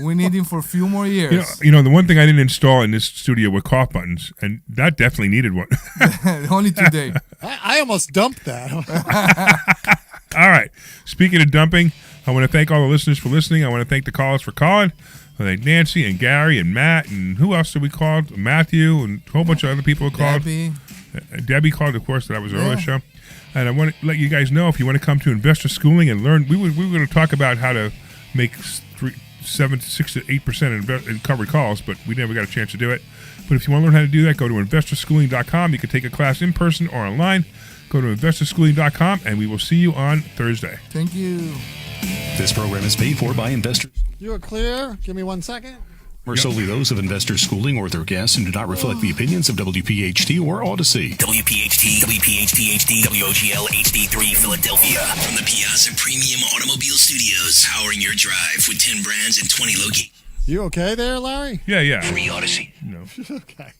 We need him for a few more years. You know, the one thing I didn't install in this studio were cough buttons, and that definitely needed one. Only today. I almost dumped that. All right. Speaking of dumping, I want to thank all the listeners for listening. I want to thank the callers for calling. I thank Nancy and Gary and Matt and who else did we call? Matthew and a whole bunch of other people who called. Debbie called, of course, that was the earlier show. And I want to let you guys know if you want to come to investor schooling and learn. We were going to talk about how to make 6 to 8% in covered calls, but we never got a chance to do it. But if you want to learn how to do that, go to investorschooling.com. You can take a class in person or online. Go to investorschooling.com, and we will see you on Thursday. Thank you. This program is paid for by investors. You are clear. Give me 1 second. Are solely those of Investor Schooling or their guests and do not reflect the opinions of WPHT or Odyssey. WPHT, WPHT-HD, WOGL HD3 Philadelphia. From the Piazza Premium Automobile Studios, powering your drive with 10 brands and 20 locations. You okay there, Larry? Yeah. Free Odyssey. No. Okay.